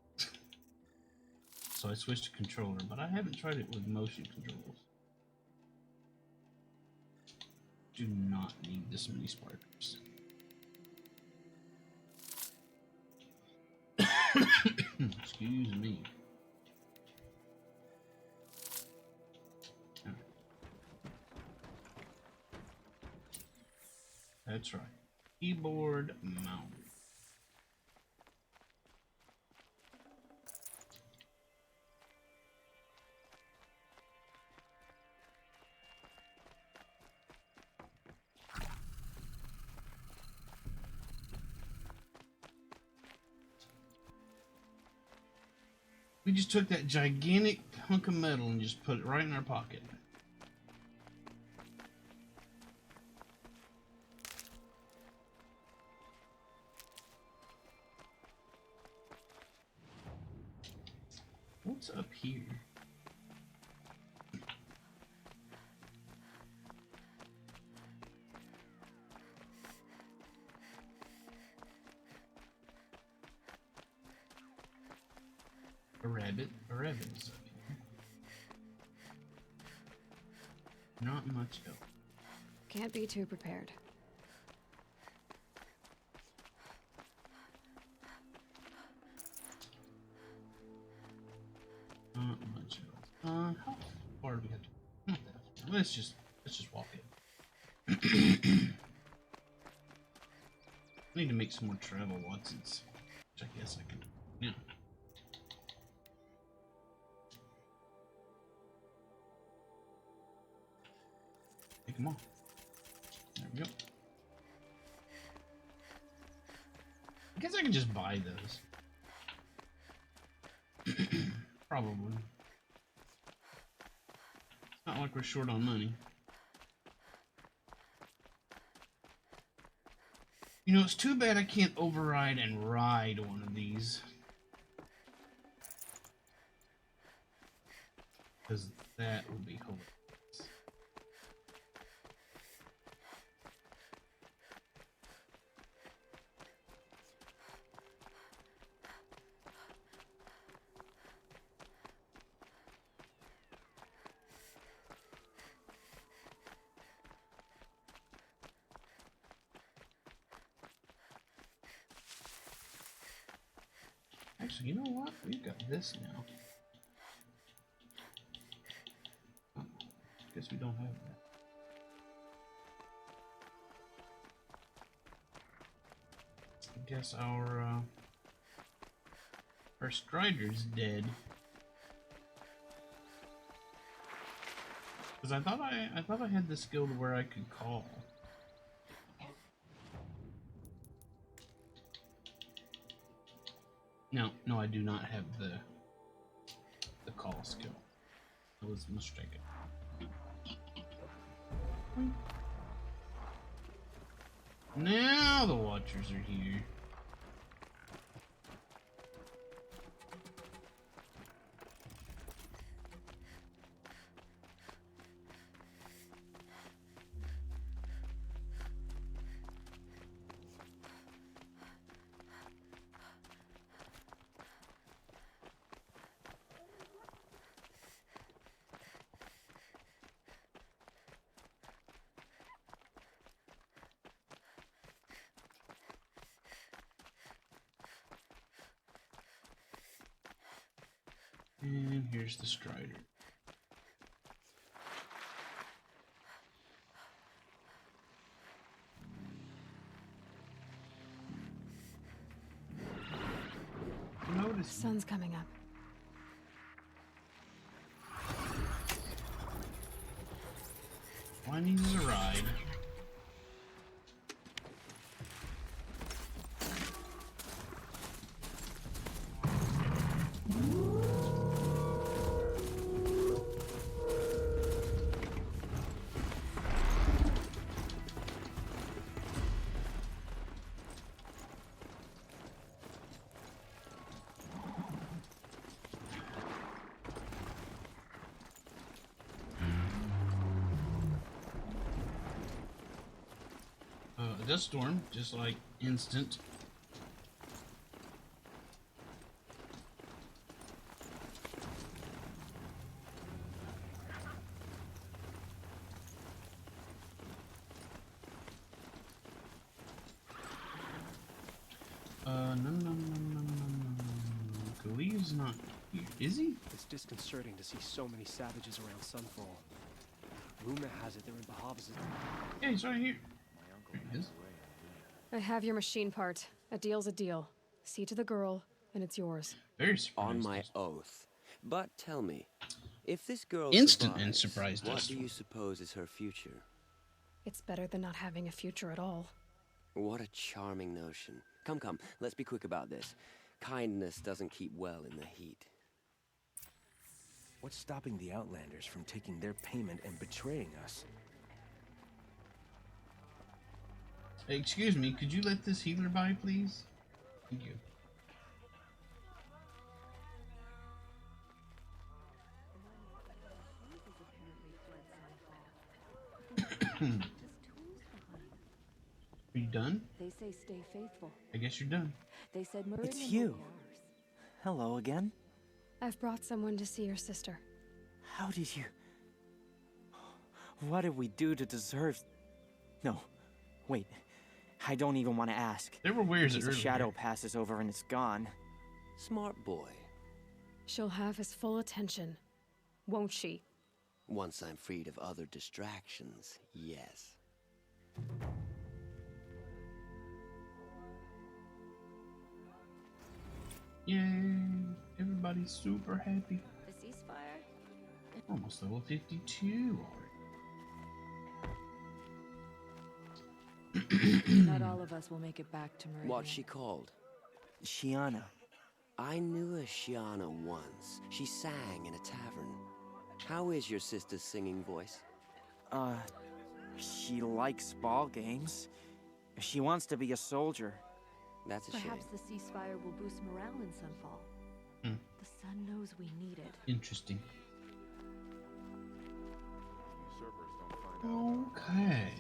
[SPEAKER 1] So I switched to controller, but I haven't tried it with motion controls. Do not need this many sparkers. Excuse me. Right. That's right. Keyboard mount. We just took that gigantic hunk of metal and just put it right in our pocket. What's up here? A rabbit is up here. Not much else.
[SPEAKER 5] Can't be too prepared.
[SPEAKER 1] Not much else. How far do we have to? Not that far. Let's just walk it. I need to make some more travel Watsons, which I guess I can do now. Take them off. There we go. I guess I can just buy those. Probably. It's not like we're short on money. You know, it's too bad I can't override and ride one of these. Because that would be hilarious. Actually, you know what? We've got this now. Oh, guess we don't have that. I guess our Our Strider's dead. Because I thought I had the skill to where I could call. No, I do not have the call skill. I was mistaken. Now the Watchers are here. And here's the Strider. Notice
[SPEAKER 5] Sun's coming up.
[SPEAKER 1] One needs a ride. A dust storm, just like instant. No. Khalid's not here, is he?
[SPEAKER 13] It's disconcerting to see so many savages around Sunfall. Rumor has it they're in Bahav's.
[SPEAKER 1] Yeah, he's right here. There he is.
[SPEAKER 5] I have your machine part. A deal's a deal. See to the girl, and it's yours.
[SPEAKER 1] Very surprised.
[SPEAKER 23] On my oath. But tell me, if this girl
[SPEAKER 1] Instant
[SPEAKER 23] survives,
[SPEAKER 1] and surprised
[SPEAKER 23] what
[SPEAKER 1] us.
[SPEAKER 23] do you suppose is her future?
[SPEAKER 5] It's better than not having a future at all.
[SPEAKER 23] What a charming notion. Come, let's be quick about this. Kindness doesn't keep well in the heat.
[SPEAKER 3] What's stopping the Outlanders from taking their payment and betraying us?
[SPEAKER 1] Hey, excuse me, could you let this healer by, please? Thank you. Are you done?
[SPEAKER 18] They say stay faithful.
[SPEAKER 1] I guess you're done.
[SPEAKER 18] They said Meridian
[SPEAKER 24] It's you.
[SPEAKER 18] will be ours.
[SPEAKER 24] Hello again.
[SPEAKER 5] I've brought someone to see your sister.
[SPEAKER 24] How did you... What did we do to deserve... No, wait. I don't even want to ask.
[SPEAKER 1] There were wares
[SPEAKER 24] The
[SPEAKER 1] earlier.
[SPEAKER 24] shadow passes over and it's gone.
[SPEAKER 23] Smart boy.
[SPEAKER 5] She'll have his full attention, won't she?
[SPEAKER 23] Once I'm freed of other distractions, yes.
[SPEAKER 1] Yay! Everybody's super happy.
[SPEAKER 2] The ceasefire?
[SPEAKER 1] Almost level 52 already.
[SPEAKER 18] Not all of us will make it back to Meridian.
[SPEAKER 23] What's she called?
[SPEAKER 24] Shiana.
[SPEAKER 23] I knew a Shiana once. She sang in a tavern. How is your sister's singing voice?
[SPEAKER 24] She likes ball games. She wants to be a soldier.
[SPEAKER 23] That's a
[SPEAKER 18] Perhaps
[SPEAKER 23] shame.
[SPEAKER 18] the ceasefire will boost morale in Sunfall.
[SPEAKER 1] Hmm.
[SPEAKER 18] The sun knows we need it.
[SPEAKER 1] Interesting.
[SPEAKER 12] Usurpers don't find out.
[SPEAKER 1] Okay.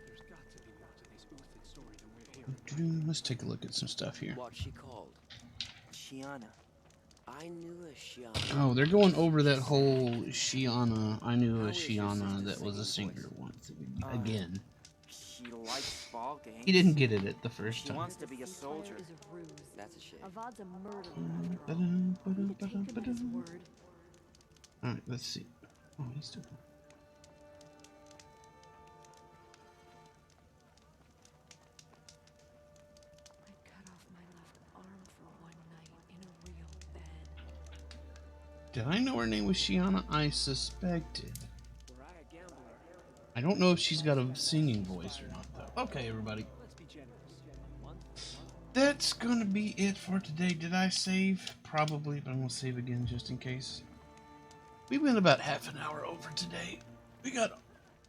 [SPEAKER 13] There's got to be more to this Uthin story than we're hearing.
[SPEAKER 1] Let's take a look at some stuff here.
[SPEAKER 23] What's she called?
[SPEAKER 24] Shiana.
[SPEAKER 23] I knew a Shiana.
[SPEAKER 1] Oh, they're going over that whole Shiana. I knew a Shiana that was a singer once. Again.
[SPEAKER 24] She likes ball games.
[SPEAKER 1] He didn't get it at the first
[SPEAKER 24] She
[SPEAKER 1] time.
[SPEAKER 24] wants to be a soldier.
[SPEAKER 18] Is a ruse.
[SPEAKER 23] That's a shame.
[SPEAKER 18] Avad's a murderer after all. We need to take him at his word.
[SPEAKER 1] Alright, let's see. Oh, he's still. Did I know her name was Shiana? I suspected. I don't know if she's got a singing voice or not, though. Okay, everybody. That's gonna be it for today. Did I save? Probably, but I'm gonna save again just in case. We went about half an hour over today. We got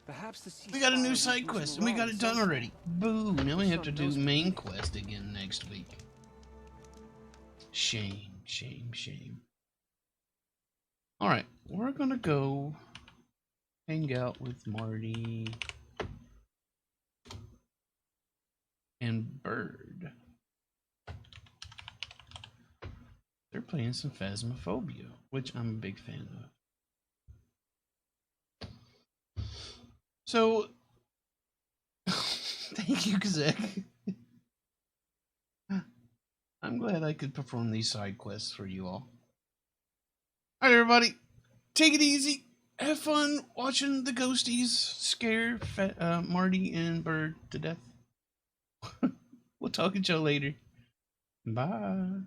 [SPEAKER 1] a new side quest, and we got it done already. Boo! Now we have to do main quest again next week. Shame, shame, shame. Alright, we're gonna go hang out with Marty and Bird. They're playing some Phasmophobia, which I'm a big fan of. So, thank you, Kazek. I'm glad I could perform these side quests for you all. Alright, everybody. Take it easy. Have fun watching the ghosties scare Marty and Bird to death. We'll talk to y'all later. Bye.